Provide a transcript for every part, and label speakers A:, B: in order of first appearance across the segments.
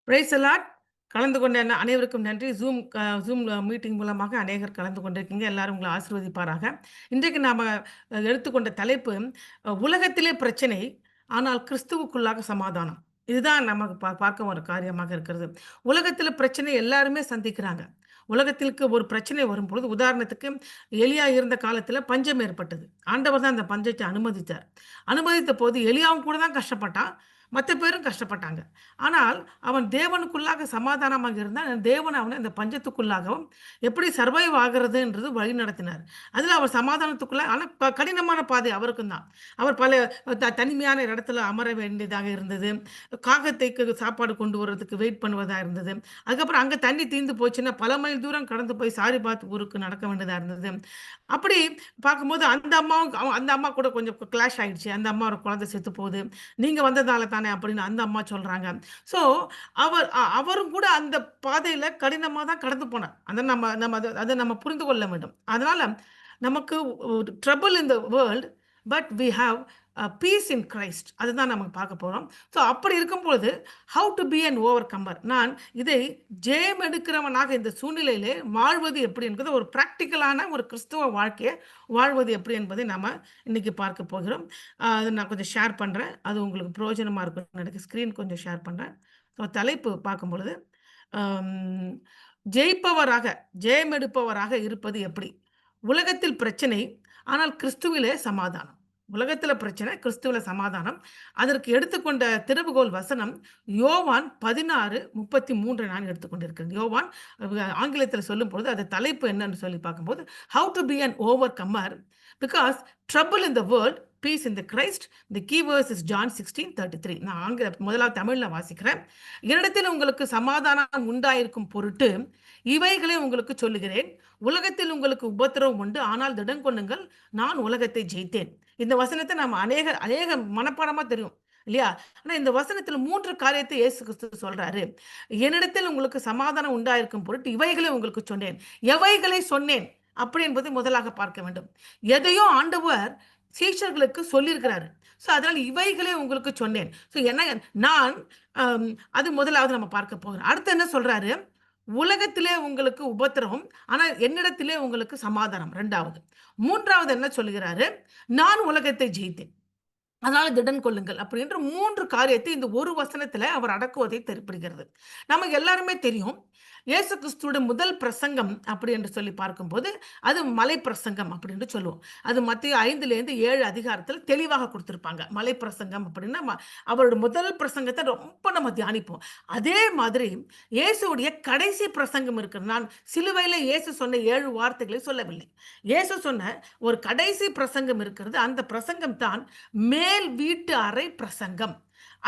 A: Price allot. கலந்து கொண்ட அனைவருக்கும் நன்றி. ஜூம் மீட்டிங் மூலமாக அநேகர் கலந்து கொண்டிருக்கீங்க. எல்லாரும் உங்கள ஆசீர்வதிப்பாராக. இன்றைக்கு நாம எடுத்துக்கொண்ட தலைப்பு, உலகத்திலே பிரச்சனை, ஆனால் கிறிஸ்துவுக்குள்ளாக சமாதானம். இதுதான் நமக்கு பார்க்க ஒரு காரியமாக இருக்கிறது. உலகத்தில பிரச்சனை எல்லாருமே சந்திக்கிறாங்க. உலகத்திற்கு ஒரு பிரச்சனை வரும்பொழுது, உதாரணத்துக்கு எலியா இருந்த காலத்தில பஞ்சம் ஏற்பட்டது. ஆண்டவர் தான் அந்த பஞ்சத்தை அனுமதித்தார். அனுமதித்தபோது எலியாவும் கூட தான் கஷ்டப்பட்டான். மத்த பேரும் கஷ்டப்பட்டாங்க. ஆனால் அவன் தேவனுக்குள்ளாக சமாதானமாக இருந்தான். தேவன் அவனை அந்த பஞ்சத்துக்குள்ளாகவும் எப்படி சர்வைவ் ஆகுறதுன்றது வழிநடத்தினார். அதில அவர் சமாதானத்துக்குள்ள, ஆனா கடினமான பாதை அவருக்கும் தான். அவர் பல தனிமையான இடத்துல அமர வேண்டியதாக இருந்தது. காகத்தைக்கு சாப்பாடு கொண்டு வரதுக்கு வெயிட் பண்ணுவதா இருந்தது. அதுக்கப்புறம் அங்க தண்ணி தீர்ந்து போச்சுன்னா, பல மைல் தூரம் கடந்து போய் சாரிபாத் ஊருக்கு நடக்க வேண்டியதா இருந்தது. அப்படி பார்க்கும்போது அந்த அம்மா கூட கொஞ்சம் கிளாஷ் ஆயிடுச்சு. அந்த அம்மாவோட குழந்தை செத்து போகுது. நீங்க வந்ததால தானே அப்படின்னு அந்த அம்மா சொல்றாங்க. ஸோ அவரும் கூட அந்த பாதையில கடினமா தான் கடந்து போனார். அத நம்ம நம்ம அத நம்ம புரிந்து கொள்ள வேண்டும். அதனால நமக்கு trouble in the world, but we have peace in Christ. அதுதான் நம்ம பார்க்க போறோம். ஸோ அப்படி இருக்கும்பொழுது, how to be an overcomer. நான் இதை ஜெயம் எடுக்கிறவனாக இந்த சூழ்நிலையிலே வாழ்வது எப்படி என்கிறது, ஒரு பிராக்டிகலான ஒரு கிறிஸ்துவ வாழ்க்கைய வாழ்வது எப்படி என்பதை நாம இன்னைக்கு பார்க்க போகிறோம். அத நான் கொஞ்சம் ஷேர் பண்றேன். அது உங்களுக்கு பிரயோஜனமா இருக்கும்னு நினைக்கிறேன். ஸ்க்ரீன் கொஞ்சம் ஷேர் பண்றேன். ஸோ தலைப்பு பார்க்கும்பொழுது, அம் ஜெயிப்பவராக, ஜெயம் எடுப்பவராக இருப்பது எப்படி? உலகத்தில் பிரச்சனை, ஆனால் கிறிஸ்துவிலே சமாதானம். உலகத்தில பிரச்சனை, கிறிஸ்துவில சமாதானம். அதற்கு எடுத்துக்கொண்ட திறவுகோல் வசனம் யோவான் 16:33 நான் எடுத்துக்கொண்டிருக்கிறேன். யோவான் ஆங்கிலத்தில சொல்லும்பொழுது, அது தலைப்பு என்னன்னு சொல்லி பார்க்கும்போது, "how to be an overcomer because trouble in the world, peace in the Christ." The key verse is John 16:33. நான் முதலாவது தமிழ்ல வாசிக்கிறேன். "என்னிடத்தில் உங்களுக்கு சமாதானம் உண்டாயிருக்கும் பொருட்டு இவைகளை உங்களுக்கு சொல்லுகிறேன். உலகத்தில் உங்களுக்கு உபத்திரவம் உண்டு. ஆனால் திடங்கொள்ளுங்கள், நான் உலகத்தை ஜெயித்தேன்." இந்த வசனத்த நம்ம அநேக அநேக மனப்பாடமா தெரியும். இல்லையா? ஆனா இந்த வசனத்தில 3 காரியத்தை இயேசு கிறிஸ்து சொல்றாரு. "என்னிடத்தில் உங்களுக்கு சமாதானம் உண்டாயிருக்கும் பொருட்டு இவைகளை உங்களுக்கு சொன்னேன்." எவைகளை சொன்னேன்? அப்படி என்பதை முதலாக பார்க்க வேண்டும். எதையோ ஆண்டவர் சீஷர்களுக்கு சொல்லியிருக்கிறாரு. ஸோ அதனால இவைகளை உங்களுக்கு சொன்னேன். ஸோ என்ன நான் அம் அது முதலாவது நம்ம பார்க்க போகிறோம். அடுத்து என்ன சொல்றாரு? உலகத்திலே உங்களுக்கு உபத்திரவம், ஆனால் என்னிடத்திலே உங்களுக்கு சமாதானம் 2வது. 3வது என்ன சொல்லுகிறாரு? நான் உலகத்தை ஜெயித்தேன். அதனால திடன் கொள்ளுங்கள் அப்படின்ற 3 காரியத்தை இந்த ஒரு வசனத்தில அவர் அடக்குவதை தெரிவிக்கிறது. நமக்கு எல்லாருமே தெரியும். இயேசு கிறிஸ்துவோட முதல் பிரசங்கம் அப்படி என்று சொல்லி பார்க்கும்போது, அது மலை பிரசங்கம் அப்படின்னு சொல்லுவோம். அது மத்தேயு 5லேருந்து 7 அதிகாரத்தில தெளிவாக குடுத்திருப்பாங்க. மலை பிரசங்கம் அப்படின்னா, அவரோட முதல் பிரசங்கத்த ரொம்ப நம்ம தியானிப்போம். அதே மாதிரி இயேசுவுடைய கடைசி பிரசங்கம் இருக்கு. நான் சிலுவையில இயேசு சொன்ன 7 வார்த்தைகளை சொல்லவில்லை. இயேசு சொன்ன ஒரு கடைசி பிரசங்கம் இருக்கிறது. அந்த பிரசங்கம் தான் மேல் வீட்டு அறை பிரசங்கம்.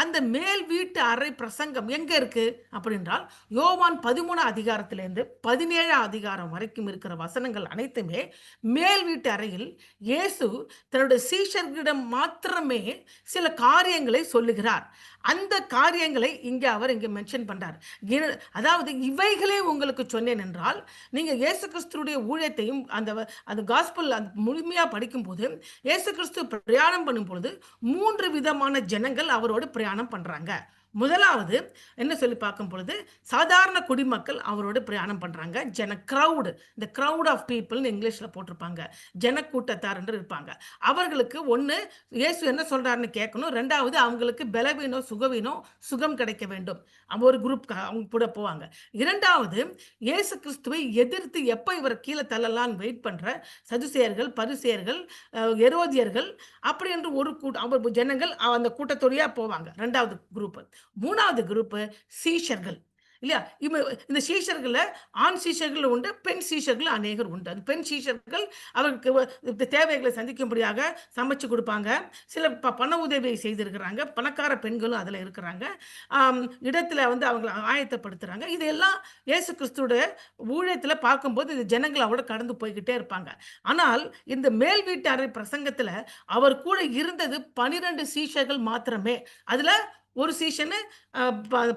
A: அந்த மேல் வீட்டு அறை பிரசங்கம் எங்க இருக்கு அப்படின்றால், யோவான் 13 அதிகாரத்திலிருந்து 17 அதிகாரம் வரைக்கும் இருக்கிற வசனங்கள் அனைத்துமே மேல் வீட்டு அறையில் இயேசு தன்னுடைய சீஷர்களிடம் மாத்திரமே சில காரியங்களை சொல்லுகிறார். அந்த காரியங்களை அவர் இங்க மென்ஷன் பண்றார். அதாவது இவைகளே உங்களுக்கு சொன்னேன் என்றால், நீங்க இயேசு கிறிஸ்துவுடைய ஊழியத்தையும் அந்த காஸ்பல் முழுமையா படிக்கும்போது, இயேசு கிறிஸ்து பிரயாணம் பண்ணும்பொழுது 3 விதமான ஜனங்கள் அவரோடு பிரயாணம் பண்றாங்க. முதலாவது என்ன சொல்லி பார்க்கும் பொழுது, சாதாரண குடிமக்கள் அவரோடு பிரயாணம் பண்றாங்க. இந்த கிரவுட் ஆஃப் பீப்பிள்னு இங்கிலீஷ்ல போட்டிருப்பாங்க. ஜனக்கூட்டத்தார் என்று இருப்பாங்க. அவர்களுக்கு ஒண்ணு இயேசு என்ன சொல்றாருன்னு கேட்கணும். 2வது அவங்களுக்கு பலவீனம், சுகம் கிடைக்க வேண்டும். ஒரு குரூப் அவங்க கூட போவாங்க. 2வது இயேசு கிறிஸ்துவை எதிர்த்து எப்ப இவர கீழ தள்ளலாம்னு வெயிட் பண்ற சதுசேயர்கள், பரிசேயர்கள், ஏரோதியர்கள் அப்படி என்று ஒரு ஜனங்கள் அந்த கூட்டத்தோடயா போவாங்க. 2வது குரூப். 3வது குரூப் சீஷர்கள். இல்லையா? இந்த சீஷர்கள்ல ஆண் சீஷர்கள் உண்டு, பெண் சீஷர்கள் அநேகர் உண்டு. அந்த பெண் சீஷர்கள் அவருக்கு தேவைகளை சந்திக்கும்படியாக சமைச்சு கொடுப்பாங்க. சில பண உதவியை செய்திருக்கிறாங்க. பணக்கார பெண்களும் அதுல இருக்கிறாங்க. இடத்துல அவங்கள ஆயத்தப்படுத்துறாங்க. இதெல்லாம் இயேசு கிறிஸ்துவோட ஊழியத்துல பார்க்கும்போது இந்த ஜனங்கள் அவரோட கடந்து போய்க்கிட்டே இருப்பாங்க. ஆனால் இந்த மேல் வீட்டு அறை பிரசங்கத்துல அவர் கூட இருந்தது 12 சீஷர்கள் மாத்திரமே. அதுல ஒரு சீஷனு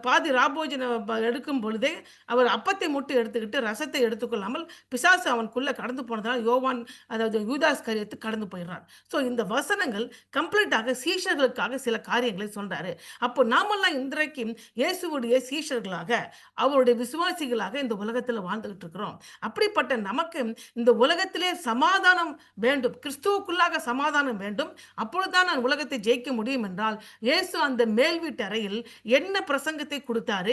A: பாதி ராபோஜன எடுக்கும் பொழுதே அவர் அப்பத்தை மட்டும் எடுத்துக்கிட்டு ரசத்தை எடுத்துக்கொள்ளாமல் பிசாசு அவனுக்குள்ள கடந்து போனதால் யோவான், அதாவது யூதாஸ் காரியத்து கடந்து போயிடுறார். ஸோ இந்த வசனங்கள் கம்ப்ளீட்டாக சீஷர்களுக்காக சில காரியங்களை சொல்றாரு. அப்போ நாமெல்லாம் இன்றைக்கு இயேசுவுடைய சீஷர்களாக, அவருடைய விசுவாசிகளாக இந்த உலகத்தில் வாழ்ந்துகிட்டு இருக்கிறோம். அப்படிப்பட்ட நமக்கு இந்த உலகத்திலே சமாதானம் வேண்டும், கிறிஸ்துவுக்குள்ளாக சமாதானம் வேண்டும். அப்பொழுதுதான் நான் உலகத்தை ஜெயிக்க முடியும் என்றால், இயேசு அந்த மேல் வீட்டு அறையில் என்ன பிரசங்கத்தை கொடுத்தாரு,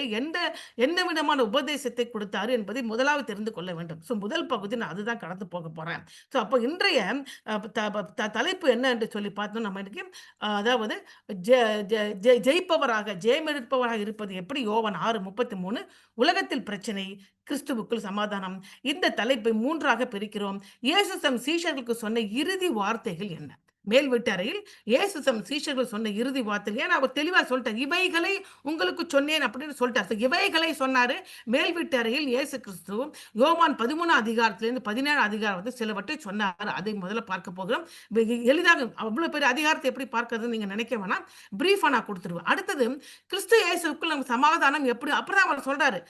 A: என்ன விதமான உபதேசத்தை கொடுத்தாரு என்பதை முதலாவது தெரிந்து கொள்ள வேண்டும். ஸோ முதல் பகுதி நான் அதுதான் கடந்து போக போறேன். ஸோ அப்போ இன்றைய தலைப்பு என்ன என்று சொல்லி பார்த்தோம் நம்ம இன்னைக்கு, அதாவது ஜெயிப்பவராக, ஜெயம் எடுப்பவராக இருப்பது எப்படி? யோவான் 6:33. உலகத்தில் பிரச்சனை, கிறிஸ்துவுக்குள் சமாதானம். இந்த தலைப்பை 3ஆக பிரிக்கிறோம். இயேசு தம் சீஷர்களுக்கு சொன்ன இறுதி வார்த்தைகள் என்ன? மேல் வீட்டறையில் இயேசு தம் சீஷர்கள் சொன்ன இறுதி வார்த்தைகள், ஏன்னா அவர் தெளிவா சொல்லிட்டார், இவைகளை உங்களுக்கு சொன்னேன் அப்படின்னு சொல்லிட்டார். இவைகளை சொன்னாரு மேல் வீட்டறையில் இயேசு கிறிஸ்து. யோவான் 13 அதிகாரத்திலிருந்து 17 அதிகாரம் சிலவற்றை சொன்னார். அதை முதல்ல பார்க்க போகிறோம். எளிதாக அவ்வளவு பெரிய அதிகாரத்தை எப்படி பார்க்கறது நீங்க நினைக்க வேணாம், பிரீஃபா நான் கொடுத்துருவேன். அடுத்தது, கிறிஸ்து இயேசுக்குள் நம்ம சமாதானம் எப்படி, அப்படிதான் அவர் சொல்றாரு,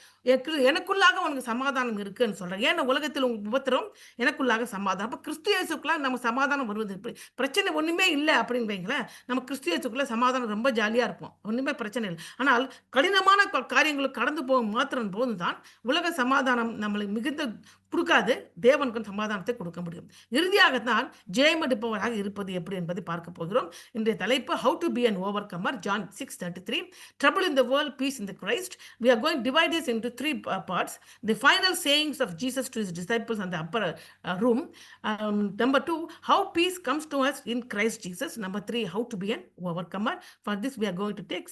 A: எனக்குள்ளாக உனக்கு சமாதானம் இருக்குன்னு சொல்றாரு. ஏன்னா உலகத்தில் உபத்திரம், எனக்குள்ளாக சமாதானம். அப்ப கிறிஸ்து இயேசுக்குள்ளாக நம்ம சமாதானம் வருவது எப்படி? பிரச்சனை ஒண்ணுமே இல்லை அப்படின்னு வைங்களேன், நம்ம கிறிஸ்து இயேசுக்குள்ள சமாதானம் ரொம்ப ஜாலியா இருப்போம், ஒண்ணுமே பிரச்சனை இல்லை. ஆனால் கடினமான காரியங்களுக்கு கடந்து போகும் மாத்திரம் போதுதான் உலக சமாதானம் நம்மளை மிகுந்த கொடுக்காது, தேவனுக்கு சமாதானத்தை கொடுக்க முடியும். இறுதியாகத்தான் ஜெயம் எடுப்பவராக இருப்பது எப்படி என்பதை பார்க்க போகிறோம். இன்றைய தலைப்பு how to be an overcomer, John 6:33. Trouble in the world, peace in the Christ. We are going to divide this into 3 parts. The final sayings of Jesus to his disciples in the upper room. Number 2, how peace comes to us in Christ Jesus. Number 3, how to be an overcomer. For this we are going to take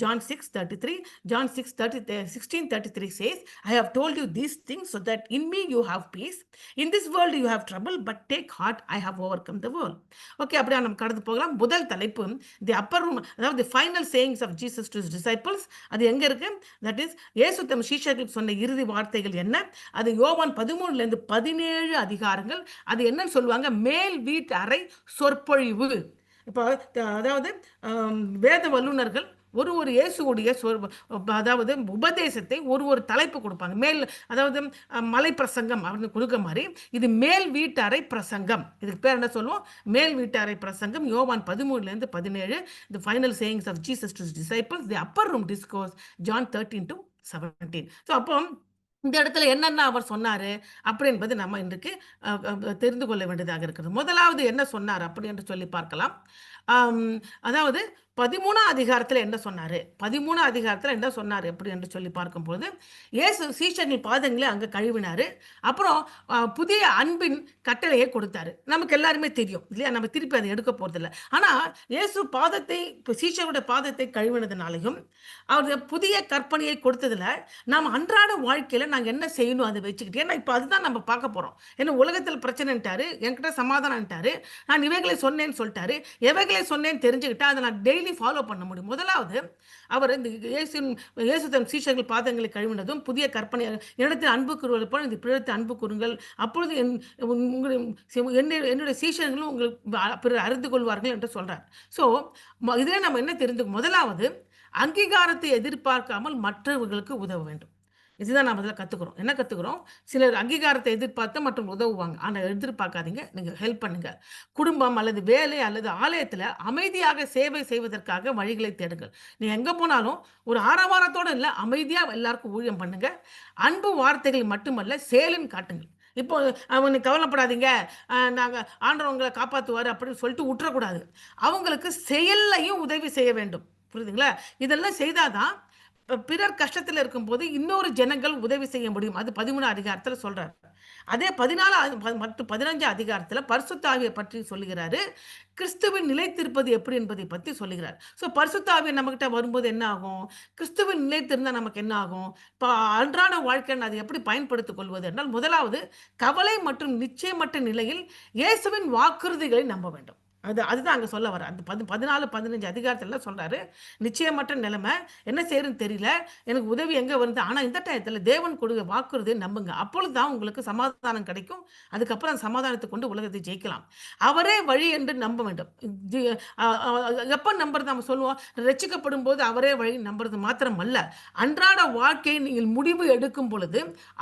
A: John 6:33. John 16:33 says, I have told you these things so that in me you have peace. In this world you have trouble, but take heart, I have overcome the world. Okay, அப்படியே நம்ம கடந்து போகலாம். முதல் தலைப்பு, the upper room, அதாவது the final sayings of Jesus to his disciples. அது எங்க இருக்கு? That is, இயேசு தம் சீஷர்களுக்கு சொன்ன இறுதி வார்த்தைகள் என்ன? அது யோவான் 13 17 அதிகாரங்கள். அது என்னன்னு சொல்லுவாங்க? மேல் வீட்டு அறை சொற்பொழிவு. இப்போ அதாவது வேத வல்லுநர்கள் ஒரு இயேசுடைய அதாவது உபதேசத்தை ஒரு தலைப்பு கொடுப்பாங்க. மேல், அதாவது மலை பிரசங்கம் அப்படின்னு கொடுக்க மாதிரி, இது மேல் வீட்டறை பிரசங்கம். இதுக்கு பேர் என்ன சொல்லுவோம்? மேல் வீட்டறை பிரசங்கம். யோவான் 13 17, the final sayings of Jesus to his disciples. The upper room discourse, John 13-17. So அப்போ இந்த இடத்துல என்னென்ன அவர் சொன்னாரு அப்படி என்பது நம்ம இன்றைக்கு தெரிந்து கொள்ள வேண்டியதாக இருக்கிறது. முதலாவது என்ன சொன்னார் அப்படி என்று சொல்லி பார்க்கலாம். அதாவது 13 அதிகாரத்தில் என்ன சொன்னாரு, 13 அதிகாரத்தில் என்ன சொன்னார் எப்படி என்று சொல்லி பார்க்கும்போது, இயேசு சீஷர்கள் பாதங்களை அங்கே கழுவினாரு. அப்புறம் புதிய அன்பின் கட்டளையை கொடுத்தாரு. நமக்கு எல்லாருமே தெரியும் இல்லையா, நம்ம திருப்பி அதை எடுக்க போறதில்லை. ஆனால் இயேசு பாதத்தை, சீஷர்களுடைய பாதத்தை கழுவினதுனாலையும் அவர் புதிய கற்பனையை கொடுத்ததுல நாம் அன்றாட வாழ்க்கையில் நாங்கள் என்ன செய்யணும் அதை வச்சுக்கிட்டு, ஏன்னா இப்போ அதுதான் நம்ம பார்க்க போகிறோம். ஏன்னா உலகத்தில் பிரச்சனைன்ட்டாரு, என்கிட்ட சமாதானம்ட்டாரு, நான் இவைகளை சொன்னேன்னு சொல்லிட்டாரு. எவைகளை சொன்னேன்னு தெரிஞ்சுக்கிட்டா அதை நான் டெய்லி ஃபாலோ பண்ண முடியும். முதலாவது, அவர் இந்த இயேசு தம் சீஷர்கள் பாதங்களை கழுவினதும் புதிய கற்பனை, என்னிடத்தில் அன்பு கூறுவது போல இந்த பிறரிடத்தில் அன்பு கூறுங்கள், அப்பொழுது என்னுடைய சீஷர்களும் உங்களுக்கு பிறர் அறிந்து கொள்வார்கள் என்று சொல்றார். ஸோ இதில் நம்ம என்ன தெரிஞ்சுக்கணும்? முதலாவது, அங்கீகாரத்தை எதிர்பார்க்காமல் மற்றவர்களுக்கு உதவ வேண்டும். இதுதான் நம்ம இதில் கற்றுக்குறோம். என்ன கற்றுக்குறோம்? சிலர் அங்கீகாரத்தை எதிர்பார்த்து மற்றும் உதவுவாங்க. ஆனால் எதிர்பார்க்காதீங்க, நீங்கள் ஹெல்ப் பண்ணுங்க. குடும்பம் அல்லது வேலை அல்லது ஆலயத்தில் அமைதியாக சேவை செய்வதற்காக வழிகளை தேடுங்கள். நீ எங்கே போனாலும் ஒரு ஆரவாரத்தோடு இல்லை, அமைதியாக எல்லாருக்கும் ஊழியம் பண்ணுங்க. அன்பு வார்த்தைகள் மட்டுமல்ல, செயலின் காட்டுங்கள். இப்போ அவங்க கவலைப்படாதீங்க, நாங்கள் ஆண்டவர் உங்களை காப்பாற்றுவார் அப்படின்னு சொல்லிட்டு விட்டுறக்கூடாது. அவங்களுக்கு செயல்லையும் உதவி செய்ய வேண்டும். புரியுதுங்களா? இதெல்லாம் செய்தாதான் பிறர் கஷ்டத்தில் இருக்கும்போது இன்னொரு ஜனங்கள் உதவி செய்ய முடியும். அது 13 அதிகாரத்தில் சொல்றாரு. அதே 14 மற்றும் 15 அதிகாரத்தில் பரிசுத்த ஆவியை பற்றி சொல்லுகிறாரு. கிறிஸ்துவின் நிலைத்திருப்பது எப்படி என்பதை பற்றி சொல்லுகிறார். ஸோ பரிசுத்த ஆவி நம்மகிட்ட வரும்போது என்ன ஆகும்? கிறிஸ்துவின் நிலைத்திருந்தால் நமக்கு என்ன ஆகும்? இப்போ அன்றாட வாழ்க்கையில் அதை எப்படி பயன்படுத்திக் கொள்வது என்றால், முதலாவது, கவலை மற்றும் நிச்சயமற்ற நிலையில் இயேசுவின் வாக்குறுதிகளை நம்ப வேண்டும். அதுதான் அங்க சொல்ல வரேன். அந்த 14, 15 அதிகாரத்துல சொல்றாரு. நிச்சயமற்ற நிலைமை. என்ன செய்றதுன்னு தெரியல. எனக்கு உதவி எங்க வருது? ஆனா இந்த டயத்துல தேவன் கொடுக்கிற வாக்குறுதியை நம்புங்க. அப்பொழுது தான் உங்களுக்கு சமாதானம் கிடைக்கும். அதுக்கப்புறம் அந்த சமாதானத்தை கொண்டு உலகத்தை ஜெயிக்கலாம். அவரே வழி என்று நம்ப வேண்டும். ஜி அ அ எப்ப நம்புறது நம்ம சொல்லுவோம். ரட்சிக்கப்படும்போது அவரே வழி நம்புறது மாத்திரம் அல்ல. அன்றாட வாழ்க்கையை நீங்கள் முடிவு எடுக்கும் பொழுது,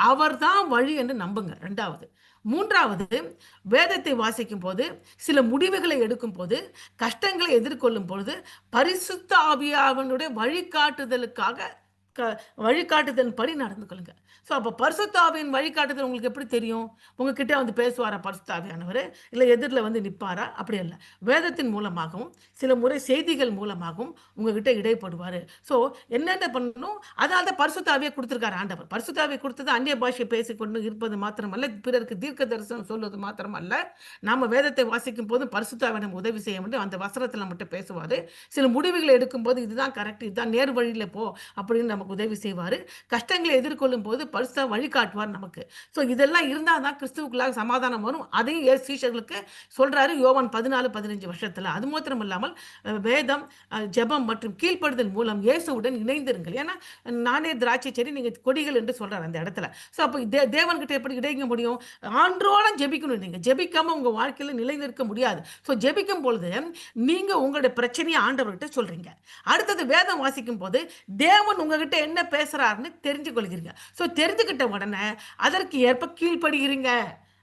A: அவர் தான் வழி என்று நம்புங்க 2வது. 3வது வேதத்தை வாசிக்கும்போது, சில முடிவுகளை எடுக்கும்போது, கஷ்டங்களை எதிர்கொள்ளும் பொழுது, பரிசுத்த ஆவியானவருடைய வழிகாட்டுதலுக்காக க வழிகாட்டுதலின்படி நடந்து கொள்ளுங்க. ஸோ, அப்ப பரிசுத்த ஆவியின் வழிகாட்டுதல் உங்களுக்கு எப்படி தெரியும்? உங்ககிட்ட வந்து பேசுவாரா பரிசுத்த ஆவியானவரு? இல்ல எதிர்ல வந்து நிப்பாரா? அப்படி அல்ல. வேதத்தின் மூலமாகவும், சில முறை செய்திகள் மூலமாகவும் உங்ககிட்ட இடைப்படுவாரு. ஸோ, என்னென்ன பண்ணணும்? அதனால தான் பரிசுத்த ஆவிய குடுத்திருக்காரு ஆண்டவர். பரிசுத்த ஆவிய குடுத்தது அந்நிய பாஷை பேசிக்கொண்டு இருப்பது மாத்திரமல்ல, பிறருக்கு தீர்க்க தரிசனம் சொல்வது மாத்திரமல்ல, நாம வேதத்தை வாசிக்கும்போது பரிசுத்த ஆவியானவர் நமக்கு உதவி செய்ய வேண்டும். அந்த வசனத்துல நம்மட்ட பேசுவாரு. சில முடிவுகளை எடுக்கும்போது இதுதான் கரெக்ட், இதுதான் நேர் வழியில போ அப்படின்னு நமக்கு உதவி செய்வாரு. கஷ்டங்களை எதிர்கொள்ளும்போது பரிசுத்த வழிகாட்டுவார் நமக்கு. ஸோ இதெல்லாம் இருந்தா தான் கிறிஸ்துவுக்குள்ளாக சமாதானம் வரும். அதையும் சீஷர்களுக்கு சொல்றாரு யோவான் 14, 15 வருஷத்துல. அது மாத்திரம் இல்லாமல் வேதம், ஜெபம் மற்றும் கீழ்ப்படுதல் மூலம் இயேசுவுடன் இணைந்திருங்கள். ஏன்னா, நானே திராட்சை செடி, நீங்க கொடிகள் என்று சொல்றாரு அந்த இடத்துல. ஸோ அப்ப தேவன்கிட்ட எப்படி இணைங்க முடியும்? ஆன்றோடம் ஜெபிக்கணும் நீங்க. ஜெபிக்காம உங்க வாழ்க்கையில நிலைநிற்க முடியாது. ஸோ ஜெபிக்கும் பொழுது, நீங்க உங்களுடைய பிரச்சனைய ஆண்டவர்கிட்ட சொல்றீங்க. அடுத்தது வேதம் வாசிக்கும்போது, தேவன் உங்ககிட்ட என்ன பேசுறாருன்னு தெரிஞ்சு கொள்கிறீங்க. ஸோ தெரிஞ்சுக்கிட்ட உடனே, அதற்கு ஏற்ப கீழ்ப்படிகிறீங்க.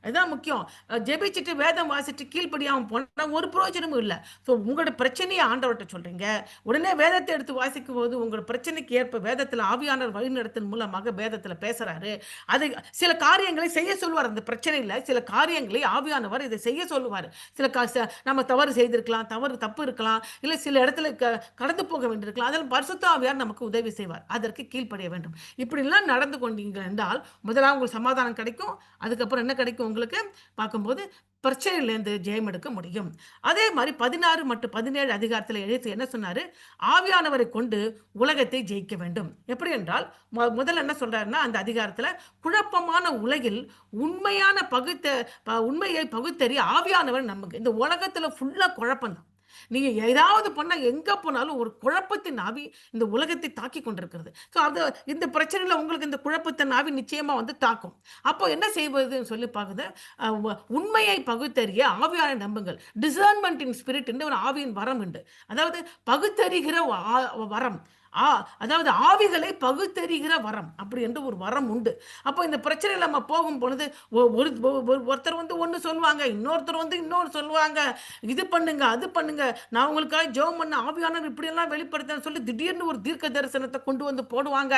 A: அதுதான் முக்கியம். ஜெபிச்சுட்டு, வேதம் வாசிச்சுட்டு கீழ்ப்படியாம போனா ஒரு பிரயோஜனமும் இல்ல. ஸோ உங்களோட பிரச்சனைய ஆண்டவர்ட்ட சொல்றீங்க. உடனே வேதத்த எடுத்து வாசிக்கும்போது, உங்களோட பிரச்சனைக்கு ஏற்ப வேதத்தில ஆவியானவர் வழிநடத்தல் மூலமாக வேதத்தில பேசுறாரு. அது சில காரியங்களை செய்ய சொல்லுவார். அந்த பிரச்சனையில சில காரியங்களை ஆவியானவர் இதை செய்ய சொல்லுவாரு. சில நம்ம தவறு செய்திருக்கலாம், தப்பு இருக்கலாம். இல்ல சில இடத்துல கடந்து போக வேண்டியிருக்கலாம். அதில் பரிசுத்த ஆவியார் நமக்கு உதவி செய்வார். அதற்கு கீழ்ப்படிய வேண்டும். இப்படிலாம் நடந்து கொண்டீங்க என்றால், முதலாவது உங்களுக்கு சமாதானம் கிடைக்கும். அதுக்கப்புறம் என்ன கிடைக்கும் உங்களுக்கு? பார்க்கும்போது பிரச்சனையிலேருந்து ஜெயம் எடுக்க முடியும். அதே மாரி 16 மற்றும் 17 அதிகாரத்தில இயேசு என்ன சொன்னாரு? ஆவியானவரை கொண்டு உலகத்தை ஜெயிக்க வேண்டும். எப்படி என்றால், முதல்ல என்ன சொல்றாருன்னா, அந்த அதிகாரத்தில குழப்பமான உலகில் உண்மையான உண்மையை பகுத்தறிய ஆவியானவர் நம்புங்க. இந்த உலகத்தில ஃபுல்லா குழப்பம் தான். நீங்க ஏதாவது பண்ணா எங்க போனாலும் ஒரு குழப்பத்தின் ஆவி இந்த உலகத்தை தாக்கிக் கொண்டிருக்கிறது. ஸோ இந்த பிரச்சனையில உங்களுக்கு இந்த குழப்பத்தின் ஆவி நிச்சயமா வந்து தாக்கும். அப்போ என்ன செய்வதுன்னு சொல்லி பாக்குது, உண்மையை பகுத்தறிய ஆவியாரை நம்புங்கள். டிசர்ன்மென்ட் இன் ஸ்பிரிட் என்று ஒரு ஆவியின் வரம் உண்டு. அதாவது பகுத்தறிகிற வரம். ஆ அதாவது ஆவிகளை பகுத்தறிகிற வரம். அப்படி என்று ஒரு வரம் உண்டு. அப்போ இந்த பிரச்சனையில நம்ம போகும் பொழுது, ஒரு ஒருத்தர் வந்து ஒண்ணு சொல்லுவாங்க. இன்னொருத்தர் வந்து இன்னொன்னு சொல்லுவாங்க. இது பண்ணுங்க, அது பண்ணுங்க. நான் உங்களுக்காக ஜெபம் பண்ண ஆவியானவர் இப்படியெல்லாம் வெளிப்படுத்தேன்னு சொல்லி திடீர்னு ஒரு தீர்க்க தரிசனத்த கொண்டு வந்து போடுவாங்க.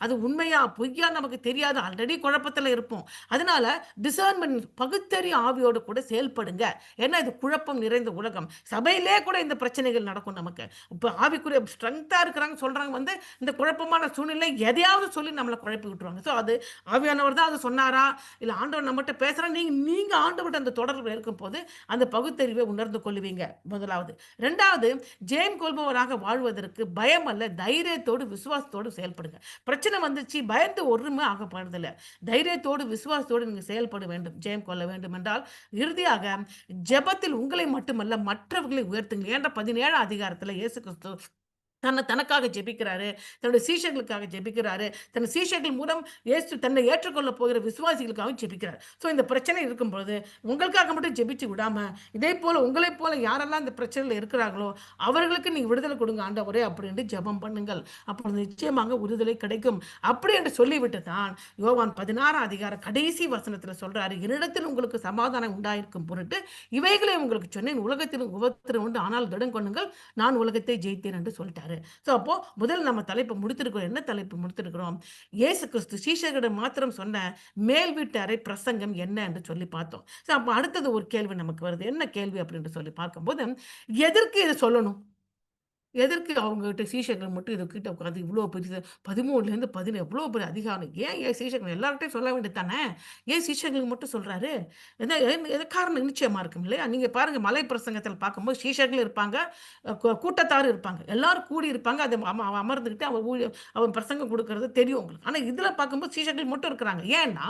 A: அது உண்மையா, பொய்யா நமக்கு தெரியாது. ஆல்ரெடி குழப்பத்துல இருப்போம். அதனால டிசர்ன்மென்ட் பகுத்தறியும் ஆவியோடு கூட செயல்படுங்க. ஏன்னா இது குழப்பம் நிறைந்த உலகம். சபையிலே கூட இந்த பிரச்சனைகள் நடக்கும் நமக்கு. இப்ப ஆவிக்குரிய ஸ்ட்ரெங்த்தா இருக்கிறாங்க சொல்றாங்க வந்து, இந்த குழப்பமான சூழ்நிலை எதையாவது சொல்லி நம்மள குழப்பி விட்டுருவாங்க. ஸோ அது ஆவியானவர் தான் அத சொன்னாரா? இல்ல ஆண்டவர் நம்மட்ட பேசுறா, நீங்க ஆண்டவர்ட்ட அந்த தொடர்புல இருக்கும்போது, அந்த பகுத்தறிவை உணர்ந்து கொள்ளுவீங்க. முதலாவது. 2வது, ஜெயம் கொள்பவராக வாழ்வதற்கு பயம் அல்ல, தைரியத்தோடு, விசுவாசத்தோடு செயல்படுங்க. பிரச்சனை வந்துச்சு, பயந்து ஒண்ணுமே ஆக போறதில்ல. தைரியத்தோடு, விசுவாசத்தோடு நீங்க செயல்பட வேண்டும். ஜெயம் கொள்ள வேண்டும் என்றால், இறுதியாக ஜெபத்தில் உங்களை மட்டுமல்ல, மற்றவர்களை உயர்த்துங்கள். ஏன்னா 17ஆம் அதிகாரத்தில இயேசு கிறிஸ்து தனக்காக ஜெபிக்கிறாரு. தன்னுடைய சீஷர்களுக்காக ஜெபிக்கிறாரு. தன் சீஷர்கள் மூலம் இயேசு தன்னை ஏற்றுக்கொள்ளப் போகிற விசுவாசிகளுக்காகவும் ஜெபிக்கிறார். ஸோ இந்த பிரச்சனை இருக்கும்பொழுது, உங்களுக்காக மட்டும் ஜெபிச்சு விடாம, இதேபோல உங்களைப் போல யாரெல்லாம் இந்த பிரச்சனையில இருக்கிறார்களோ, அவர்களுக்கு நீங்க விடுதலை கொடுங்க ஆண்டவரே அப்படின்னு ஜெபம் பண்ணுங்கள். அப்பொழுது நிச்சயமாக விடுதலை கிடைக்கும். அப்படி என்று சொல்லிவிட்டு தான் யோவான் 16ஆம் அதிகாரம் கடைசி வசனத்தில சொல்றாரு. என்னிடத்தில் உங்களுக்கு சமாதானம் உண்டாயிருக்கும் பொருட்டு, இவைகளை உங்களுக்கு சொன்னேன். உலகத்திலும் உபத்திரவம் உண்டு. ஆனால் திடன் கொள்ளுங்கள். நான் உலகத்தை ஜெயித்தேன் என்று சொல்லிட்டாரு. ஸோ அப்போ முதல் நம்ம தலைப்பு முடித்திருக்கிறோம். என்ன தலைப்பு முடித்திருக்கிறோம்? இயேசு கிறிஸ்து சீஷர்களிடம் மாத்திரம் சொன்ன மேல் வீட்டு அறை பிரசங்கம் என்ன என்று சொல்லி பார்த்தோம். ஸோ அப்ப அடுத்தது ஒரு கேள்வி நமக்கு வருது. என்ன கேள்வி அப்படின்னு சொல்லி பார்க்கும்போது, எதற்கு இத சொல்லணும்? எதற்கு அவங்ககிட்ட சீஷர்கள் மட்டும் இது கிட்ட உட்காந்து இவ்ளோ பெரிய 13லேருந்து 17 எவ்ளோ பெரிய அதிகாரம். ஏன் சீஷர்கள் எல்லார்ட்டயும் சொல்ல வேண்டியது தானே? ஏன் சீஷர்களுக்கு மட்டும் சொல்றாரு? எது காரணம் நிச்சயமா இருக்கும் இல்லையா? நீங்க பாருங்க மலை பிரசங்கத்தில பார்க்கும்போது சீஷர்கள் இருப்பாங்க, கூட்டத்தார் இருப்பாங்க. எல்லாரும் கூடி இருப்பாங்க. அது அமர்ந்துகிட்டு அவன் பிரசங்கம் குடுக்குறது தெரியும் உங்களுக்கு. ஆனா இதுல பார்க்கும்போது சீஷர்கள் மட்டும் இருக்கிறாங்க. ஏன்னா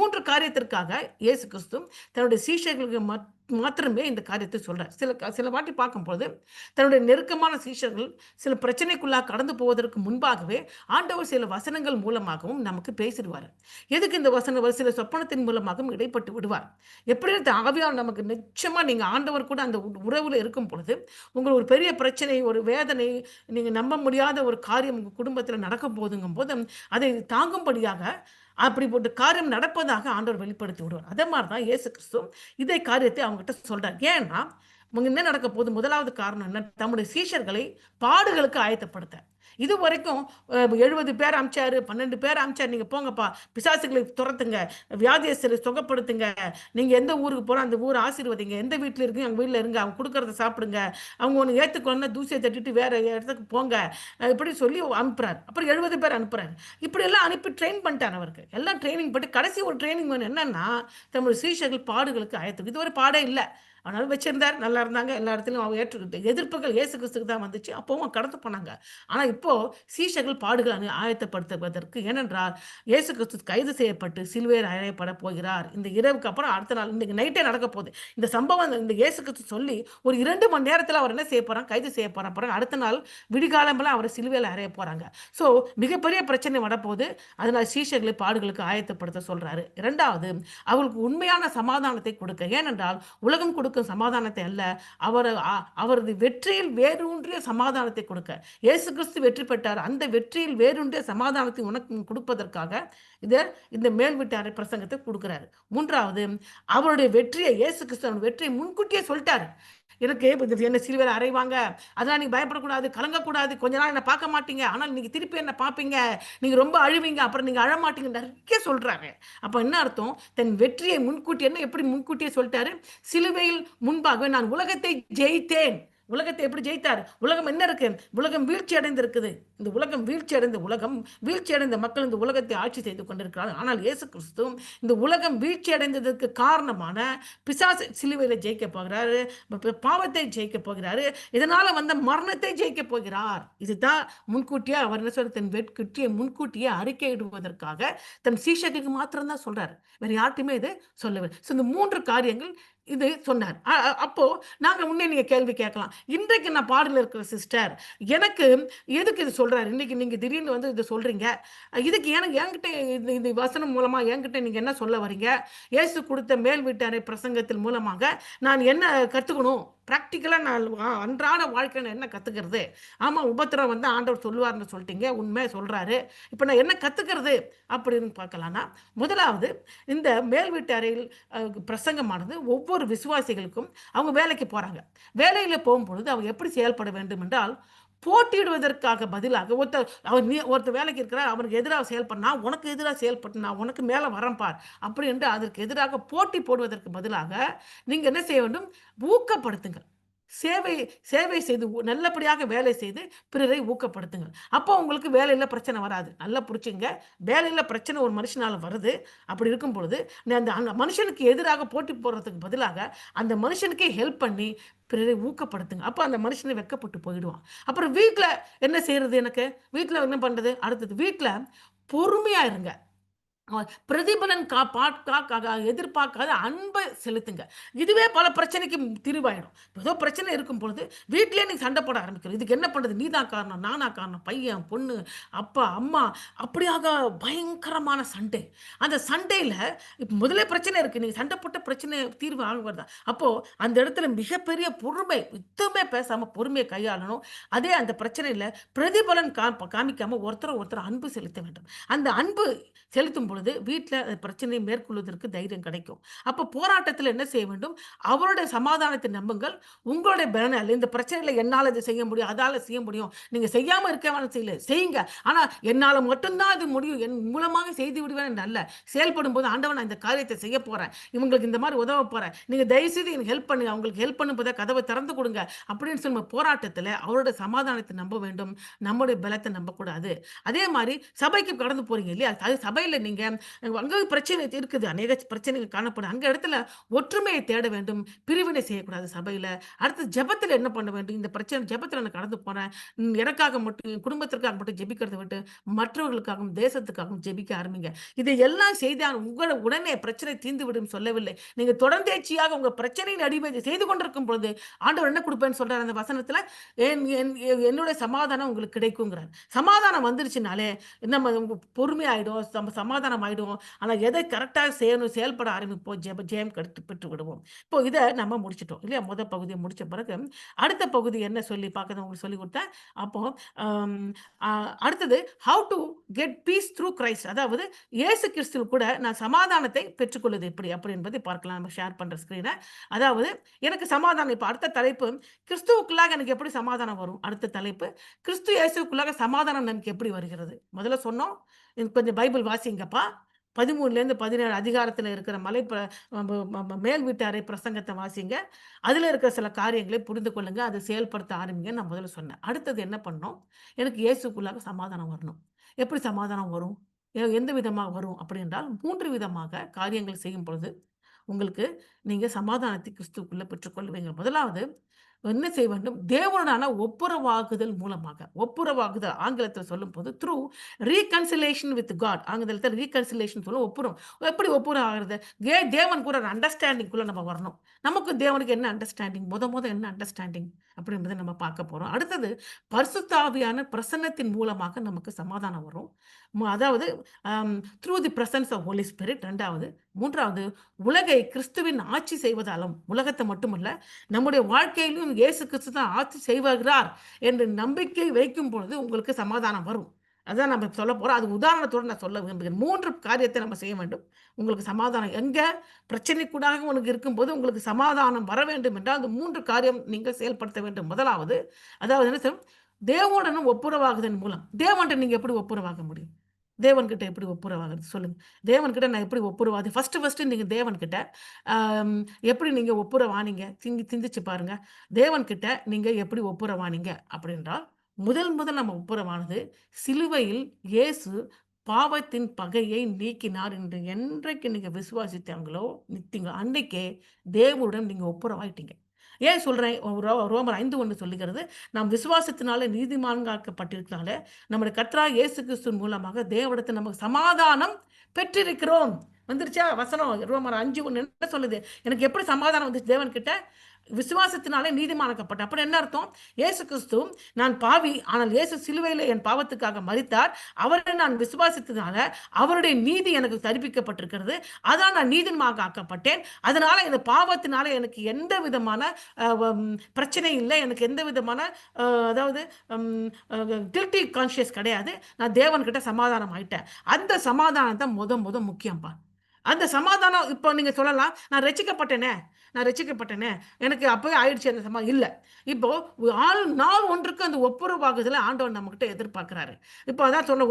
A: 3 காரியத்திற்காக இயேசு கிறிஸ்து தன்னுடைய சீஷர்களுக்கு மாத்திரமே இந்த காரியத்தை சொல்றார். சில வாட்டி பார்க்கும்போது, தன்னுடைய நெருக்கமான சீஷர்கள் சில பிரச்சனைக்குள்ளாக கடந்து போவதற்கு முன்பாகவே, ஆண்டவர் சில வசனங்கள் மூலமாகவும் நமக்கு பேசிடுவாரு. எதுக்கு இந்த வசனம்? ஒரு சில சொப்பனத்தின் மூலமாகவும் இடைப்பட்டு விடுவார். எப்படி இந்த ஆவியானவர் நமக்கு நிச்சயமா நீங்க ஆண்டவர் கூட அந்த உறவுல இருக்கும் பொழுது, உங்களுக்கு ஒரு பெரிய பிரச்சனை, ஒரு வேதனை, நீங்க நம்ப முடியாத ஒரு காரியம் உங்க குடும்பத்தில நடக்க போதுங்கும்போது, அதை தாங்கும்படியாக அப்படிப்பட்ட காரியம் நடப்பதாக ஆண்டவர் வெளிப்படுத்தி விடுவார். அதே மாரி தான் இயேசு கிறிஸ்து இதே காரியத்தை அவங்ககிட்ட சொல்றார். ஏன்னா, என்ன நடக்க போது? முதலாவது காரணம் என்ன? தம்முடைய சீஷர்களை பாடுகளுக்கு ஆயத்தப்படுத்த. இதுவரைக்கும் 70 பேர் அனுப்பிச்சாரு, 12 பேர் அனுப்பிச்சாரு. நீங்க போங்கப்பா, பிசாசுகளை துரத்துங்க, வியாதியஸ்தரை சுகப்படுத்துங்க. நீங்க எந்த ஊருக்கு போறோம் அந்த ஊர ஆசீர்வதிங்க. எந்த வீட்ல இருக்கீங்க அங்க வீட்ல இருங்க. அவங்க குடுக்கறத சாப்பிடுங்க. அவங்க ஒண்ணு ஏத்துக்கலன்னா தூசிய தட்டிட்டு வேற இடத்துக்கு போங்க. இப்படி சொல்லி அனுப்புறாரு. அப்புறம் 70 பேர் அனுப்புறாரு. இப்படியெல்லாம் அனுப்பி ட்ரெயின் பண்ணிட்டாரு அவருக்கு. எல்லாம் ட்ரெய்னிங் பண்ணி கடைசி ஒரு ட்ரெய்னிங் வேணும். என்னன்னா, தம்முடைய சீஷர்கள் பாடுகளுக்கு ஆயத்தம். இதுவரை பாடே இல்ல. ஆனாலும் வச்சிருந்தார். நல்லா இருந்தாங்க. எல்லா இடத்துலயும் அவங்க ஏற்றுக்கிட்டு. எதிர்ப்புகள் இயேசு கிறிஸ்துக்கு தான் வந்துச்சு. அப்பவும் கடந்து போனாங்க. ஆனா இப்போ சீஷர்கள் பாடுகள் ஆயத்தப்படுத்துவதற்கு, ஏனென்றால் இயேசு கிறிஸ்து கைது செய்யப்பட்டு சிலுவையில் அறையப்பட போகிறார். இந்த இரவுக்கு அப்புறம் அடுத்த நாள் இன்னைக்கு நைட்டே நடக்க போகுது. இந்த சம்பவம் இந்த இயேசு கிறிஸ்து சொல்லி ஒரு 2 மணி நேரத்தில அவர் என்ன செய்ய போறாங்க? கைது செய்ய போறாங்க. பிறகு அடுத்த நாள் விடிகாலம்பலாம் அவர சிலுவையில அறைய போறாங்க. ஸோ மிகப்பெரிய பிரச்சனை வரப்போது. அதனால சீஷர்களை பாடுகளுக்கு ஆயத்தப்படுத்த சொல்றாரு. 2வது அவர்களுக்கு உண்மையான சமாதானத்தை கொடுக்க. ஏனென்றால் உலகம் கொடுக்கும் சமாதானத்தை அல்ல, அவர் அவரது வெற்றியில் வேரூன்றிய சமாதானத்தை கொடுக்க. இயேசு கிறிஸ்து வெற்றி பெற்றார். அந்த வெற்றியில் வேரூன்றிய சமாதானத்தை உனக்கு கொடுப்பதற்காக இத இந்த மேல் வீட்டாரை பிரசங்கத்தை குடுக்குறாரு. 3வது அவருடைய வெற்றியை இயேசு கிறிஸ்து வெற்றியை முன்கூட்டியே சொல்ட்டாரு. எனக்கு என்ன சிலுவையில அறைவாங்க. அதெல்லாம் நீங்க பயப்படக்கூடாது, கலங்கக்கூடாது. கொஞ்ச நாள் என்ன பார்க்க மாட்டீங்க. ஆனால் நீங்க திருப்பி என்ன பார்ப்பீங்க. நீங்க ரொம்ப அழுவீங்க. அப்புறம் நீங்க அழமாட்டீங்க. நெறைய சொல்றாரு. அப்ப என்ன அர்த்தம்? தன் வெற்றியை முன்கூட்டி எப்படி முன்கூட்டியே சொல்ட்டாரு? சிலுவையில் முன்பாக நான் உலகத்தை ஜெயித்தேன். உலகத்தை எப்படி ஜெயித்தார்? உலகம் என்ன இருக்கு? உலகம் வீழ்ச்சி அடைந்திருக்குது. இந்த உலகம் வீழ்ச்சி அடைந்த மக்கள் இந்த உலகத்தை ஆட்சி செய்து கொண்டிருக்கிறார்கள். ஆனால் இயேசு கிறிஸ்து இந்த உலகம் வீழ்ச்சி அடைந்ததற்கு காரணமான பிசாசு சிலுவையில ஜெயிக்க போகிறாரு. பாவத்தை ஜெயிக்க போகிறாரு. இதனால வந்த மரணத்தை ஜெயிக்க போகிறார். இதுதான் முன்கூட்டியே அவர் என்ன சொல்ற, தன் வெற்றியை முன்கூட்டியே அறிக்கையிடுவதற்காக தன் சீஷர்களுக்கு மாத்திரம் தான் சொல்றாரு. வேற யார்ட்டுமே இதை சொல்லவில்லை. இந்த 3 காரியங்கள் இது சொன்னார். அப்போ நாங்க முன்னே நீங்க கேள்வி கேட்கலாம். இன்றைக்கு நான் பாடுல இருக்கிற சிஸ்டர், எனக்கு எதுக்கு இது சொல்றாரு? இன்னைக்கு நீங்க திடீர்னு வந்து இத சொல்றீங்க. இதுக்கு எனக்கு என்கிட்ட இந்த இந்த வசனம் மூலமா என்கிட்ட நீங்க என்ன சொல்ல வரீங்க? இயேசு கொடுத்த மேல் வீட்டாரை பிரசங்கத்தின் மூலமாக நான் என்ன கத்துக்கணும்? பிராக்டிகலா நான் அன்றாட வாழ்க்கையில என்ன கத்துக்கிறது? ஆமா, உபத்திரம் வந்து ஆண்டவர் சொல்லுவார்ன்னு சொல்லிட்டீங்க. உண்மையா சொல்றாரு. இப்ப நான் என்ன கத்துக்கிறது? அப்படின்னு பார்க்கலாம்னா, முதலாவது இந்த மேல் வீட்டு அறையில் பிரசங்கமானது ஒவ்வொரு விசுவாசிகளுக்கும் அவங்க வேலைக்கு போறாங்க. வேலையில போகும்பொழுது அவங்க எப்படி செயல்பட வேண்டும் என்றால், போட்டியிடுவதற்காக பதிலாக ஒருத்தர் வேலைக்கு இருக்கிறார். அவனுக்கு எதிராக செயல்பட, நான் உனக்கு எதிரா செயல்பட்டு நான் உனக்கு மேல வரேன் பார். அப்படி என்று அதற்கு எதிராக போட்டி போடுவதற்கு பதிலாக, நீங்க என்ன செய்ய வேண்டும்? ஊக்கப்படுத்துங்கள். சேவை சேவை செய்து நல்லபடியாக வேலை செய்து பிறரை ஊக்கப்படுத்துங்கள். அப்போ உங்களுக்கு வேலையில பிரச்சனை வராது. நல்லா புரிச்சுங்க. வேலையில பிரச்சனை ஒரு மனுஷனால வருது. அப்படி இருக்கும் பொழுது, நீ அந்த அந்த மனுஷனுக்கு எதிராக போட்டி போடுறதுக்கு பதிலாக, அந்த மனுஷனுக்கே ஹெல்ப் பண்ணி பிறரை ஊக்கப்படுத்துங்க. அப்ப அந்த மனுஷனே வெட்கப்பட்டு போயிடுவான். அப்புறம் வீட்ல என்ன செய்றது எனக்கு? வீட்ல என்ன பண்றது? அடுத்தது வீட்ல பொறுமையா இருங்க. பிரதிபலன் எதிர்பார்க்காத அன்பை செலுத்துங்க. இதுவே பல பிரச்சனைக்கு தீர்வாயிடும். ஏதோ பிரச்சனை இருக்கும் பொழுது வீட்டிலேயே நீங்க சண்டை போட ஆரம்பிக்கிறோம். இதுக்கு என்ன பண்றது? நீ தான் காரணம், நானா காரணம், பையன், பொண்ணு, அப்பா, அம்மா, அப்படியாக பயங்கரமான சண்டை. அந்த சண்டையில இப்ப முதலே பிரச்சனை இருக்கு. நீங்க சண்டை போட்ட பிரச்சனை தீர்வு ஆகுறதா? அப்போ அந்த இடத்துல மிகப்பெரிய பொறுமை, யுத்தமே பேசாம பொறுமையை கையாளணும். அதே அந்த பிரச்சனையில பிரதிபலன் காமிக்காம ஒருத்தர் அன்பு செலுத்த வேண்டும். அந்த அன்பு செலுத்தும் பொழுது வீட்ல பிரச்சனையை மேற்கொள்வதற்கு தைரியம் கிடைக்கும். அப்ப போராட்டத்துல என்ன செய்ய வேண்டும்? அவருடைய சமாதானத்தை நம்புங்கள். உங்களுடைய பலன் அல்ல. இந்த பிரச்சனையில என்னால இத செய்ய முடியும், அதால செய்ய முடியும். நீங்க செய்யாம இருக்க வேணாம், செய்யல. செய்யுங்க. ஆனா என்னால மட்டும் தான் அது முடியும். என் மூலமாக செய்து விடுவேன் என்று அல்ல. செயல்படும்போது ஆண்டவன் நான் இந்த காரியத்தை செய்ய போறேன். இவங்களுக்கு இந்த மாரி உதவ போறேன். நீங்க தயவு செய்து எனக்கு ஹெல்ப் பண்ணுங்க. அவங்களுக்கு ஹெல்ப் பண்ணும்போது கதவை திறந்து கொடுங்க. அப்படின்னு சொல்லி போராட்டத்துல அவருடைய சமாதானத்தை நம்ப வேண்டும். நம்முடைய பலத்தை நம்பக்கூடாது. அதே மாரி சபைக்கு கடந்து போறீங்க இல்லையா? அது சபையில நீங்க அங்க பிரச்சனை இருக்குது. அநேக பிரச்சனைகள் காணப்படும். அங்க இடத்துல ஒற்றுமையை தேட வேண்டும். பிரிவினை செய்யக்கூடாது சபையில. அடுத்து ஜெபத்தில என்ன பண்ண வேண்டும்? இந்த பிரச்சனை ஜெபத்தில நான் கடந்து போறேன். எனக்காக மட்டும், என் குடும்பத்திற்காக மட்டும் ஜெபிக்கிறத விட்டு, மற்றவர்களுக்காகவும், தேசத்துக்காகவும் ஜெபிக்க ஆரம்பிங்க. இதை எல்லாம் செய்தால் உடனே பிரச்சனை தீர்ந்துவிடும் சொல்லவில்லை. நீங்க தொடர்ந்தேர்ச்சியாக உங்க பிரச்சனையின் அடிமை செய்து கொண்டிருக்கும் பொழுது, ஆண்டவர் என்ன குடுப்பேன்னு சொல்றாரு அந்த வசனத்தில? என் என் என்னுடைய சமாதானம் உங்களுக்கு கிடைக்குங்கிறார். சமாதானம் வந்துருச்சுனாலே, நம்ம பொறுமையாயிடும், சமாதானம் ஆயிடும். ஆனா எதை கரெக்ட்டா செய்யணும், செயல்பட ஆரம்பிப்போம். ஜெயம் பெற்று விடுவோம். இப்போ இத நம்ம முடிச்சுட்டோம் இல்லையா? பகுதிய முடிச்ச பிறகு, அடுத்த பகுதி என்ன சொல்லி பார்க்கறது உங்களுக்கு சொல்லிக் குடுத்தேன். அப்போ அம் அ அடுத்தது how to get peace through Christ. அதாவது இயேசு கிறிஸ்துவில் கூட நான் சமாதானத்தை பெற்றுக்கொள்வது எப்படி? அப்படி என்பதை பார்க்கலாம். நம்ம ஷேர் பண்ற ஸ்கிரீன. அதாவது எனக்கு சமாதானம் இப்ப அடுத்த தலைப்பு, கிறிஸ்துவுக்குள்ளாக எனக்கு எப்படி சமாதானம் வரும்? அடுத்த தலைப்பு, கிறிஸ்து இயேசுவுக்குள்ளாக சமாதானம் நமக்கு எப்படி வருகிறது? முதல்ல சொன்னோம், "எனக்கு கொஞ்சம் பைபிள் வாசிங்கப்பா." 13லேருந்து 17 அதிகாரத்தில இருக்கிற மலை ப ம ம மேல் வீட்டாரை பிரசங்கத்த வாசிங்க. அதில இருக்கிற சில காரியங்களை புரிந்து கொள்ளுங்க. அதை செயல்படுத்த ஆரம்பிங்கன்னு நான் முதல்ல சொன்னேன். அடுத்தது என்ன பண்ணணும்? எனக்கு இயேசுக்குள்ளாக சமாதானம் வரணும். எப்படி சமாதானம் வரும்? எந்த விதமா வரும்? அப்படி என்றால் 3 விதமாக காரியங்கள் செய்யும் பொழுது, உங்களுக்கு நீங்க சமாதானத்தை கிறிஸ்துவுக்குள்ள பெற்றுக்கொள்வீங்க. முதலாவது என்ன செய்ய வேண்டும்? தேவனுடான ஒப்புரவாகுதல் மூலமாக. ஒப்புரவாகுதல் ஆங்கிலத்தில சொல்லும்போது த்ரூ ரீகன்சிலியேஷன் வித் காட். ஆங்கிலத்தில ரீகன்சிலியேஷன் சொல்லுவோம். எப்படி ஒப்புரவு ஆகுறது? தேவன் கூட ஒரு அண்டர்ஸ்டாண்டிங்குள்ள நம்ம வரணும். நமக்கும் தேவனுக்கு என்ன அண்டர்ஸ்டாண்டிங்? மொத என்ன அண்டர்ஸ்டாண்டிங்? அப்படின்றத நம்ம பார்க்க போறோம். அடுத்தது பரிசுத்த ஆவியான பிரசன்னத்தின் மூலமாக நமக்கு சமாதானம் வரும். அதாவது through the presence of Holy Spirit 2வது. 3வது உலகை கிறிஸ்துவின் ஆட்சி செய்வதாலும், உலகத்த மட்டுமல்ல, நம்முடைய வாழ்க்கையிலும் இயேசு கிறிஸ்து தான் ஆட்சி செய்வாகிறார் என்று நம்பிக்கை வைக்கும் பொழுது உங்களுக்கு சமாதானம் வரும். அதான் நம்ம சொல்லப் போறோம். அது உதாரணத்தோட நான் சொல்ல விரும்புகிறேன். 3 காரியத்தை நம்ம செய்ய வேண்டும். உங்களுக்கு சமாதானம் எங்க பிரச்சனைக்கூடாக உனக்கு இருக்கும்போது உங்களுக்கு சமாதானம் வர வேண்டும் என்றால், அந்த 3 காரியம் நீங்கள் செயல்படுத்த வேண்டும். முதலாவது, அதாவது என்ன செய்யும்? தேவனுடனும் ஒப்புரவாகுதல் மூலம். தேவன்ட்ட நீங்க எப்படி ஒப்புரவாக முடியும்? தேவன்கிட்ட எப்படி ஒப்புரவாகுறது? சொல்லுங்க. தேவன்கிட்ட நான் எப்படி ஒப்புரவாது? ஃபர்ஸ்ட்டு நீங்க தேவன்கிட்ட அம் எப்படி நீங்க ஒப்புரவானீங்க? சிந்திச்சு பாருங்க. தேவன்கிட்ட நீங்க எப்படி ஒப்புரவானீங்க? அப்படின்றால், முதல் நம்ம ஒப்புரவானது சிலுவையில் இயேசு பாவத்தின் பகையை நீக்கினார் என்று என்றைக்கு நீங்க விசுவாசித்தாங்களோ, அன்னைக்கே தேவனுடன் நீங்க ஒப்புரவாயிட்டீங்க. ஏன் சொல்றேன்? ரோமர் 5:1 சொல்லுகிறது, நாம் விசுவாசத்தினாலே நீதிமான்களாக்கப்பட்டிருக்கிறனால, நம்முடைய கர்த்தராகிய இயேசு கிறிஸ்துவின் மூலமாக தேவனிடத்தில் நமக்கு சமாதானம் பெற்றிருக்கிறோம். வந்துருச்சா வசனம்? ரோமர் 5:1 என்ன சொல்லுது? எனக்கு எப்படி சமாதானம் வந்துச்சு தேவன்கிட்ட? விசுவாசத்தினாலே நீதிமானாக்கப்பட்டேன். அப்ப என்ன அர்த்தம்? இயேசு கிறிஸ்து, நான் பாவி, ஆனால் இயேசு சிலுவையிலே என் பாவத்துக்காக மரித்தார். அவரை நான் விசுவாசித்ததுனால அவருடைய நீதி எனக்கு தரிப்பிக்கப்பட்டிருக்கிறது. அதனால் நான் நீதிமானாக ஆக்கப்பட்டேன். அதனால இந்த பாவத்தினால எனக்கு எந்த விதமான அ வம் பிரச்சனை இல்ல. எனக்கு எந்த விதமான அ அதாவது ம் அ கில்டி கான்ஷியஸ் கிடையாது. நான் தேவன்கிட்ட சமாதானம் ஆயிட்டேன். அந்த சமாதானம் தான் மொத முக்கியம்ப்பா. அந்த சமாதானம் இப்போ நீங்க சொல்லலாம், நான் ரட்சிக்கப்பட்டேனே, எனக்கு அப்பவே ஆயிடுச்சு அந்த இல்ல. இப்போ நாள் ஒன்றுக்கு அந்த ஒப்புரவாகுதல ஆண்டவர் நம்மகிட்ட எதிர்பார்க்கிறாரு. இப்போ அதான் சொன்னேன்,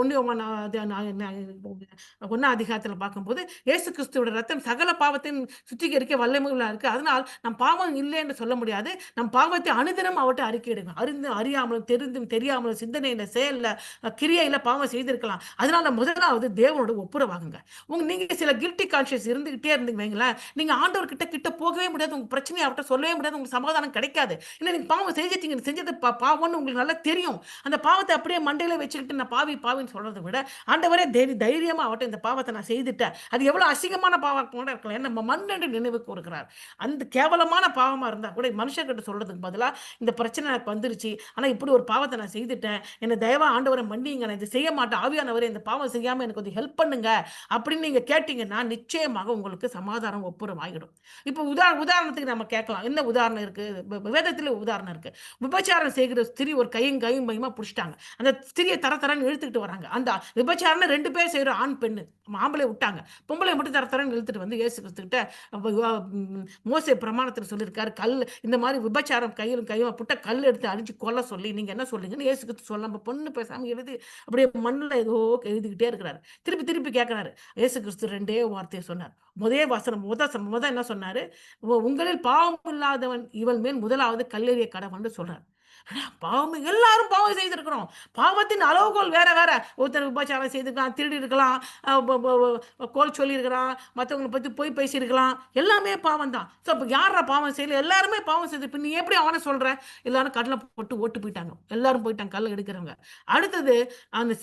A: 1 அதிகாரத்தில பார்க்கும்போது, இயேசு கிறிஸ்துவோட ரத்தம் சகல பாவத்தையும் சுத்திகரிக்க வல்லமையுள்ளதா இருக்கு. அதனால் நம் பாவம் இல்லை என்று சொல்ல முடியாது. நம் பாவத்தை அனுதினம் அவர்ட்ட அறிக்கையிடுங்க. அறியாமலும், தெரிந்தும், தெரியாமலும், சிந்தனையில, செயல்ல, கிரியையில பாவம் செய்திருக்கலாம். அதனால முதலாவது தேவனோட ஒப்புரவாகுங்க. நீங்க சில கில்டி கான்ஷியஸ் இருந்துகிட்டே இருந்தீங்க வைங்களேன், நீங்க ஆண்டவர் கிட்ட போகவே முடியாது. உங்க பிரச்சனைய அவர்ட்ட சொல்லவே முடியாது. உங்களுக்கு சமாதானம் கிடைக்காது. ஏன்னா நீங்க பாவம் செஞ்சுட்டீங்க. செஞ்சது பாவம்னு உங்களுக்கு நல்லா தெரியும். அந்த பாவத்த அப்படியே மண்டையில வச்சுக்கிட்டு நான் பாவின்னு சொல்றத விட, ஆண்டவரே தைரியமா அவர்ட்ட இந்த பாவத்த நான் செய்துட்டேன். அது எவ்வளவு அசிங்கமான பாவமா கூட இருக்கலாம். ஏன்னா நம்ம மண் என்று நினைவு கூறுகிறார். அந்த கேவலமான பாவமா இருந்தா கூட மனுஷர்கிட்ட சொல்றதுக்கு பதிலா, இந்த பிரச்சனை எனக்கு வந்துருச்சு. ஆனா இப்படி ஒரு பாவத்த நான் செய்துட்டேன். என்ன தயவா ஆண்டவரே மன்னியுங்க. நான் இத செய்ய மாட்டேன். ஆவியானவரே இந்த பாவம் செய்யாம எனக்கு கொஞ்சம் ஹெல்ப் பண்ணுங்க. அப்படின்னு நீங்க கேட்டீங்கன்னா, நிச்சயமாக உங்களுக்கு சமாதானம் ஒப்புரவாகிடும். இப்போ உதாரணத்துக்கு நம்ம கேட்கலாம். என்ன உதாரணம் இருக்கு? வேதத்திலே உதாரணம் இருக்கு. விபச்சாரம் செய்கிற ஸ்திரீ ஒரு கையும் மையுமா புடிச்சுட்டாங்க. அந்த ஸ்திரியை தரன்னு இழுத்துக்கிட்டு வராங்க. அந்த விபச்சாரம்னா 2 பேர் செய்ற ஆண், பெண்ணு. ஆம்பளைய விட்டாங்க. பொம்பளைய மட்டும் தரன்னு இழுத்துட்டு வந்து இயேசு கிறிஸ்துகிட்ட மோசே பிரமாணத்துல சொல்லியிருக்காரு. இந்த மாரி விபச்சாரம் கையுமா புட்டா கல் எடுத்து அடிச்சு கொல்ல சொல்லி நீங்க என்ன சொல்றீங்கன்னு இயேசு கிறிஸ்து சொல்லாம பொண்ணு பேசாம எழுதி அப்படியே மண்ணுல ஏதோ எழுதிக்கிட்டே இருக்கிறாரு. திருப்பி கேட்கிறாரு. இயேசு கிறிஸ்து 2டே வார்த்தைய சொன்னார். முதே வசனம் என்ன சொன்னாரு? உங்களில் பாவம் இல்லாதவன் இவள் மேல் முதலாவது கல்லெறிய கடவன்னு சொல்றார். பாவம் எல்லாரும் பாவம் செய்திருக்கிறோம். பாவத்தின் அளவுகோல் வேற வேற. ஒருத்தர் விபச்சாரம் செய்திருக்கலாம், திருடி இருக்கலாம், கோல் சொல்லியிருக்கிறான், மற்றவங்களை பற்றி பொய் பேசியிருக்கலாம். எல்லாமே பாவம் தான். ஸோ இப்போ யாரா பாவம் செய்யல? எல்லாருமே பாவம் செய்து. இப்போ நீ எப்படி அவனை சொல்ற? எல்லாரும் கடலை போட்டு ஓட்டு போயிட்டாங்க. எல்லாரும் போயிட்டாங்க கல்லை எடுக்கிறவங்க. அடுத்தது அந்த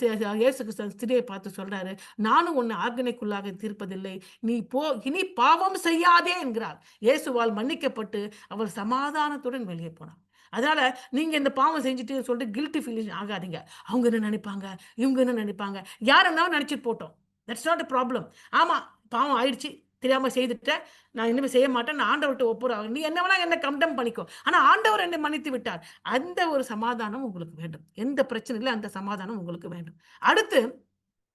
A: இயேசு கிறிஸ்து ஸ்திரியை பார்த்து சொல்றாரு, நானும் உன்னை ஆக்கினைக்குள்ளாக தீர்ப்பதில்லை, நீ போ, இனி பாவம் செய்யாதே என்கிறார். இயேசுவால் மன்னிக்கப்பட்டு அவள் சமாதானத்துடன் வெளியே போனார். அதனால நீங்க இந்த பாவம் செஞ்சுட்டு சொல்லிட்டு கில்ட்டி ஃபீலிங் ஆகாதீங்க. அவங்க என்ன நினைப்பாங்க, இவங்க என்ன நினைப்பாங்க, யார் இருந்தாலும் நினைச்சிட்டு போட்டோம். That's not a problem. ஆமா, பாவம் ஆயிடுச்சு, தெரியாம செய்துட்டேன், நான் இனிமே செய்ய மாட்டேன், நான் ஆண்டவர்ட்ட ஒப்புரவாக, நீ என்ன வேணா என்ன கண்டெம் பண்ணிக்கோ, ஆனா ஆண்டவர் என்னை மன்னித்து விட்டார். அந்த ஒரு சமாதானம் உங்களுக்கு வேண்டும். எந்த பிரச்சனையில அந்த சமாதானம் உங்களுக்கு வேண்டும். அடுத்து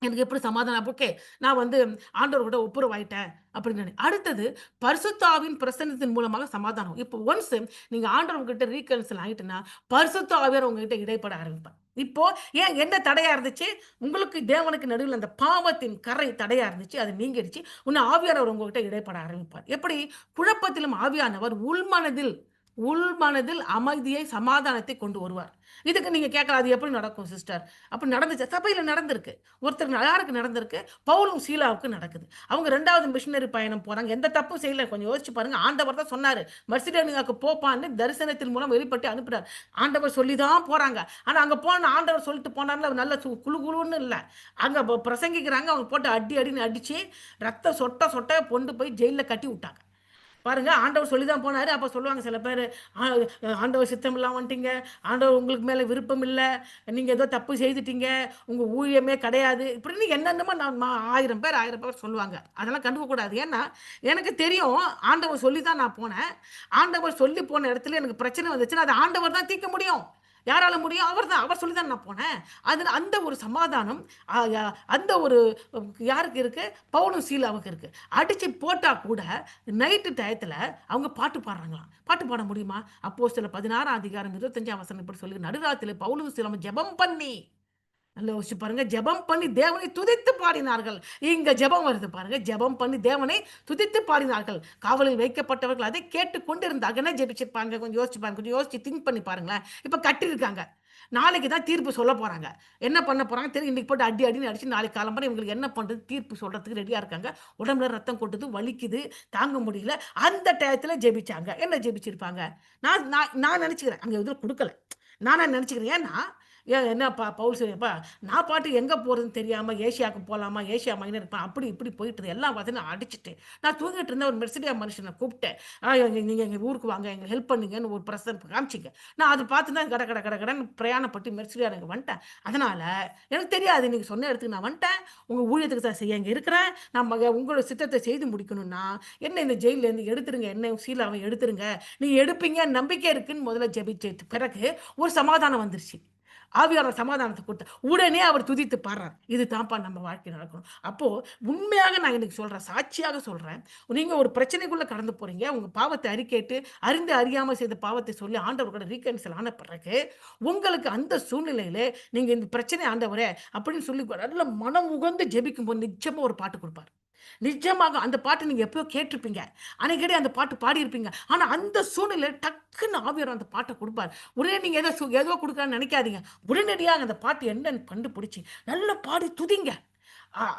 A: எனக்கு எப்படி சமாதானம்? ஓகே, நான் வந்து ஆண்டவர் கூட ஒப்புரவாயிட்டேன் அப்படின்னு. அடுத்தது பரிசுத்த பிரசன்னத்தின் மூலமாக சமாதானம். இப்போ ஒன்ஸ் நீங்க ஆண்டவர்கிட்ட ரீகன்சில் ஆயிட்டுன்னா, பரிசுத்த ஆவியார் உங்ககிட்ட இடைப்பட ஆரம்பிப்பார். இப்போ ஏன் என்ன தடையா இருந்துச்சு? உங்களுக்கு தேவனுக்கு நடுவில் அந்த பாவத்தின் கரை தடையா இருந்துச்சு. அது நீங்கிடுச்சு. உன்ன ஆவியானவர் உங்ககிட்ட இடைப்பட ஆரம்பிப்பார். எப்படி? குழப்பத்திலும் ஆவியானவர் உள்மனதில் அமைதியை, சமாதானத்தை கொண்டு வருவார். இதுக்கு நீங்க கேட்கலாம், அது எப்படி நடக்கும் சிஸ்டர்? அப்படி நடந்துச்சு. சபையில நடந்திருக்கு. ஒருத்தர் யாருக்கு நடந்திருக்கு? பவுலும் சீலாவுக்கு நடக்குது. அவங்க 2வது மிஷனரி பயணம் போறாங்க. எந்த தப்பும் செய்யல. கொஞ்சம் யோசிச்சு பாருங்க. ஆண்டவர் தான் சொன்னாரு, மர்சிடோனியாவுக்கு போப்பான்னு தரிசனத்தின் மூலம் வெளிப்பட்டு அனுப்புறார். ஆண்டவர் சொல்லி தான் போறாங்க. ஆனா அங்க போன ஆண்டவர் சொல்லிட்டு போனார்ல, நல்ல குளு குளுன்னு இல்ல. அங்க பிரசங்கிக்கிறாங்க. அவங்க போட்டு அடி அடின்னு அடிச்சு ரத்தம் சொட்ட சொட்ட கொண்டு போய் ஜெயில்ல கட்டி விட்டாங்க. பாருங்க, ஆண்டவர் சொல்லி தான் போனாரு. அப்ப சொல்லுவாங்க சில பேரு, ஆண்டவர் சித்தம் இல்லாம வந்துட்டீங்க, ஆண்டவர் உங்களுக்கு மேல விருப்பம் இல்ல, நீங்க ஏதோ தப்பு செய்துட்டீங்க, உங்க ஊழியமே கிடையாது, இப்படின்னு என்னென்னமோ நான் 1000 பேர் சொல்லுவாங்க. அதெல்லாம் கண்டுக்க கூடாது. ஏன்னா எனக்கு தெரியும், ஆண்டவர் சொல்லி தான் நான் போனேன். ஆண்டவர் சொல்லி போன இடத்துல எனக்கு பிரச்சனை வந்துச்சுன்னா அது ஆண்டவர் தான் தீர்க்க முடியும். யாரால முடியும்? அவர் தான். அவர் சொல்லி தான் நான் போனேன். அதுல அந்த ஒரு சமாதானம் அந்த ஒரு யாருக்கு இருக்கு? பவுலும் சீலாவுக்கு இருக்கு. அடிச்சு போட்டா கூட நைட்டு டயத்துல அவங்க பாட்டு பாடுறாங்களாம். பாட்டு பாட முடியுமா? அப்போஸ்தலர் 16ஆம் அதிகாரம் 25ஆம் வசனம் இப்படி சொல்லி, நடுராத்திரியிலே பவுலும் சீலாவும் ஜெபம் பண்ணி, நல்லா யோசிச்சு பாருங்க, ஜெபம் பண்ணி தேவனை துதித்து பாடினார்கள். இங்க ஜெபம் வருது பாருங்க. ஜெபம் பண்ணி தேவனை துதித்து பாடினார்கள். காவலில் வைக்கப்பட்டவர்கள் அதை கேட்டு கொண்டிருந்தார்கள். என்ன ஜெபிச்சிருப்பாங்க? கொஞ்சம் யோசிச்சு பாருங்க. கொஞ்சம் யோசிச்சு திங்க் பண்ணி பாருங்களேன். இப்ப கட்டியிருக்காங்க. நாளைக்கு தான் தீர்ப்பு சொல்ல போறாங்க. என்ன பண்ண போறாங்க தெரியும். இன்னைக்கு போட்டு அடி அடின்னு அடிச்சு நாளைக்கு காலம்பற இவங்களுக்கு என்ன பண்றது? தீர்ப்பு சொல்றதுக்கு ரெடியா இருக்காங்க. உடம்புல ரத்தம் கொட்டுது, வலிக்குது, தாங்க முடியல. அந்த டயத்துல ஜெபிச்சாங்க. என்ன ஜெபிச்சிருப்பாங்க? நான் நான் நான் நினைச்சுக்கிறேன். அங்க எதுவும் குடுக்கல. நானா நினைச்சுக்கிறேன். ஏன்னா என்னப்பா பவுல் சொல்லியப்பா, நான் பாட்டு எங்க போறதுன்னு தெரியாம ஏசியாவுக்கு போலாமா, ஏசியா மைனர் இருப்பேன், அப்படி இப்படி போயிட்டு எல்லா வசனம் அடிச்சுட்டு நான் தூங்கிட்டு இருந்த ஒரு மெர்சிடியா மனுஷனை கூப்பிட்டேன். நீங்க எங்க ஊருக்கு வாங்க, எங்க ஹெல்ப் பண்ணுங்கன்னு ஒரு பிரசன் காமிச்சிங்க. நான் அதை பார்த்து தான் கட கட கட கடன்னு பிரயாணப்பட்டு மெர்சிடியா எனக்கு வந்துட்டேன். அதனால எனக்கு தெரியாது, நீங்க சொன்ன இடத்துக்கு நான் வந்துட்டேன். உங்க ஊழியத்துக்கு தான் செய்ய இங்க இருக்கிறேன். நம்ம உங்களோட சித்தத்தை செய்து முடிக்கணும்னா என்ன இந்த ஜெயில இருந்து எடுத்துருங்க, என்ன சீலாவை எடுத்துருங்க, நீங்க எடுப்பீங்க நம்பிக்கை இருக்குன்னு முதல்ல ஜெபிச்சு பிறகு ஒரு சமாதானம் வந்துருச்சு. ஆவியானவர் சமாதானத்தை கொடுத்தார். உடனே அவர் துதித்து பாடுறார். இது தான்ப்பா நம்ம வாழ்க்கை நடக்கணும். அப்போ உண்மையாக நான் இன்னைக்கு சொல்றேன், சாட்சியாக சொல்றேன். நீங்க ஒரு பிரச்சனைக்குள்ள கடந்து போறீங்க. உங்க பாவத்தை அறிக்கையிட்டு அறிந்து அறியாம செய்த பாவத்தை சொல்லி ஆண்டவர் கூட ரீகன்சல் ஆன பிறகு உங்களுக்கு அந்த சூழ்நிலையில நீங்க இந்த பிரச்சனை ஆண்டவரே அப்படின்னு சொல்லி நல்ல மனம் உகந்து ஜெபிக்கும்போது நிச்சயமா ஒரு பாட்டு கொடுப்பார். நிஜமாக அந்த பாட்டு நீங்க எப்பயோ கேட்டிருப்பீங்க. அன்னைக்கடி அந்த பாட்டு பாடியிருப்பீங்க. ஆனா அந்த சூழ்நிலையில டக்குன்னு ஆவியானவர் அந்த பாட்ட குடுப்பார். உடனே நீங்க ஏதோ குடுக்குறான்னு நெனைக்காதீங்க. உடனடியாக அந்த பாட்டு என்னன்னு கண்டுபிடிச்சு, நல்லா பாடி துதிங்க.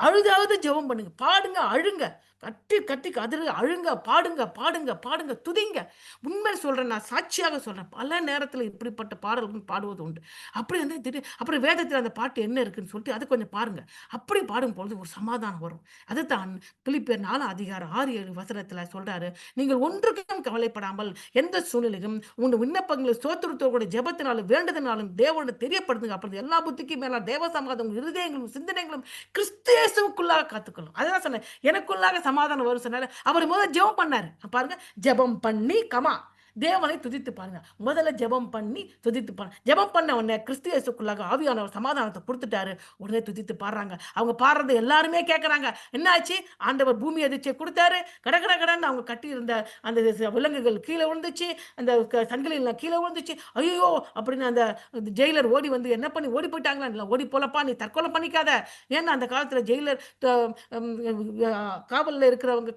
A: அழுதாவது ஜெபம் பண்ணுங்க. பாடுங்க, அழுங்க. கத்தி கத்தி கதறு அழுங்க, பாடுங்க, பாடுங்க, பாடுங்க, துதிங்க. உண்மையில சொல்றேன், நான் சாட்சியாக சொல்றேன். பல நேரத்தில இப்படிப்பட்ட பாடல்கள் பாடுவது உண்டு. அப்படி வந்து அப்புறம் வேதத்தில அந்த பாட்டு என்ன இருக்குன்னு சொல்லிட்டு அத கொஞ்சம் பாருங்க. அப்படி பாடும்பொழுது ஒரு சமாதானம் வரும். அதுதான் பிலிப்பியர் 4 அதிகாரம் 6, 7 வசனத்தில சொல்றாரு. நீங்கள் ஒன்றுக்கும் கவலைப்படாமல் எந்த சூழ்நிலையும் உங்க விண்ணப்பங்களை ஸ்தோத்திரத்தோட ஜெபத்தினாலும் வேண்டுதனாலும் தேவனுக்கு தெரியப்படுத்துங்க. அப்பொழுது எல்லா புத்திக்கும் மேலா தேவ சமாதானம் இருதயங்களும் சிந்தனைகளும் கிறிஸ்து இயேசுவுக்குள்ளாக காத்துக்கொள்ளும். அதான் சொன்னேன். எனக்குள்ளாக சமாதானம் வரும் சொன்னாரு. அவர் முதல்ல ஜெபம் பண்ணாரு. பாருங்க, ஜெபம் பண்ணி தேவனை துதித்து பாருங்க. முதல்ல ஜெபம் பண்ணி துதித்து பாருங்க. ஜெபம் பண்ண உடனே கிறிஸ்து இயேசுக்குள்ளாக ஆவியானவர் சமாதானத்தை குடுத்துட்டாரு. உடனே துதித்து பாடுறாங்க. அவங்க பாடுறது எல்லாருமே கேட்கறாங்க. என்ன ஆச்சு? ஆண்டவர் பூமி அதிர்ச்சியை குடுத்தாரு. கட கட கடன்னு அவங்க கட்டியிருந்த அந்த விலங்குகள் கீழ விழுந்துச்சு. அந்த சங்கிலிலாம் கீழ விழுந்துச்சு. ஐயோ! அப்படின்னு அந்த ஜெயிலர் ஓடி வந்து என்ன பண்ணி ஓடி போயிட்டாங்களா? இல்ல ஓடி போலப்பா, நீ தற்கொலை பண்ணிக்காத. ஏன்னா அந்த காலத்துல ஜெயிலர் காவல்ல இருக்கிறவங்க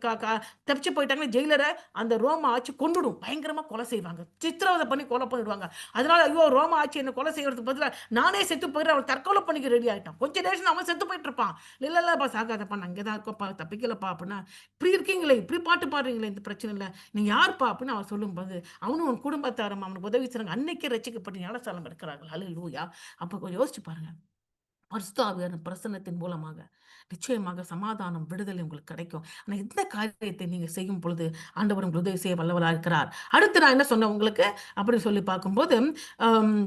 A: தப்பிச்சு போயிட்டாங்கன்னா ஜெயிலரை அந்த ரோம ஆட்சி கொன்னுடும். பயங்கரமா கொலை செய்வாங்க, சித்திரவதை பண்ணி கொலை பண்ணிடுவாங்க. அதனால ஐயோ ரோம ஆட்சி என்ன கொலை செய்யறதுக்கு பதிலாக நானே செத்து போயிடுறேன், அவன் தற்கொலை பண்ணிக்க ரெடி ஆகிட்டான். கொஞ்சம் நேரம் அவன் செத்து போயிட்டு இருப்பான். இல்லப்பா சாகாதப்பா, நான் அங்கே தான் இருக்கோப்பா, தப்பிக்கலப்பா அப்படின்னா, இப்படி இருக்கீங்களே, இப்படி பாட்டு பாடுறீங்களே, இந்த பிரச்சனை இல்லை, நீ யாருப்பா அப்படின்னு அவர் சொல்லும்போது அவனும் அவன் குடும்பத்தாரும் அவனுக்கு உதவி செய்றாங்க. அன்னைக்கே ரட்சிக்கப்பட்டு ஞானஸ்நானம் எடுக்கிறார்கள். ஹல்லேலூயா. அப்ப கொஞ்சம் யோசிச்சு பாருங்க. பரிசுத்த ஆவியானவரின் பிரசன்னத்தின் மூலமாக நிச்சயமாக சமாதானம், விடுதலை உங்களுக்கு கிடைக்கும். ஆனா இந்த காரியத்தை நீங்க செய்யும் பொழுது ஆண்டவர் உங்களுக்கு உதவி செய்ய வல்லவரா இருக்கிறார். அடுத்து நான் என்ன சொன்னேன் உங்களுக்கு அப்படின்னு சொல்லி பார்க்கும்போது, அம்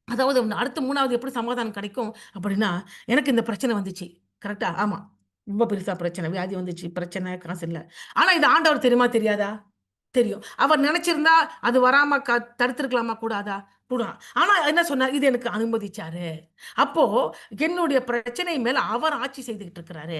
A: அதாவது அடுத்த 3வது எப்படி சமாதானம் கிடைக்கும் அப்படின்னா, எனக்கு இந்த பிரச்சனை வந்துச்சு. கரெக்ட்டா? ஆமா. ரொம்ப பெருசா பிரச்சனை. வியாதி வந்துச்சு, பிரச்சனை, காசு இல்ல. ஆனா இது ஆண்டவர் தெரியுமா? தெரியாதா? தெரியும். அவர் நினைச்சிருந்தா அது வராம தடுத்திருக்கலாமா? கூடாதா? கூடாது. ஆனா என்ன சொன்னார்? இது எனக்கு அனுமதிச்சாரு. அப்போ என்னுடைய பிரச்சனை மேல அவர் ஆட்சி செய்துகிட்டு இருக்கிறாரு.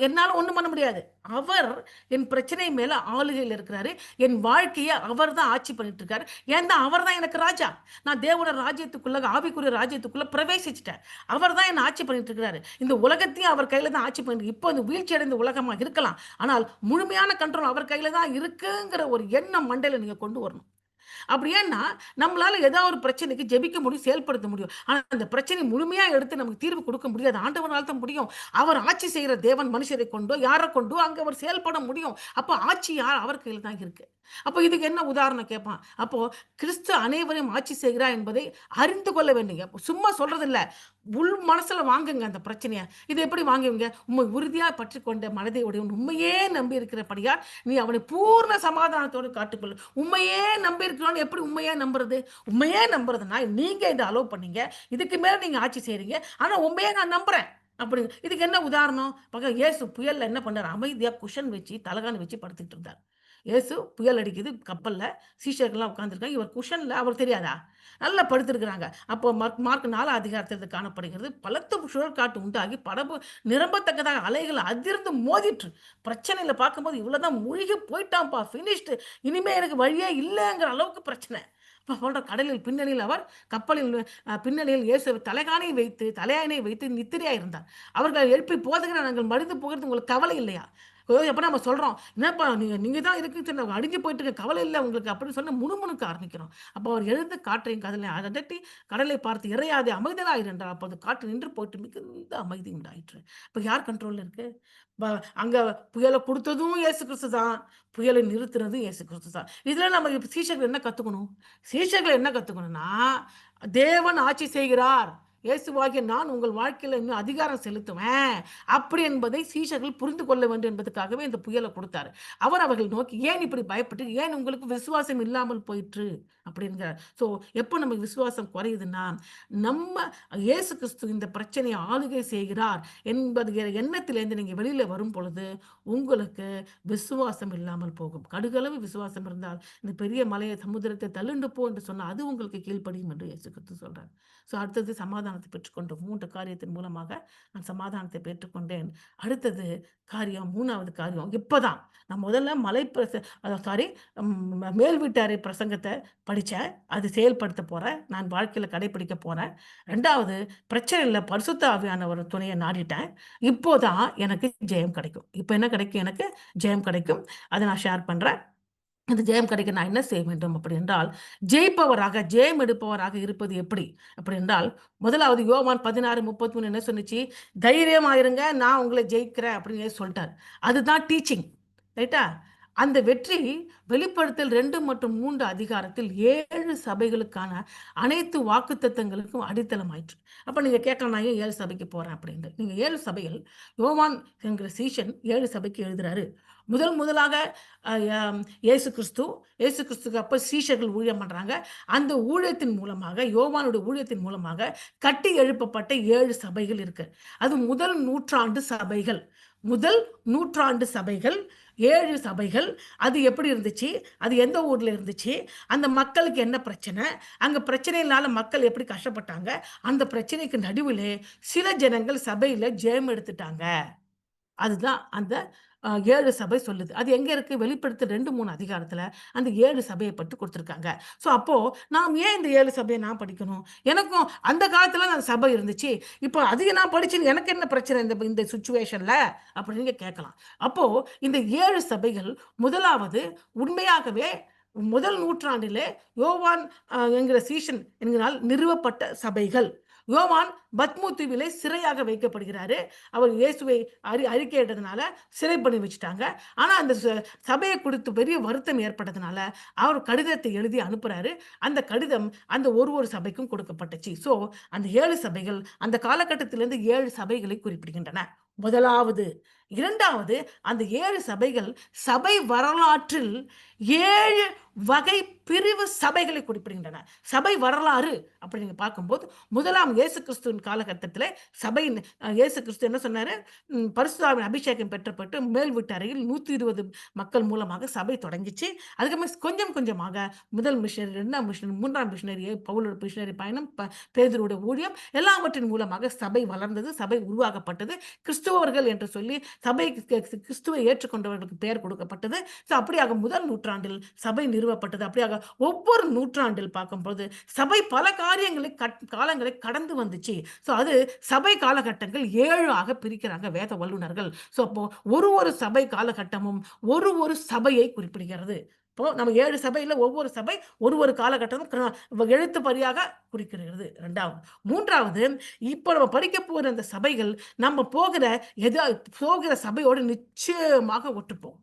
A: என்னால ஒண்ணும் பண்ண முடியாது. அவர் என் பிரச்சனை மேல ஆளுகையில இருக்கிறாரு. என் வாழ்க்கைய அவர் தான் ஆட்சி பண்ணிட்டு இருக்காரு. ஏன்னா அவர் தான் எனக்கு ராஜா. நான் தேவனோட ராஜ்யத்துக்குள்ள, ஆவிக்குரிய ராஜ்யத்துக்குள்ள பிரவேசிச்சுட்டேன். அவர் தான் என்ன ஆட்சி பண்ணிட்டு இருக்கிறாரு. இந்த உலகத்தையும் அவர் கையில தான் ஆட்சி பண்ணிட்டு. இப்போ இந்த வீழ்ச்சி அடைந்த உலகமா இருக்கலாம். ஆனால் முழுமையான கண்ட்ரோல் அவர் கையில தான் இருக்குங்கிற ஒரு எண்ணம் மண்டையில நீங்க கொண்டு வரணும். அப்படி ஏன்னா, நம்மளால ஏதாவது ஒரு பிரச்சனைக்கு ஜெபிக்க முடியும், செயல்படுத்த முடியும். ஆனா, அந்த பிரச்சனை முழுமையா எடுத்து நமக்கு தீர்வு கொடுக்க முடியாது. ஆண்டவரால தான் முடியும். அவர் ஆட்சி செய்ற தேவன் மனுஷரை கொண்டோ, யார கொண்டோ அங்க அவர் செயல்பட முடியும். அப்ப ஆட்சி யார்? அவர் கையில தான் இருக்கு. அப்ப இதுக்கு என்ன உதாரணம் கேட்பான். அப்போ கிறிஸ்து அனைவரையும் ஆட்சி செய்கிறார் என்பதை அறிந்து கொள்ள வேண்டுங்க. சும்மா சொல்றதில்ல. உள் மனசுல வாங்குங்க அந்த பிரச்சனைய. இத எப்படி வாங்குவீங்க? உம்மை உறுதியா பற்றிக்கொண்ட மனதை உடையவன் உம்மையே நம்பி இருக்கிறபடியால், நீ அவனை பூர்ண சமாதானத்தோடு காத்துக்கொள். உண்மையே நம்பி இருக்கிறோன்னு எப்படி உண்மையா நம்புறது? உண்மையே நம்புறதுன்னா, நீங்க இத அலோவ் பண்ணீங்க. இதுக்கு மேல நீங்க ஆட்சி செய்றீங்க. ஆனா உண்மையா நான் நம்புறேன். அப்படி இதுக்கு என்ன உதாரணம்? இயேசு புயல்ல என்ன பண்ணாரு? அமைதியா குஷன் வச்சு, தலகாணி வச்சு படுத்துட்டு இருந்தார். இயேசு புயல் அடிக்குது கப்பல்ல. சீஷர்கள்லாம் உட்கார்ந்திருக்காங்க. இவர் குஷன்ல அவருக்கு தெரியாதா? நல்லா படுத்திருக்கிறாங்க. அப்போ மார்க் 4 அதிகாரத்தில் காணப்படுகிறது. பலத்த சுழற்காற்று உண்டாகி படகு நிரம்பத்தக்கதாக அலைகள் அதிர்ந்து மோதிற்று. பிரச்சனையில பார்க்கும்போது இவ்வளவுதான் முழுகி போயிட்டான்ப்பா. ஃபினிஷ்டு. இனிமே எனக்கு வழியே இல்லங்கிற அளவுக்கு பிரச்சனை. அப்ப சொல்ற கடலில் பின்னணியில் அவர் கப்பலில் பின்னணியில் இயேசு தலைகாணி வைத்து தலையணை வைத்து நித்திரையா இருந்தார். அவர்களை எழுப்பி போதுகிற நாங்கள் மடிந்து போகிறது உங்களுக்கு கவலை இல்லையா? எப்ப நம்ம சொல்றோம், "என்னப்பா நீங்க நீங்க தான் இருக்குன்னு சொன்ன அடிஞ்சு போயிட்டு இருக்க கவலை இல்ல உங்களுக்கு" அப்படின்னு சொன்னா முணுமுணுக்க ஆரம்பிக்கிறோம். அப்போ அவர் எழுந்து காற்றையும் கடலையும் அதட்டி கடலை பார்த்து இறையாதே அமைதலாயிரு என்றார். அப்போது காற்று நின்று போயிட்டு மிகுந்த அமைதி உண்டாயிற்று. இப்ப யார் கண்ட்ரோல்ல இருக்கு? ப அங்க புயல குடுத்ததும் இயேசு கிறிஸ்து தான். புயலை நிறுத்துனதும் இயேசு கிறிஸ்து தான். இதுல நம்ம இப்ப சீஷர்கள் என்ன கத்துக்கணும்? சீஷர்கள் என்ன கத்துக்கணும்னா, தேவன் ஆட்சி செய்கிறார். இயேசுவாகிய நான் உங்கள் வாழ்க்கையில இன்னும் அதிகாரம் செலுத்துவேன். அப்படி என்பதை சீஷர்கள் புரிந்து கொள்ள வேண்டும் என்பதற்காகவே இந்த புயல குடுத்தாரு. அவர் அவர்கள் நோக்கி, "ஏன் இப்படி பயப்பட்டு, ஏன் உங்களுக்கு விசுவாசம் இல்லாமல் போயிற்று?" அப்படிங்கிறார். ஸோ, எப்போ நமக்கு விசுவாசம் குறையுதுன்னா, நம்ம இயேசு கிறிஸ்து இந்த பிரச்சனையை ஆளுகை செய்கிறார் என்பது எண்ணத்திலிருந்து நீங்க வெளியில வரும் பொழுது, உங்களுக்கு விசுவாசம் இல்லாமல் போகும். கடுகளவு விசுவாசம் இருந்தால், இந்த பெரிய மலையை சமுத்திரத்தை தள்ளுண்டு போ என்று சொன்னா, அது உங்களுக்கு கீழ்ப்படியும் என்று இயேசு கிறிஸ்து சொல்றார். ஸோ அடுத்தது சமாதானத்தை பெற்றுக்கொண்டோம். 3 காரியத்தின் மூலமாக நான் சமாதானத்தை பெற்றுக்கொண்டேன். அடுத்தது காரியம் 3வது காரியம் இப்பதான். நான் முதல்ல மலை சாரி மேல் வீட்டாரை பிரசங்கத்த படிச்சேன். அது செயல்படுத்த போறேன். நான் வாழ்க்கையில கடைபிடிக்க போறேன். 2வது பிரச்சனையில பரிசுத்த ஆவியானவர் துணைய நாடிட்டேன். இப்போ தான் எனக்கு ஜெயம் கிடைக்கும். இப்ப என்ன கிடைக்கும் எனக்கு? ஜெயம் கிடைக்கும். அத நான் ஷேர் பண்றேன். அந்த ஜெயம் கிடைக்க நான் என்ன செய்ய வேண்டும் அப்படி என்றால், ஜெயிப்பவராக, ஜெயம் எடுப்பவராக இருப்பது எப்படி? அப்படி என்றால், முதலாவது யோவான் 16:33 என்ன சொன்னுச்சு? தைரியமாயிருங்க, நான் உங்கள ஜெயிக்கிறேன் அப்படின்னு இயேசு சொல்ட்டார். அதுதான் டீச்சிங். ரைட்டா? அந்த வெற்றி வெளிப்படுத்தல் 2 மற்றும் 3 அதிகாரத்தில் 7 சபைகளுக்கான அனைத்து வாக்குத்தத்தங்களுக்கும் அடித்தளம் ஆயிற்று. அப்ப நீங்க கேட்கலாம், நான் ஏன் 7 சபைக்கு போறேன் அப்படின்னு. நீங்க 7 சபைகள் யோவான் என்கிற சீஷன் 7 சபைக்கு எழுதுறாரு. முதலாக அ யம் இயேசு கிறிஸ்துக்கு அப்ப சீஷர்கள் ஊழியம் பண்றாங்க. அந்த ஊழியத்தின் மூலமாக யோவானுடைய ஊழியத்தின் மூலமாக கட்டி எழுப்பப்பட்ட 7 சபைகள் இருக்கு. அது முதல் நூற்றாண்டு சபைகள். முதல் நூற்றாண்டு சபைகள் 7 சபைகள். அது எப்படி இருந்துச்சு? அது எந்த ஊர்ல இருந்துச்சு? அந்த மக்களுக்கு என்ன பிரச்சனை? அங்க பிரச்சனையினால மக்கள் எப்படி கஷ்டப்பட்டாங்க? அந்த பிரச்சனைக்கு நடுவிலே சில ஜனங்கள் சபையில ஜெயம் எடுத்துட்டாங்க. அதுதான் அந்த 7 சபை சொல்லுது. அது எங்க இருக்கு? வெளிப்படுத்தல் 2, 3 அதிகாரத்துல அந்த 7 சபைய பத்தி குடுத்துருக்காங்க. ஸோ அப்போ நாம் ஏன் இந்த 7 சபைய நான் படிக்கணும்? எனக்கும் அந்த காலத்துல அந்த சபை இருந்துச்சு. இப்போ அதைய நான் படிச்சு எனக்கு என்ன பிரச்சனை இந்த இந்த சிச்சுவேஷன்ல? அப்படின்னு நீங்க கேட்கலாம். அப்போ இந்த 7 சபைகள் முதலாவது உண்மையாகவே முதல் நூற்றாண்டிலே யோவான் என்கிற சீஷன் என்கிறால் நிறுவப்பட்ட சபைகள். யோவான் பத்மு தீவிலே சிறையாக வைக்கப்படுகிறாரு. அவர் இயேசுவை அறிக்கையிட்டதுனால சிறை பண்ணி வச்சுட்டாங்க. ஆனா அந்த சபையை குறித்து பெரிய வருத்தம் ஏற்பட்டதுனால அவர் கடிதத்தை எழுதி அனுப்புறாரு. அந்த கடிதம் அந்த ஒரு சபைக்கும் கொடுக்கப்பட்டுச்சு. ஸோ அந்த 7 சபைகள் அந்த காலகட்டத்திலிருந்து 7 சபைகளை குறிப்பிடுகின்றன. முதலாவது. 2வது, அந்த 7 சபைகள் சபை வரலாற்றில் 7 வகை பிரிவு சபைகளை குறிப்பிடுகின்றன. சபை வரலாறு அப்படி நீங்க பார்க்கும்போது, முதலாம் இயேசு கிறிஸ்துவின் காலகட்டத்திலே சபையின் இயேசு கிறிஸ்து என்ன சொன்னாரு? பரிசுத்தாவின் அபிஷேகம் பெற்றப்பட்டு மேல் வீட்டு அறையில் 120 மக்கள் மூலமாக சபை தொடங்கிச்சு. அதுக்கப்புறம் கொஞ்சம் கொஞ்சமாக முதல் மிஷனரி, 2ஆம் மிஷனரி, 3ஆம் மிஷனரி, பவுலோட மிஷனரி பயணம், பேதுருவுடைய ஊழியம் எல்லாவற்றின் மூலமாக சபை வளர்ந்தது, சபை உருவாக்கப்பட்டது. கிறிஸ்துவர்கள் என்று சொல்லி சபை கிறிஸ்துவை ஏற்றுக்கொண்டவர்களுக்கு பெயர் கொடுக்கப்பட்டது. அப்படியாக முதல் நூற்றாண்டில் சபை நிறுவப்பட்டது. அப்படியாக ஒவ்வொரு நூற்றாண்டில் பார்க்கும்போது சபை பல காலங்களை கடந்து வந்துச்சு. அது சபை காலகட்டங்கள் 7 ஆக பிரிக்கிறாங்க வேத வல்லுநர்கள். அப்போ ஒரு சபை காலகட்டமும் ஒரு சபையை குறிப்பிடுகிறது. இப்போ நம்ம 7 சபையில ஒவ்வொரு சபை ஒரு காலகட்டமும் எழுத்து படியாக குறிக்கிறது. 2வது. 3வது, இப்போ நம்ம படிக்க போகிற அந்த சபைகள் நம்ம போகிற சபையோடு நிச்சயமாக ஒட்டுப்போம்.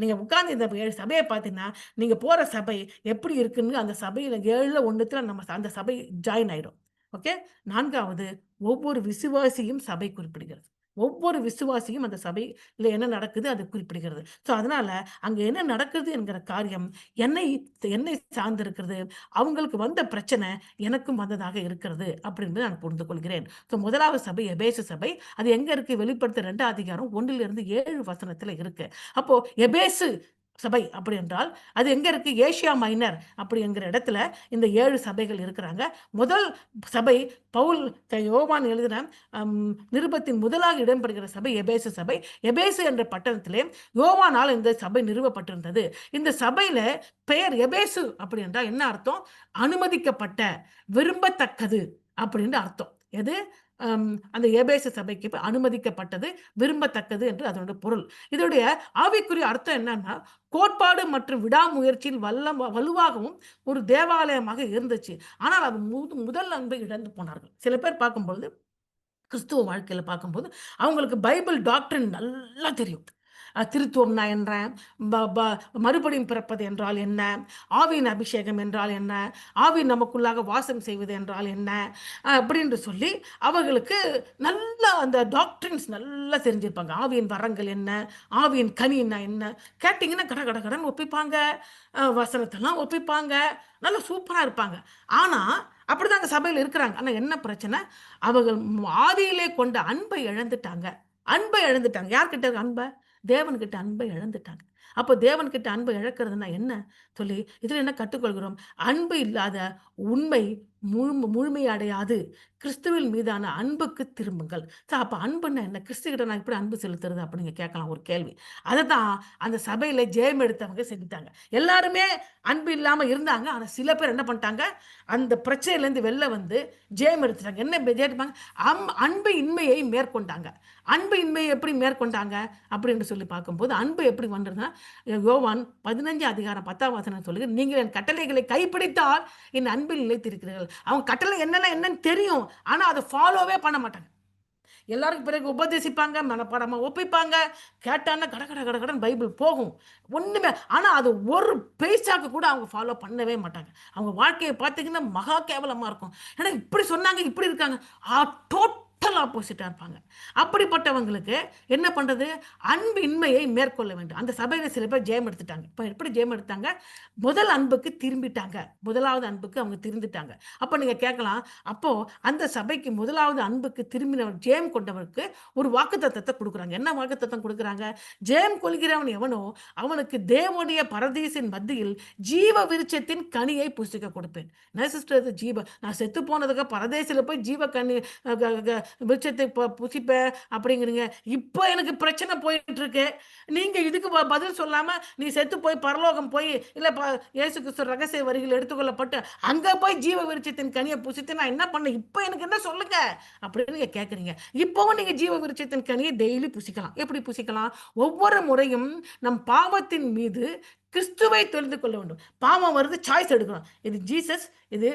A: நீங்க உட்கார்ந்து இந்த 7 சபையை பார்த்தீங்கன்னா, நீங்க போற சபை எப்படி இருக்குன்னு அந்த சபையில 7ல 1த்துல நம்ம அந்த சபை ஜாயின் ஆயிடும். ஓகே. 4வது, ஒவ்வொரு விசுவாசியும் சபை குறிப்பிடுகிறது. ஒவ்வொரு விசுவாசியும் அந்த சபையில என்ன நடக்குது அது குறிப்பிடுகிறது. அதனால அங்க என்ன நடக்குது என்கிற காரியம் என்னை என்னை சார்ந்திருக்கிறது. அவங்களுக்கு வந்த பிரச்சனை எனக்கும் வந்ததாக இருக்கிறது அப்படின்னு நான் புரிந்து கொள்கிறேன். முதலாவது சபை எபேசு சபை. அது எங்க இருக்கு? வெளிப்படுத்த 2ஆம் அதிகாரம் 1லிருந்து 7 வசனத்துல இருக்கு. அப்போ எபேசு சபை அப்படி என்றால் அது எங்க இருக்கு? ஏசியா மைனர் அப்படிங்கிற இடத்துல இந்த 7 சபைகள் இருக்கிறாங்க. முதல் சபை பவுல் யோவான் எழுதின நிருபத்தின் முதலாக இடம்பெறுகிற சபை எபேசு சபை. எபேசு என்ற பட்டணத்திலே யோவானால் இந்த சபை நிறுவப்பட்டிருந்தது. இந்த சபையில பெயர் எபேசு அப்படி என்றால் என்ன அர்த்தம்? அனுமதிக்கப்பட்ட, விரும்பத்தக்கது அப்படின்னு அர்த்தம். எது? அந்த எபேசு சபைக்கு அனுமதிக்கப்பட்டது, விரும்பத்தக்கது என்று அதனுடைய பொருள். இதோடைய ஆவிக்குரிய அர்த்தம் என்னன்னா, கோட்பாடு மற்றும் விடாமுயற்சியில் வலுவாகவும் ஒரு தேவாலயமாக இருந்துச்சு. ஆனால் அது முதல் அன்பை இழந்து போனார்கள். சில பேர் பார்க்கும்போது, கிறிஸ்துவ வாழ்க்கையில பார்க்கும்போது அவங்களுக்கு பைபிள் டாக்டரின் நல்லா தெரியும். திருத்துவம்னா என்ன? மறுபடியும் பிறப்பது என்றால் என்ன? ஆவியின் அபிஷேகம் என்றால் என்ன? ஆவி நமக்குள்ளாக வாசம் செய்வது என்றால் என்ன? அப்படின்னு சொல்லி அவர்களுக்கு நல்ல அந்த டாக்டரின்ஸ் நல்லா தெரிஞ்சிருப்பாங்க. ஆவியின் வரங்கள் என்ன? ஆவியின் கனின்னா என்ன? கேட்டிங்கன்னா கடகடன்னு ஒப்பிப்பாங்க. வசனத்தெல்லாம் ஒப்பிப்பாங்க. நல்லா சூப்பரா இருப்பாங்க. ஆனா அப்படிதாங்க சபையில் இருக்கிறாங்க. ஆனா என்ன பிரச்சனை? அவர்கள் ஆதியிலே கொண்ட அன்பை இழந்துட்டாங்க. யார்கிட்ட இருக்க அன்பை? தேவன்கிட்ட அன்பை இழந்துட்டாங்க. அப்போ தேவன்கிட்ட அன்பை இழக்கிறதுனா என்ன சொல்லி இதுல என்ன கற்றுக்கொள்கிறோம்? அன்பு இல்லாத உண்மை முழுமை அடையாது. கிறிஸ்துவின் மீதான அன்புக்கு திரும்புங்கள். அப்ப அன்புன்னா என்ன? கிறிஸ்துகிட்ட நான் எப்படி அன்பு செலுத்துறது அப்படின்னு நீங்க கேட்கலாம் ஒரு கேள்வி. அததான் அந்த சபையில ஜெயம் எடுத்தவங்க செஞ்சுட்டாங்க. எல்லாருமே அன்பு இல்லாம இருந்தாங்க. ஆனா சில பேர் என்ன பண்ணிட்டாங்க? அந்த பிரச்சனையிலேருந்து வெளில வந்து ஜெயம் எடுத்துட்டாங்க. என்ன ஜெயிப்பாங்க? அன்பு இன்மையை மேற்கொண்டாங்க. அன்பு இன்மையை எப்படி மேற்கொண்டாங்க அப்படின்னு சொல்லி பார்க்கும்போது, அன்பு எப்படி வந்ததுன்னா, யோவான் 15 அதிகாரம் 10ஆம் வசனம் சொல்லுது, நீங்கள் என் கட்டளைகளை கைப்பிடித்தால் என் அன்பில் நிலைத்திருக்கிறீர்கள். அவங்க கட்டளை என்னன்னு தெரியும். ஆனா அதை ஃபாலோவே பண்ண மாட்டாங்க. எல்லாருக்கும் பிறகு உபதேசிப்பாங்க, மனப்பாடமா ஒப்பிப்பாங்க, கேட்டான்னா கடகடன்னு பைபிள் போகும். ஒண்ணுமே. ஆனா அது ஒரு பைசாக்கு கூட அவங்க ஃபாலோ பண்ணவே மாட்டாங்க. அவங்க வாழ்க்கையை பார்த்தீங்கன்னா மகா கேவலமா இருக்கும். ஏன்னா இப்படி சொன்னாங்க, இப்படி இருக்காங்க. டோட்டல் ஆப்போசிட்டா இருப்பாங்க. அப்படிப்பட்டவங்களுக்கு என்ன பண்றது? அன்பின்மையை மேற்கொள்ள வேண்டும். அந்த சபையில சில பேர் ஜெயம் எடுத்துட்டாங்க. இப்ப எப்படி ஜெயம் எடுத்தாங்க? முதல் அன்புக்கு திரும்பிட்டாங்க. முதலாவது அன்புக்கு அவங்க திரும்பிட்டாங்க. அப்ப நீங்க கேட்கலாம், அப்போ அந்த சபைக்கு முதலாவது அன்புக்கு திரும்பினவர் ஜெயம் கொண்டவருக்கு ஒரு வாக்குத்தத்தத்தை கொடுக்குறாங்க. என்ன வாக்குத்தத்தம் கொடுக்குறாங்க? ஜெயம் கொள்கிறவன் எவனோ அவனுக்கு தேவனுடைய பரதீசின் மத்தியில் ஜீவ விருட்சத்தின் கனியை புசிக்க கொடுப்பேன். என்ன சிஸ்டர் ஜீவ? நான் செத்து போனதுக்கு பரதேசில போய் ஜீவ கனி விருட்சத்தை புசிப்பேன் அப்படிங்கிறீங்க. இப்போ எனக்கு பிரச்சனை போயிட்டு இருக்கு. நீங்க இதுக்கு பதில் சொல்லாம நீ செத்து போய் பரலோகம் போய் இல்ல இயேசு கிறிஸ்து ரகசிய வரிகள் எடுத்துக்கொள்ளப்பட்டு அங்க போய் ஜீவ விருட்சத்தின் கனியை புசித்து நான் என்ன பண்ண? இப்போ எனக்கு என்ன சொல்லுங்க அப்படின்னு நீங்க கேட்குறீங்க. இப்போவும் நீங்க ஜீவ விருட்சத்தின் கனியை டெய்லி புசிக்கலாம். எப்படி புசிக்கலாம்? ஒவ்வொரு முறையும் நம் பாவத்தின் மீது கிறிஸ்துவை தெரிந்து கொள்ள வேண்டும். பாவம் வருது, சாய்ஸ் எடுக்கணும். இது ஜீசஸ், இது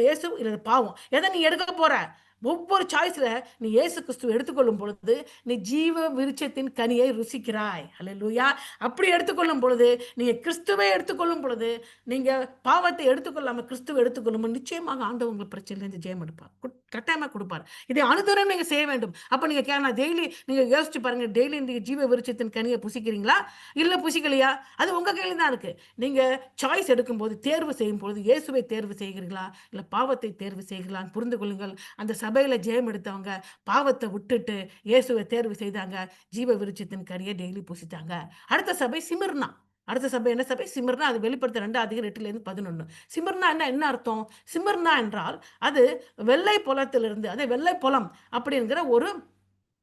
A: இயேசு, இது பாவம். எதை நீ எடுக்க போற? ஒவ்வொரு சாய்ஸ்ல நீ இயேசு கிறிஸ்துவ எடுத்துக்கொள்ளும் பொழுது, நீ ஜீவ விருட்சத்தின் கனியை ருசிக்கிறாய். அல்லேலூயா! அப்படி எடுத்துக்கொள்ளும் பொழுது, நீங்க கிறிஸ்துவை எடுத்துக்கொள்ளும் பொழுது, நீங்க பாவத்தை எடுத்துக்கொள்ளாம கிறிஸ்துவ எடுத்துக்கொள்ளும்போது, நிச்சயமாக ஆண்டவர் உங்களுக்கு பிரச்சனையிலிருந்து ஜெயம் எடுப்பார். கட்டாயமா குடுப்பார். இதை அனுதினம் நீங்க செய்ய வேண்டும். அப்ப நீங்க கேட்கலாம், டெய்லி நீங்க யோசிச்சு பாருங்க. டெய்லி நீங்க ஜீவ விருட்சத்தின் கனிய புசிக்கிறீங்களா? இல்ல புசிக்கலையா? அது உங்க கையில தான் இருக்கு. நீங்க சாய்ஸ் எடுக்கும்போது, தேர்வு செய்யும்பொழுது, இயேசுவை தேர்வு செய்கிறீர்களா? இல்ல பாவத்தை தேர்வு செய்கிறீர்களான்னு புரிந்து கொள்ளுங்கள். அந்த சபையில ஜெயம் எடுத்தவங்க பாவத்தை விட்டுட்டு இயேசுவை தேர்வு செய்தாங்க. ஜீவ விருட்சத்தின் கனியை டெய்லி புசித்தாங்க. அடுத்த சபை சிமிர்னா. அடுத்த சபை என்ன சபை? சிமிர்னா. அது வெளிப்படுத்த 2:8-11. சிமிர்னா என்ன அர்த்தம்? சிமிர்னா என்றால் அது வெள்ளை புலத்திலிருந்து, அது வெள்ளை புலம் அப்படிங்கிற ஒரு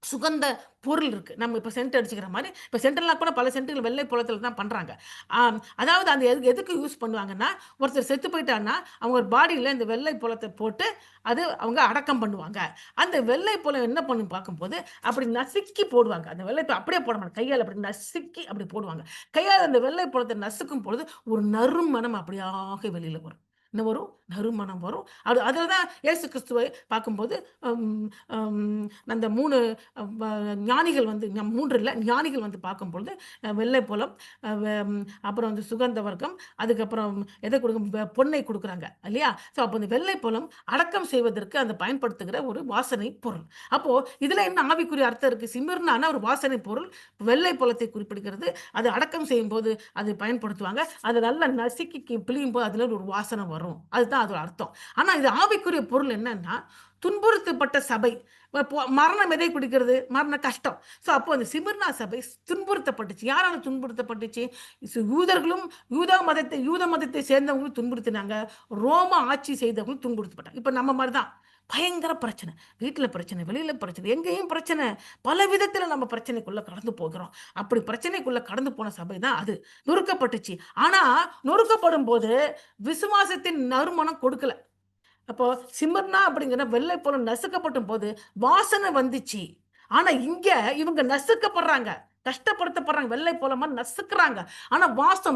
A: சுகந்த பொருள் இருக்கு. நம்ம இப்ப சென்ட் அடிச்சுக்கிற மாரி, இப்ப சென்ட்லாம் கூட பல சென்ட்டுகள் வெள்ளை புலத்துல தான் பண்றாங்க. அதாவது அந்த எதுக்கு யூஸ் பண்ணுவாங்கன்னா, ஒருத்தர் செத்து போயிட்டான்னா, அவங்க ஒரு பாடியில இந்த வெள்ளை புலத்த போட்டு, அது அவங்க அடக்கம் பண்ணுவாங்க. அந்த வெள்ளை புலம் என்ன பண்ணும் பார்க்கும்போது, அப்படி நசுக்கி போடுவாங்க. அந்த வெள்ளை அப்படியே போட மாட்டாங்க. கையால அப்படி நசுக்கி அப்படி போடுவாங்க. கையால அந்த வெள்ளை புலத்த நசுக்கும் பொழுது, ஒரு நறுமணம் அப்படியாக வெளியில வரும். என்ன வரும்? நறுமணம் வரும். அதுல தான் இயேசு கிறிஸ்துவை பார்க்கும்போது, அம் அம் அந்த 3 ஞானிகள் வந்து 3 இல்ல, ஞானிகள் வந்து பார்க்கும்பொழுது, வெள்ளை புலம், அ வெ அப்புறம் வந்து சுகந்த வர்க்கம், அதுக்கப்புறம் எத குடுக்கும்? பொன்னை குடுக்குறாங்க இல்லையா? ஸோ அப்போ இந்த வெள்ளை புலம் அடக்கம் செய்வதற்கு அந்த பயன்படுத்துகிற ஒரு வாசனை பொருள். அப்போ இதுல என்ன ஆவிக்குரிய அர்த்தம் இருக்கு? சிமிர்னான ஒரு வாசனை பொருள், வெள்ளை புலத்தை குறிப்பிடுகிறது. அது அடக்கம் செய்யும்போது அது பயன்படுத்துவாங்க. அத நல்லா நசுக்கி பிழியும்போது அதுல ஒரு வாசனை வரும். அதுதான் அதோட அர்த்தம். ஆனா இது ஆவிக்குரிய பொருள் என்னன்னா, துன்புறுத்தப்பட்ட சபை. மரணம் எதை குடிக்கிறது? மரண கஷ்டம். ஸோ அப்போ அந்த சிமிர்னா சபை துன்புறுத்தப்பட்டுச்சு. யாரால துன்புறுத்தப்பட்டுச்சு? யூதர்களும் யூத மதத்தை சேர்ந்தவங்களும் துன்புறுத்தினாங்க. ரோம ஆட்சி செய்தவங்களும் துன்புறுத்தப்பட்டாங்க. இப்ப நம்ம மாரி தான். பயங்கர பிரச்சனை. வீட்ல பிரச்சனை, வெளியில பிரச்சனை, எங்கேயும் பிரச்சனை. பல விதத்தில நம்ம பிரச்சனைக்குள்ள கடந்து போகிறோம். அப்படி பிரச்சனைக்குள்ள கடந்து போன சபை தான் அது. நொறுக்கப்பட்டுச்சு. ஆனா நொறுக்கப்படும்போது விசுவாசத்தின் நறுமணம் கொடுக்கல. அப்போ சிமிர்னா அப்படிங்கிற வெள்ளை புலம் நசுக்கப்படும் போது வாசனை வந்துச்சு. ஆனா இங்க இவங்க நசுக்கப்படுறாங்க. கஷ்டப்படுத்தப்படுறாங்க. வெள்ளை புலமா நசுக்குறாங்க. ஆனா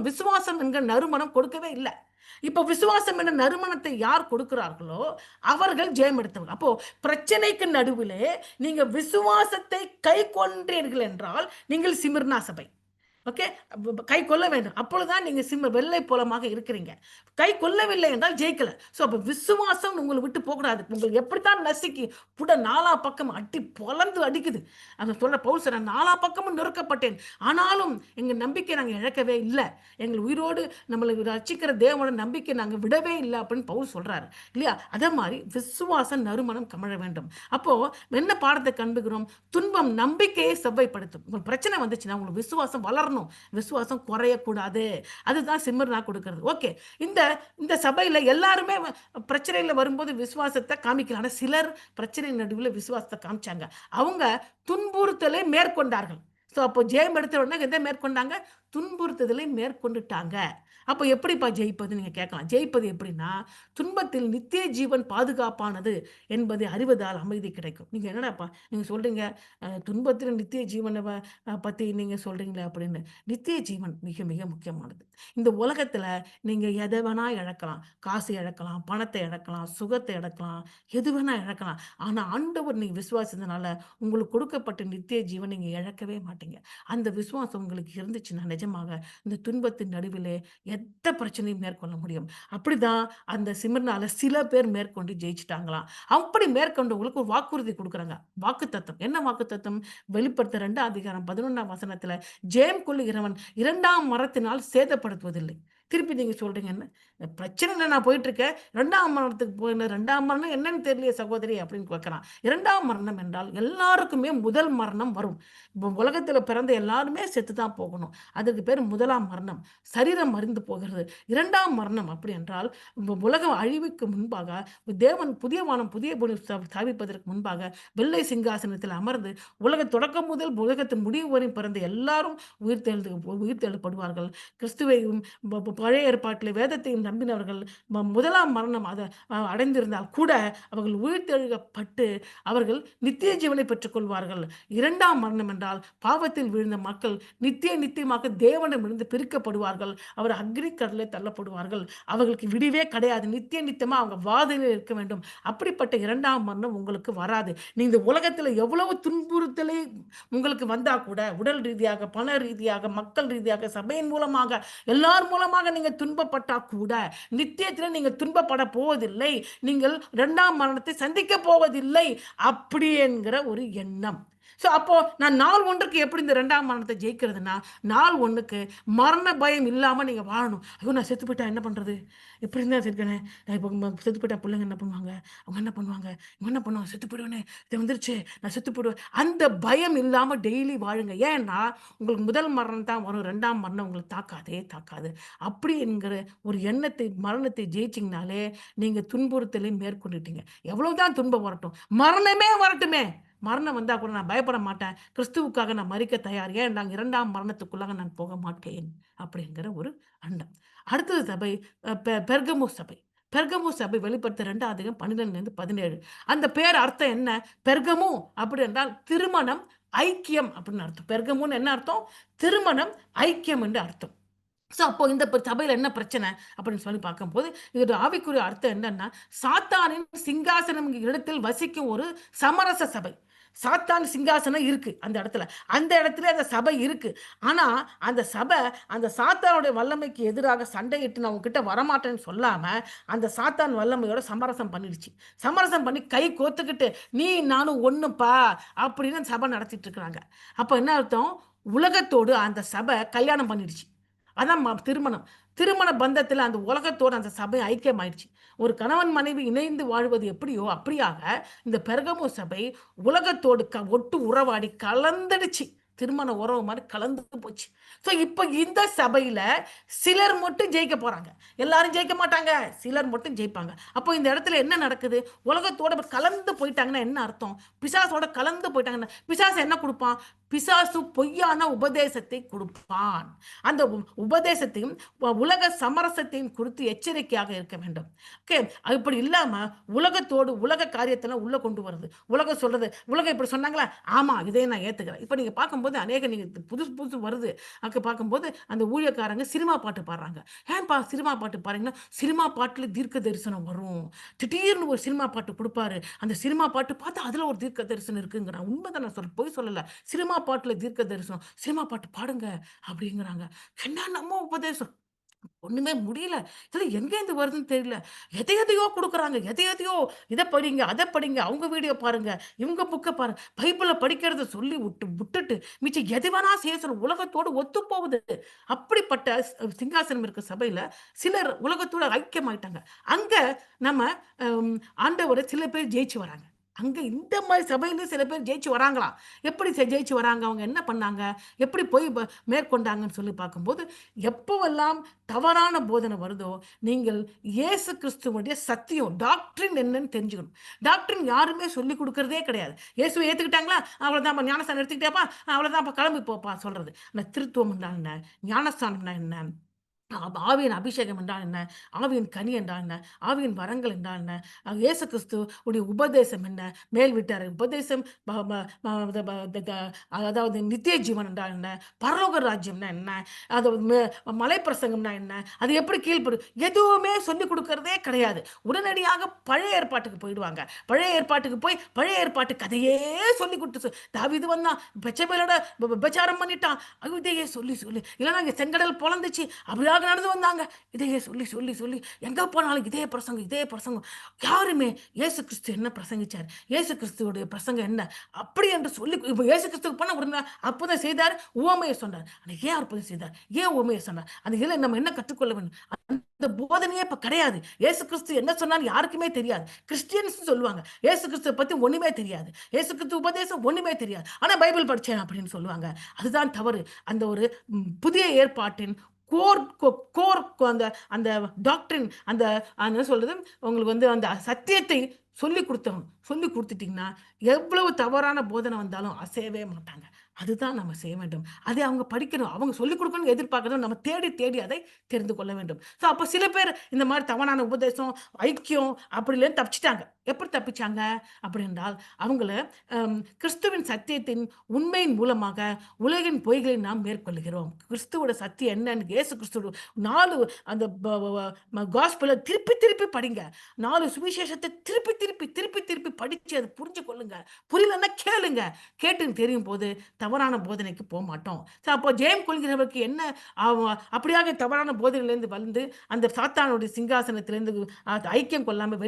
A: விசுவாசம் என்கிற நறுமணம் கொடுக்கவே இல்ல. இப்ப விசுவாசம் என்ற நறுமணத்தை யார் கொடுக்கிறார்களோ, அவர்கள் ஜெயம் எடுத்தவங்க. அப்போ பிரச்சனைக்கு நடுவிலே நீங்க விசுவாசத்தை கைக்கொண்டீர்கள் என்றால், நீங்கள் சிமிர்னா சபை. ஓகே. கை கொள்ள வேண்டும். அப்பொழுதுதான் நீங்க வெள்ளை புலமாக இருக்கிறீங்க. கை கொள்ளவில்லை என்றால் ஜெயிக்கல. அப்ப விசுவாசம் உங்கள விட்டு போகக்கூடாது. உங்களுக்கு எப்படித்தான் நசுக்கி நாலா பக்கம் அடி பொளந்து அடிக்குது. அத சொல்ற பவுல் சொல்றார், நாலா பக்கமும் நொறுக்கப்பட்டேன். ஆனாலும் எங்க நம்பிக்கை நாங்க இழக்கவே இல்ல. எங்கள் உயிரோடு நம்மள ரட்சிக்கிற தேவனோட நம்பிக்கை நாங்க விடவே இல்ல அப்படின்னு பவுல் சொல்றாரு. இல்லையா? அதே மாரி விசுவாசம் நறுமணம் கமழ வேண்டும். அப்போ என்ன பாடத்தை கண்டுகிறோம்? துன்பம் நம்பிக்கையை செவ்வாய்ப்படுத்தும். உங்களுக்கு பிரச்சனை வந்துச்சுன்னா உங்களுக்கு விசுவாசம் வளரணும். விசுவாசம் குறையக்கூடாது. அதுதான் சிமிர்னா கொடுக்கிறது. ஓகே. இந்த இந்த சபையில எல்லாருமே பிரச்சனையில வரும்போது விசுவாசத்தை காமிக்கல. ஆனா சிலர் பிரச்சனை நடுவுல விசுவாசத்தை காமிச்சாங்க. அவங்க துன்புறுத்தலை மேற்கொண்டார்கள். அப்போ ஜெயம் எடுத்த உடனே எதை மேற்கொண்டாங்க? துன்புறுத்துதலை மேற்கொண்டுட்டாங்க. அப்போ எப்படிப்பா ஜெயிப்பது நீங்க கேட்கலாம். ஜெயிப்பது எப்படின்னா, துன்பத்தில் நித்திய ஜீவன் பாதுகாப்பானது என்பதை அறிவதால் அமைதி கிடைக்கும். நீங்க என்னடாப்பா நீங்க சொல்றீங்க, துன்பத்தில் நித்திய ஜீவன பத்தி நீங்க சொல்றீங்களே அப்படின்னு. நித்திய ஜீவன் மிக மிக முக்கியமானது. இந்த உலகத்துல நீங்க எத வேணா இழக்கலாம். காசு இழக்கலாம், பணத்தை இழக்கலாம், சுகத்தை இழக்கலாம், எது வேணா இழக்கலாம். ஆனா ஆண்டவர் நீங்க விசுவாசித்தனால உங்களுக்கு கொடுக்கப்பட்ட நித்திய ஜீவன் நீங்க இழக்கவே மாட்டீங்க. அந்த விசுவாசம் உங்களுக்கு இருந்துச்சுன்னா நிஜமாக இந்த துன்பத்தின் நடுவிலே எந்த பிரச்சனையும் மேற்கொள்ள முடியும். அப்படிதான் அந்த சிமிர்னால சில பேர் மேற்கொண்டு ஜெயிச்சுட்டாங்களாம். அப்படி மேற்கொண்டவங்களுக்கு ஒரு வாக்குறுதி குடுக்குறாங்க. வாக்குத்தத்தம். என்ன வாக்குத்தத்தம்? வெளிப்படுத்த 2:11 வசனத்துல, ஜெயம் கொள்ளுகிறவன் 2ஆம் மரத்தினால் சேதப்படுத்துவதில்லை. திருப்பி நீங்க சொல்றீங்க என்ன? பிரச்சனையில நான் போயிட்டு இருக்கேன். 2ஆம் மரணத்துக்கு போயின 2ஆம் மரணம் என்னன்னு தெரியலையே சகோதரி அப்படின்னு கேட்கிறான். 2ஆம் மரணம் என்றால் எல்லாருக்குமே முதல் மரணம் வரும். உலகத்துல பிறந்த எல்லாருமே செத்து தான் போகணும். அதுக்கு பேர் முதலாம் மரணம். சரீரம் மரிந்து போகிறது. 2ஆம் மரணம் அப்படி என்றால் உலகம் அழிவுக்கு முன்பாக தேவன் புதிய வானம் புதிய பூமி ஸ்தாபிப்பதற்கு முன்பாக வெள்ளை சிங்காசனத்தில் அமர்ந்து உலக தொடக்கம் முதல் உலகத்தின் முடிவு வரை பிறந்த எல்லாரும் உயிர்த்தெழுப்படுவார்கள். கிறிஸ்துவையும் பழைய ஏற்பாட்டில் வேதத்தையும் நம்பினவர்கள் முதலாம் மரணம் அதை அடைந்திருந்தால் கூட அவர்கள் உயிர்த்தெழுகப்பட்டு அவர்கள் நித்திய ஜீவனை பெற்றுக்கொள்வார்கள். இரண்டாம் மரணம் என்றால் பாவத்தில் விழுந்த மக்கள் நித்தியமாக தேவனிடமிருந்து பிரிக்கப்படுவார்கள். அவர் அக்னி கடலில் தள்ளப்படுவார்கள். அவர்களுக்கு விடிவே கிடையாது. நித்தியமா அவங்க வாதையில் இருக்க வேண்டும். அப்படிப்பட்ட இரண்டாம் மரணம் உங்களுக்கு வராது. நீ இந்த உலகத்தில் எவ்வளவு துன்புறுத்தலை உங்களுக்கு வந்தா கூட, உடல் ரீதியாக, பண ரீதியாக, மக்கள் ரீதியாக, சபையின் மூலமாக, எல்லார் மூலமாக நீங்க துன்பப்பட்டா கூட நித்தியத்தில் நீங்க துன்பப்பட போவதில்லை. நீங்கள் இரண்டாம் மரணத்தை சந்திக்க போவதில்லை. அப்படி என்கிற ஒரு எண்ணம். அப்போ நான் நாள் ஒன்றுக்கு எப்படி இந்த இரண்டாம் மரணத்தை ஜெயிக்கிறதுனா, நாள் ஒன்றுக்கு மரண பயம் இல்லாமல் நீங்கள் வாழணும். ஐயோ, நான் செத்து போயிட்டா என்ன பண்ணுறது? எப்படி இருந்தால் இருக்கேனே, நான் இப்போ செத்து போயிட்டா பிள்ளைங்க என்ன பண்ணுவாங்க, அவங்க என்ன பண்ணுவாங்க, இவங்க என்ன பண்ணுவாங்க, செத்து போயிடுவேனே, இது வந்துருச்சு, நான் செத்து போயிடுவேன். அந்த பயம் இல்லாமல் டெய்லி வாழுங்க. ஏன்னா உங்களுக்கு முதல் மரணம் தான் வரும், ரெண்டாம் மரணம் உங்களுக்கு தாக்காது. அப்படி என்கிற ஒரு எண்ணத்தை, மரணத்தை ஜெயிச்சிங்கனாலே நீங்கள் துன்புறுத்தலை மேற்கொண்டுட்டீங்க. எவ்வளவுதான் துன்பம் வரட்டும், மரணமே வரட்டுமே, மரணம் வந்தால் கூட நான் பயப்பட மாட்டேன். கிறிஸ்துவுக்காக நான் மரிக்க தயார். ஏன் நாங்கள் இரண்டாம் மரணத்துக்குள்ளாக நான் போக மாட்டேன் அப்படிங்கிற ஒரு எண்ணம். அடுத்தது சபை பெர்கமு சபை. பெர்கமு சபை வெளிப்படுத்த 2:12-17. அந்த பேர் அர்த்தம் என்ன? பெர்கமு அப்படி என்றால் திருமணம், ஐக்கியம் அப்படின்னு அர்த்தம். பெர்கமுன்னு என்ன அர்த்தம்? திருமணம், ஐக்கியம் என்று அர்த்தம். அப்போ இந்த சபையில் என்ன பிரச்சனை அப்படின்னு சொல்லி பார்க்கும்போது, இதோட ஆவிக்குரிய அர்த்தம் என்னன்னா, சாத்தானின் சிங்காசனம் இடத்தில் வசிக்கும் ஒரு சமரச சபை. சாத்தான் சிங்காசனம் இருக்கு அந்த இடத்துல, அந்த இடத்துல அந்த சபை இருக்கு. ஆனா அந்த சபை அந்த சாத்தானுடைய வல்லமைக்கு எதிராக சண்டையிட்டு நான் உங்ககிட்ட வரமாட்டேன்னு சொல்லாம அந்த சாத்தான் வல்லமையோட சமரசம் பண்ணிடுச்சு. சமரசம் பண்ணி கை கோத்துக்கிட்டு நீ நானும் ஒண்ணுப்பா அப்படின்னு சபை நடத்திட்டு இருக்கிறாங்க. அப்போ என்ன அர்த்தம்? உலகத்தோடு அந்த சபை கல்யாணம் பண்ணிடுச்சு. அதான் திருமணம். திருமண பந்தத்தில் அந்த உலகத்தோடு அந்த சபை ஐக்கியமாயிடுச்சு. ஒரு கணவன் மனைவி இணைந்து வாழ்வது எப்படியோ அப்படியாக இந்த பெர்கமு சபை உலகத்தோடு ஒட்டு உறவாடி கலந்துடுச்சு. திருமண உறவு மாதிரி கலந்து போச்சு. இப்போ இந்த சபையில சிலர் மட்டும் ஜெயிக்க போறாங்க. எல்லாரும் ஜெயிக்க மாட்டாங்க, சிலர் மட்டும் ஜெயிப்பாங்க. அப்போ இந்த இடத்துல என்ன நடக்குது? உலகத்தோட கலந்து போயிட்டாங்கன்னா என்ன அர்த்தம்? பிசாசோட கலந்து போயிட்டாங்கன்னா பிசாசு என்ன கொடுப்பான்? பிசாசு பொய்யான உபதேசத்தை கொடுப்பான். அந்த உபதேசத்தையும் உலக சமரசத்தையும் குறித்து எச்சரிக்கையாக இருக்க வேண்டும். ஓகே, இப்படி இல்லாம உலகத்தோடு உலக காரியத்தெல்லாம் உள்ள கொண்டு வருது. உலகம் சொல்றது, உலகம் இப்படி சொன்னாங்களா, ஆமா இதை நான் ஏத்துக்கிறேன். இப்ப நீங்க பார்க்கும்போது அநேக நீங்க புதுசு வருது. பார்க்கும்போது அந்த ஊழியக்காரங்க சினிமா பாட்டு பாடுறாங்க. ஏன்பா சினிமா பாட்டு பாருங்கன்னா, சினிமா பாட்டுல தீர்க்க தரிசனம் வரும். திடீர்னு ஒரு சினிமா பாட்டு கொடுப்பாரு. அந்த சினிமா பாட்டு பார்த்தா அதுல ஒரு தீர்க்க தரிசனம் இருக்குங்கிறான். உண்மைதான், நான் போய் சொல்லல. சினிமா பாட்டுல தீர்க்க தரிசனம், சினிமா பாட்டு பாடுங்க அப்படிங்கிறாங்க. என்ன நம்ம உபதேசம் ஒண்ணுமே முடியல. இதெல்லாம் எங்கேருந்து வருதுன்னு தெரியல. எதையோ கொடுக்குறாங்க, எதையோ இதை படிங்க, அதை படிங்க, அவங்க வீடியோ பாருங்க, இவங்க புக்கை பாருங்க, பைபிளை படிக்கிறத சொல்லி விட்டுட்டு மிச்சம் எது வேணா செய்ய உலகத்தோடு ஒத்து போகுது. அப்படிப்பட்ட சிங்காசனம் இருக்க சபையில சிலர் உலகத்தோட ஐக்கியமாயிட்டாங்க. அங்க நம்ம ஆண்டவரை சில பேர் ஜெயிச்சு வராங்க. அங்க இந்த மாதிரி சபையில சில பேர் ஜெயிச்சு வராங்களாம். எப்படி ஜெயிச்சு வராங்க? அவங்க என்ன பண்ணாங்க? எப்படி போய் மேற்கொண்டாங்கன்னு சொல்லி பார்க்கும்போது, எப்போவெல்லாம் தவறான போதனை வருதோ, நீங்கள் இயேசு கிறிஸ்துவுடைய சத்தியம் டாக்டரின் என்னன்னு தெரிஞ்சுக்கணும். டாக்டரின் யாருமே சொல்லி கொடுக்கறதே கிடையாது. இயேசுவை ஏத்துக்கிட்டாங்களா, அவ்வளவுதான் ஞானஸ்தானம் எடுத்துக்கிட்டேப்பா, அவ்வளவுதான் கிளம்பி போப்பா சொல்றது. அந்த திருத்துவம் என்ன, ஞானஸ்தானம்னா என்ன, ஆவியின் அபிஷேகம் என்றால் என்ன, ஆவியின் கனி என்றால் என்ன, ஆவியின் வரங்கள் என்றால் என்ன, இயேசு கிறிஸ்து உடைய உபதேசம் என்ன, மேல் வீட்டார் உபதேசம், அதாவது நித்திய ஜீவன் என்றால் என்ன, பரலோக ராஜ்யம்னா என்ன, அதாவது மலை பிரசங்கம்னா என்ன, அது எப்படி கீழ்ப்படும், எதுவுமே சொல்லிக் கொடுக்கறதே கிடையாது. உடனடியாக பழைய ஏற்பாட்டுக்கு போயிடுவாங்க. பழைய ஏற்பாட்டுக்கு போய் பழைய ஏற்பாட்டு கதையே சொல்லி கொடுத்து, தாவீது வந்தான், பெச்சபேலோட விபச்சாரம் பண்ணிட்டான், இதையே சொல்லி இல்லைன்னா இங்கே செங்கடல் பொழந்துச்சு, அப்படியாக நடந்து வந்தாங்க, இதையே சொல்லி எங்க போனாலும் இதே பிரசங்கம். யாருமே இயேசு கிறிஸ்து என்ன பிரசங்கிச்சார், இயேசு கிறிஸ்துவோடைய பிரசங்கம் என்ன அப்படி என்று சொல்லி, இப்போ இயேசு கிறிஸ்துக்கு பண்ண ஒரு அற்புதம் செய்தார், உவமையை சொன்னார். ஏன் அற்புதம் செய்தார், ஏன் உவமையை சொன்னார், அந்த இதில் நம்ம என்ன கற்றுக்கொள்ள வேண்டும்? அந்த போதனையே இப்ப கிடையாது. இயேசு கிறிஸ்து என்ன சொன்னாலும் யாருக்குமே தெரியாது. கிறிஸ்டியன்ஸ் சொல்லுவாங்க இயேசு கிறிஸ்துவை பத்தி ஒண்ணுமே தெரியாது, இயேசு கிறிஸ்து உபதேசம் ஒண்ணுமே தெரியாது, ஆனா பைபிள் படிச்சேன் அப்படின்னு சொல்லுவாங்க. அதுதான் தவறு. அந்த ஒரு புதிய ஏற்பாட்டின் அந்த அந்த டாக்டரின் அந்த என்ன சொல்றது, உங்களுக்கு அந்த சத்தியத்தை சொல்லி கொடுத்தீங்கன்னா எவ்வளவு தவறான போதனை வந்தாலும் அசையவே மாட்டாங்க. அதுதான் நம்ம செய்ய வேண்டும். அதை அவங்க படிக்கணும். அவங்க சொல்லிக் குடுக்கணும்னு எதிர்பார்க்கணும். நம்ம தேடி, தேடி அதை தெரிந்து கொள்ள வேண்டும். அப்ப சில பேர் இந்த மாரி தவறான உபதேசம், ஐக்கியம் அப்படிலேருந்து தப்பிச்சுட்டாங்க. எப்படி தப்பிச்சாங்க? அப்படி என்றால், அவங்கள கிறிஸ்துவின் சத்தியத்தின் உண்மையின் மூலமாக உலகின் பொய்களை நாம் மேற்கொள்கிறோம். கிறிஸ்துவோட சத்தியம் என்னன்னு இயேசு கிறிஸ்துவோட 4 அந்த ப வ காஸ்பெல திருப்பி, திருப்பி படிங்க. 4 சுவிசேஷத்த திருப்பி, திருப்பி, திருப்பி, திருப்பி படிச்சு அத புரிஞ்சு கொள்ளுங்க. புரியலன்னா கேளுங்க. கேட்டு தெரியும்போது தவறான போதனைக்கு போமாட்டோம். அப்போ ஜெயம் கொள்கிறவருக்கு என்ன அப்படியாக தவறான போதனையிலிருந்து வந்து அந்த சாத்தானுடைய சிங்காசனத்திலிருந்து ஐக்கியம் கொள்ளாம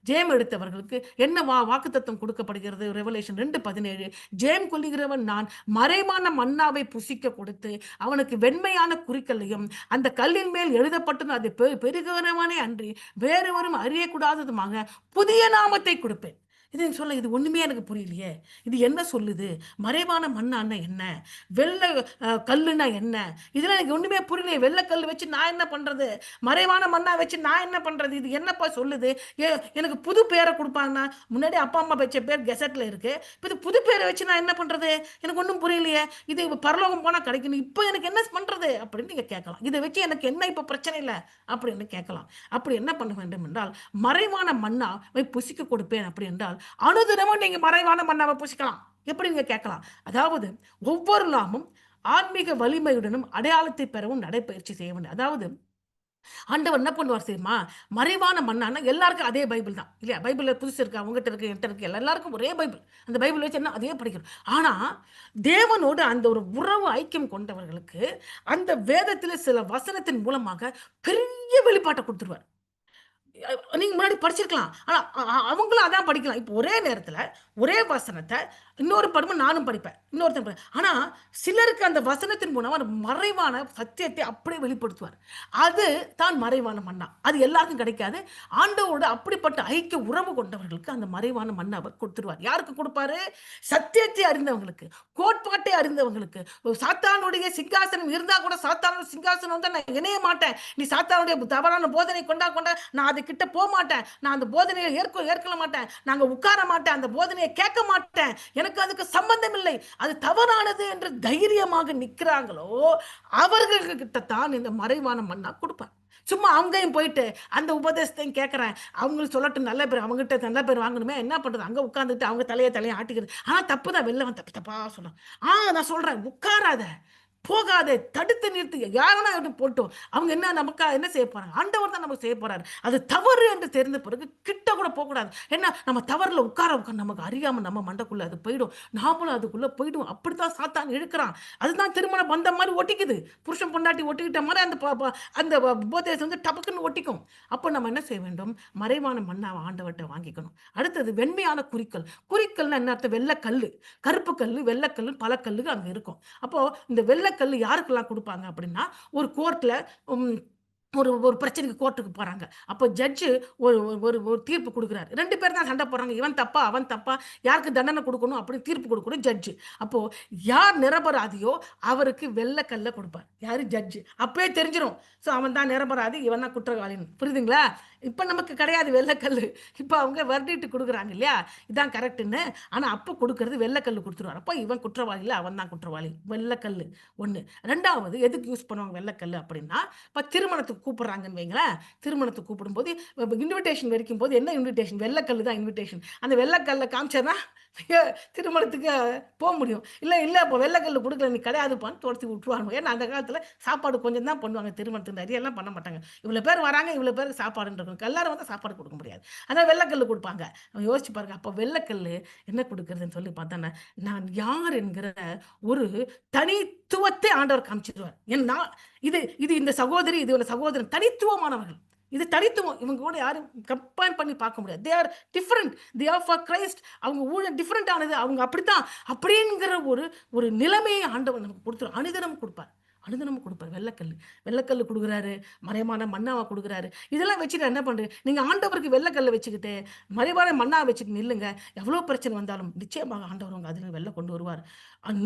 A: ஜெயம் எடுத்தவர்களுக்கு என்ன வாக்குத்தத்தம் கொடுக்கப்படுகிறது? ரெவலேஷன் 2:17 ஜெயம் கொள்ளுகிறவன் நான் மறைவான மன்னாவை புசிக்க கொடுத்து அவனுக்கு வெண்மையான குறிக்கல்லையும் அந்த கல்லின் மேல் எழுதப்பட்டது அது பெருகிறவனே அன்றி வேறொரும் அறியக்கூடாததுமாக புதிய நாமத்தை கொடுப்பேன். இது சொல்ல இது ஒண்ணுமே எனக்கு புரியலையே. இது என்ன சொல்லுது? மறைவான மண்ணான்னா என்ன? வெள்ள கல்லுன்னா என்ன? இதெல்லாம் எனக்கு ஒண்ணுமே புரியலையே. வெள்ள கல்லு வச்சு நான் என்ன பண்றது? மறைவான மண்ணா வச்சு நான் என்ன பண்றது? இது என்னப்பா சொல்லுது? எ எனக்கு புது பேர குடுப்பாங்கன்னா, முன்னாடி அப்பா, அம்மா வச்ச பேர் கெசெட்ல இருக்கு. இப்ப இது புது பேர வச்சு நான் என்ன பண்றது? எனக்கு ஒண்ணும் புரியலையே. இது பரலோகம் போனா கிடைக்கும். இப்ப எனக்கு என்ன பண்றது? அப்படின்னு நீங்க கேட்கலாம். இத வச்சு எனக்கு என்ன இப்ப பிரச்சனை இல்ல? அப்படின்னு கேட்கலாம். அப்படி என்ன பண்ண வேண்டும் என்றால், மறைவான மன்னாவை புசிக்க கொடுப்பேன் அப்படி என்றால், அனுதினமும் நீங்க மறைவான மன்னாவை புசிக்கலாம். எப்படி நீங்க கேட்கலாம். அதாவது ஒவ்வொரு நாளும் ஆன்மீக வலிமையுடனும் அடையாளத்தை பெறவும் நடைப்பயிற்சி செய்ய வேண்டும். அதாவது ஆண்டவர் என்ன பண்ணுவார் தெரியுமா? மறைவான மன்னான்னா எல்லாருக்கும் அதே பைபிள் தான். இல்லையா? பைபிள்ல புதுசு இருக்கு, அவங்ககிட்ட இருக்கு, என்ட்ட இருக்கு. எல்லாருக்கும் ஒரே பைபிள். அந்த பைபிள் வச்சு என்ன அதே படிக்கிறோம். ஆனா, தேவனோடு அந்த ஒரு உறவு ஐக்கியம் கொண்டவர்களுக்கு, அந்த வேதத்திலே சில வசனத்தின் மூலமாக பெரிய வெளிப்பாட்ட குடுத்துருவார். நீங்க முன்னாடி படிச்சிருக்கலாம். ஆனா அவங்களும் அதான் படிக்கலாம். இப்போ ஒரே நேரத்துல, ஒரே வசனத்த இன்னொரு படமும் நானும் படிப்பேன். இன்னொருத்தன் ஆனா, சிலருக்கு அந்த வசனத்தின் மூலமா அந்த மறைவான சத்தியத்தை அப்படியே வெளிப்படுத்துவார். அது தான் மறைவான மன்னா. அது எல்லாருக்கும் கிடைக்காது. ஆண்டவரோடு அப்படிப்பட்ட ஐக்கிய உறவு கொண்டவர்களுக்கு அந்த மறைவான மன்னா அவர் குடுத்துருவார். யாருக்கு குடுப்பாரு? சத்தியத்தை அறிந்தவங்களுக்கு, கோட்பாட்டை அறிந்தவங்களுக்கு. சாத்தானுடைய சிங்காசனம் இருந்தா கூட சாத்தானுடைய சிங்காசனம் வந்தா நான் இணைய மாட்டேன். நீ சாத்தானுடைய தவறான போதனை கொண்டா நான் அது கிட்ட போமாட்டேன். நான் அந்த போதனையை ஏற்கல மாட்டேன். நாங்க உட்கார மாட்டேன். அந்த போதனையை கேட்க மாட்டேன். எனக்கு அதுக்கு சம்பந்தம் இல்லை. அது தவறானது என்று தைரியமாக நிற்கிறாங்களோ அவர்களுக்கிட்ட தான் இந்த மறைவான மன்னா கொடுப்பார். சும்மா அங்கேயும் போயிட்டு அந்த உபதேசத்தையும் கேட்கறேன். அவங்களுக்கு சொல்லட்டும் நல்ல பேர், அவங்ககிட்ட நல்ல பேர் வாங்கணுமே என்ன பண்றது? அங்க உட்கார்ந்துட்டு அவங்க தலையை ஆட்டிக்கிறது. ஆனா தப்புதான். வெளில வந்து தப்பு தப்பா சொன்னான். நான் சொல்றேன் உட்காராத. போகாதே, தடுத்து நிறுத்து. யாருன்னா போட்டும். அவங்க என்ன நமக்கா என்ன செய்ய போறாங்க? ஆண்டவர் தான் நமக்கு செய்ய போறாரு. அது தவறு என்று தெரிந்த பிறகு கிட்ட கூட போகக்கூடாது. ஏன்னா நம்ம தவறுல உட்கார நமக்கு அறியாம நம்ம மண்டைக்குள்ள அது போயிடும். நாமளும் அதுக்குள்ள போயிடுவோம். அப்படித்தான் சாத்தான் இழுக்கிறான். அதுதான் திருமண பந்தம் மாதிரி ஒட்டிக்குது. புருஷன் பொண்டாட்டி ஒட்டிக்கிட்ட மாதிரி அந்த உபதேசம் வந்து டபக்குன்னு ஒட்டிக்கும். அப்போ நம்ம என்ன செய்ய வேண்டும்? மறைவான மன்னாவை ஆண்டவர்ட்ட வாங்கிக்கணும். அடுத்தது வெண்மையான குறிக்கல். குறிக்கல்னா என்ன அர்த்தம்? வெள்ளக்கல்லு, கருப்பு கல்லு, வெள்ளக்கல்லு, பல கல்லுகள் அங்க இருக்கும். அப்போ இந்த வெள்ளக்கல்லு யாருக்கெல்லாம் குடுப்பாங்க அப்படின்னா, ஒரு கோர்ட்ல ம் ஒரு ஒரு பிரச்சனைக்கு கோர்ட்டுக்கு போறாங்க. அப்போ ஜட்ஜு ஒரு ஒரு ஒரு தீர்ப்பு குடுக்குறாரு. 2 பேர் தான் சண்டை போடுறாங்க. இவன் தப்பா, அவன் தப்பா, யாருக்கு தண்டனை குடுக்கணும் அப்படின்னு தீர்ப்பு குடுக்கணும் ஜட்ஜு. அப்போ யார் நிரபராதியோ அவருக்கு வெள்ள கல்ல குடுப்பார். யாரு? ஜட்ஜு. அப்பயே தெரிஞ்சிரும். அவன் தான் நிரபராதி, இவன் தான் குற்றவாளின்னு. புரியுதுங்களா? இப்ப நமக்கு கிடையாது வெள்ளக்கல்லு. இப்ப அவங்க வெர்டிக்ட் குடுக்குறாங்க இல்லையா? இதான் கரெக்ட்ன்னு. ஆனா அப்ப குடுக்குறது வெள்ளக்கல்லு குடுத்துருவாரு. அப்ப இவன் குற்றவாளி இல்ல, அவன் தான் குற்றவாளி. வெள்ளக்கல்லு 1. 2வது எதுக்கு யூஸ் பண்ணுவாங்க வெள்ளக்கல்லு அப்படின்னா, இப்ப திருமணத்துக்கு கூப்பிடுறாங்கன்னு வைங்களேன். திருமணத்துக்கு கூப்பிடும்போது இன்விடேஷன் வெடிக்கும்போது என்ன இன்விடேஷன்? வெள்ளக்கல்லு தான் இன்விடேஷன். அந்த வெள்ளக்கல்ல காமிச்சா திருமணத்துக்கு முடியும். இல்ல அப்ப வெள்ளக்கல்லு குடுக்கல நீ கிடையாதுப்பான்னு தொரத்தி விட்டுருவாங்க. ஏன்னா அந்த காலத்துல சாப்பாடு கொஞ்சம் தான் பண்ணுவாங்க திருமணத்துக்கு. நெறையலாம் பண்ண மாட்டாங்க. இவ்வளோ பேர் வராங்க, இவ்வளோ பேருக்கு சாப்பாடுன்னு இருக்கும். எல்லாரும் வந்தா சாப்பாடு குடுக்க முடியாது. ஆனா வெள்ளக்கல்லு குடுப்பாங்க. யோசிச்சு பாருங்க. அப்ப வெள்ளக்கல்லு என்ன குடுக்குறதுன்னு சொல்லி பார்த்தோன்னா, நான் யார் என்கிற ஒரு தனித்துவத்தை ஆண்டவர் காமிச்சிருவார். ஏன்னா இது இது இந்த சகோதரி, இது ஒரு சகோதரன் தனித்துவமானவர்கள். இது தனித்துவம். இவங்க கூட யாரும் கம்பேர் பண்ணி பார்க்க முடியாது. They are different. They are for Christ. அவங்க ஊழியம் டிஃபரண்ட் ஆனது. அவங்க அப்படித்தான் அப்படிங்கிற ஒரு ஒரு நிலைமையை ஆண்டவர் நமக்கு குடுத்துருவார். அனுதினம் குடுப்பார். அனுதினமும் குடுப்பாரு. வெள்ளக்கல்லு. வெள்ளக்கல்லு குடுக்குறாரு, மறைவான மன்னாவ குடுக்குறாரு. இதெல்லாம் வச்சுட்டு என்ன பண்றீங்க? நீங்க ஆண்டவருக்கு வெள்ளக்கல்ல வச்சுக்கிட்டு, மறைவான மன்னாவ வச்சுட்டு நில்லுங்க. எவ்வளோ பிரச்சனை வந்தாலும் நிச்சயமாக ஆண்டவர் உங்க அதில வெளில கொண்டு வருவார்.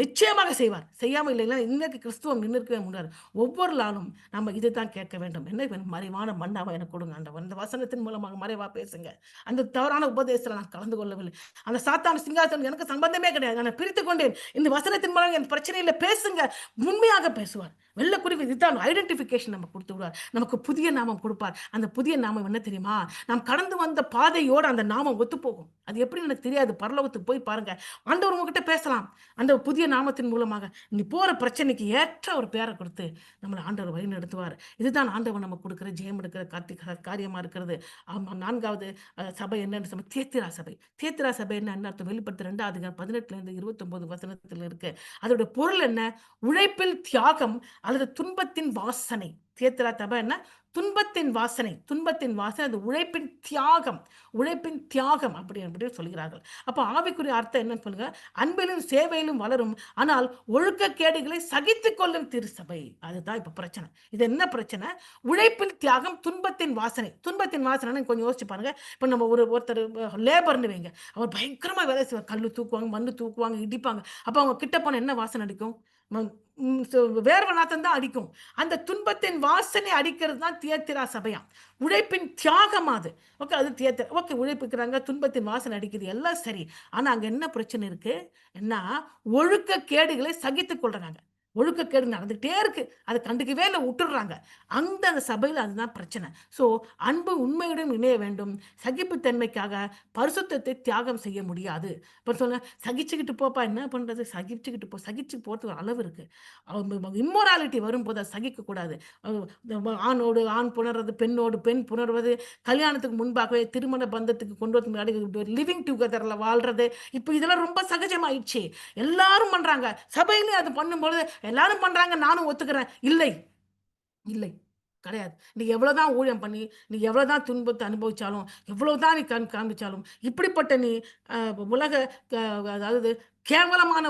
A: நிச்சயமாக செய்வார். செய்யாம இல்லைன்னா, இன்னைக்கு கிறிஸ்துவம் நின்னுருக்கவே முடியாது. ஒவ்வொரு நாளும் நம்ம இதுதான் கேட்க வேண்டும். என்ன வேணும்? மறைவான மன்னாவ எனக்கு கொடுங்க ஆண்டவர். இந்த வசனத்தின் மூலமாக மறைவா பேசுங்க. அந்த தவறான உபதேசத்தில நான் கலந்து கொள்ளவில்லை. அந்த சாத்தான் சிங்காசனம் எனக்கு சம்பந்தமே கிடையாது. நான் பிரித்துக் கொண்டேன். இந்த வசனத்தின் மூலம் என் பிரச்சனையில பேசுங்க. உண்மையாக பேசுவார். வெள்ளக்குருவி இதுதான் ஐடென்டிஃபிகேஷன் நம்ம குடுத்து விடுவார். நமக்கு புதிய நாமம் குடுப்பார். அந்த புதிய நாமம் என்ன தெரியுமா? நாம் கடந்து வந்த பாதையோட அந்த நாமம் ஒத்துப்போகும். அது எப்படின்னு எனக்கு தெரியாது. பரலோகத்துக்கு போய் பாருங்க. ஆண்டவர் உங்ககிட்ட பேசலாம். அந்த புதிய நாமத்தின் மூலமாக நீ போற பிரச்சனைக்கு ஏற்ற ஒரு பேர குடுத்து நம்மள ஆண்டவர் வழிநடத்துவார். இதுதான் ஆண்டவர் நமக்கு குடுக்கிற ஜெயம் எடுக்கிற காரியமா இருக்கிறது. ஆமா 4வது சபை என்னன்னு சொன்னா தியத்திரா சபை. தியத்திரா சபைன்னா என்ன அர்த்தம்? வெளிப்படுத்து 2வது அதிகாரம் 18லிருந்து 29 வசனத்தில இருக்கு. அதோட பொருள் என்ன? உழைப்பில் தியாகம் அல்லது துன்பத்தின் வாசனை. தியத்திரா சபை என்ன? துன்பத்தின் வாசனை. துன்பத்தின் வாசனை அது உழைப்பின் தியாகம். உழைப்பின் தியாகம் அப்படி சொல்கிறார்கள். அப்ப ஆவிக்குரிய அர்த்தம் என்னன்னு சொல்லுங்க? அன்பிலும் சேவையிலும் வளரும். ஆனால் ஒழுக்கக்கேடுகளை சகித்துக் கொள்ளும் திருச்சபை. அதுதான் இப்ப பிரச்சனை. இது என்ன பிரச்சனை? உழைப்பில் தியாகம், துன்பத்தின் வாசனை. துன்பத்தின் வாசனைன்னு கொஞ்சம் யோசிச்சு பாருங்க. இப்ப நம்ம ஒருத்தர் லேபர்ன்னு வைங்க. அவர் பயங்கரமா வேலை செய்வார். கல்லு தூக்குவாங்க, மண்ணு தூக்குவாங்க, இடிப்பாங்க. அப்ப அவங்க கிட்ட போனா என்ன வாசனை அடிக்கும்? ம ம் சோ வேர்வை நாத்தம் தான் அடிக்கும். அந்த துன்பத்தின் வாசனை அடிக்கிறது தான் தியத்திரா சபையாம். உழைப்பின் தியாகம் அது. ஓகே அது தியேத்தர். ஓகே உழைப்புக்குறாங்க, துன்பத்தின் வாசனை அடிக்குது எல்லாம் சரி. ஆனா அங்க என்ன பிரச்சனை இருக்கு? என்ன ஒழுக்கக்கேடுகளை சகித்துக் கொள்றாங்க. ஒழுக்கக்கேடு நடந்துகிட்டே இருக்கு. அத கண்டுக்கவே இல்ல உட்டுர்றாங்க. அந்த சபையில அதுதான் பிரச்சனை. ஸோ அன்பு உண்மையுடன் இணைய வேண்டும். சகிப்புத்தன்மைக்காக பரிசுத்தத்தை தியாகம் செய்ய முடியாது. இப்ப சொன்னேன், "சகிச்சுக்கிட்டு போப்பா." என்ன பண்றது? சகிச்சுக்கிட்டு போ. சகிச்சு போறதுக்கு ஒரு அளவு இருக்கு. இம்மோராலிட்டி வரும்போது அத சகிக்கக்கூடாது. ஆணோடு ஆண் புணர்றது, பெண்ணோடு பெண் புணர்வது, கல்யாணத்துக்கு முன்பாகவே திருமண பந்தத்துக்கு கொண்டு வரதுக்கு முன்னாடி லிவிங் டுகெதர்ல வாழ்றது. இப்ப இதெல்லாம் ரொம்ப சகஜமாயிடுச்சு. எல்லாரும் பண்றாங்க. சபையிலயும் அது பண்ணும்பொழுது, எல்லாரும் பண்றாங்க நானும் ஒத்துக்கிறேன். இல்லை. இல்லை. கிடையாது. நீ எவ்வளோதான் ஊழியம் பண்ணி, நீ எவ்வளோதான் துன்பத்த அனுபவிச்சாலும், எவ்வளோதான் நீ காண்பிச்சாலும், இப்படிப்பட்ட நீ அ உலக க அதாவது கேவலமான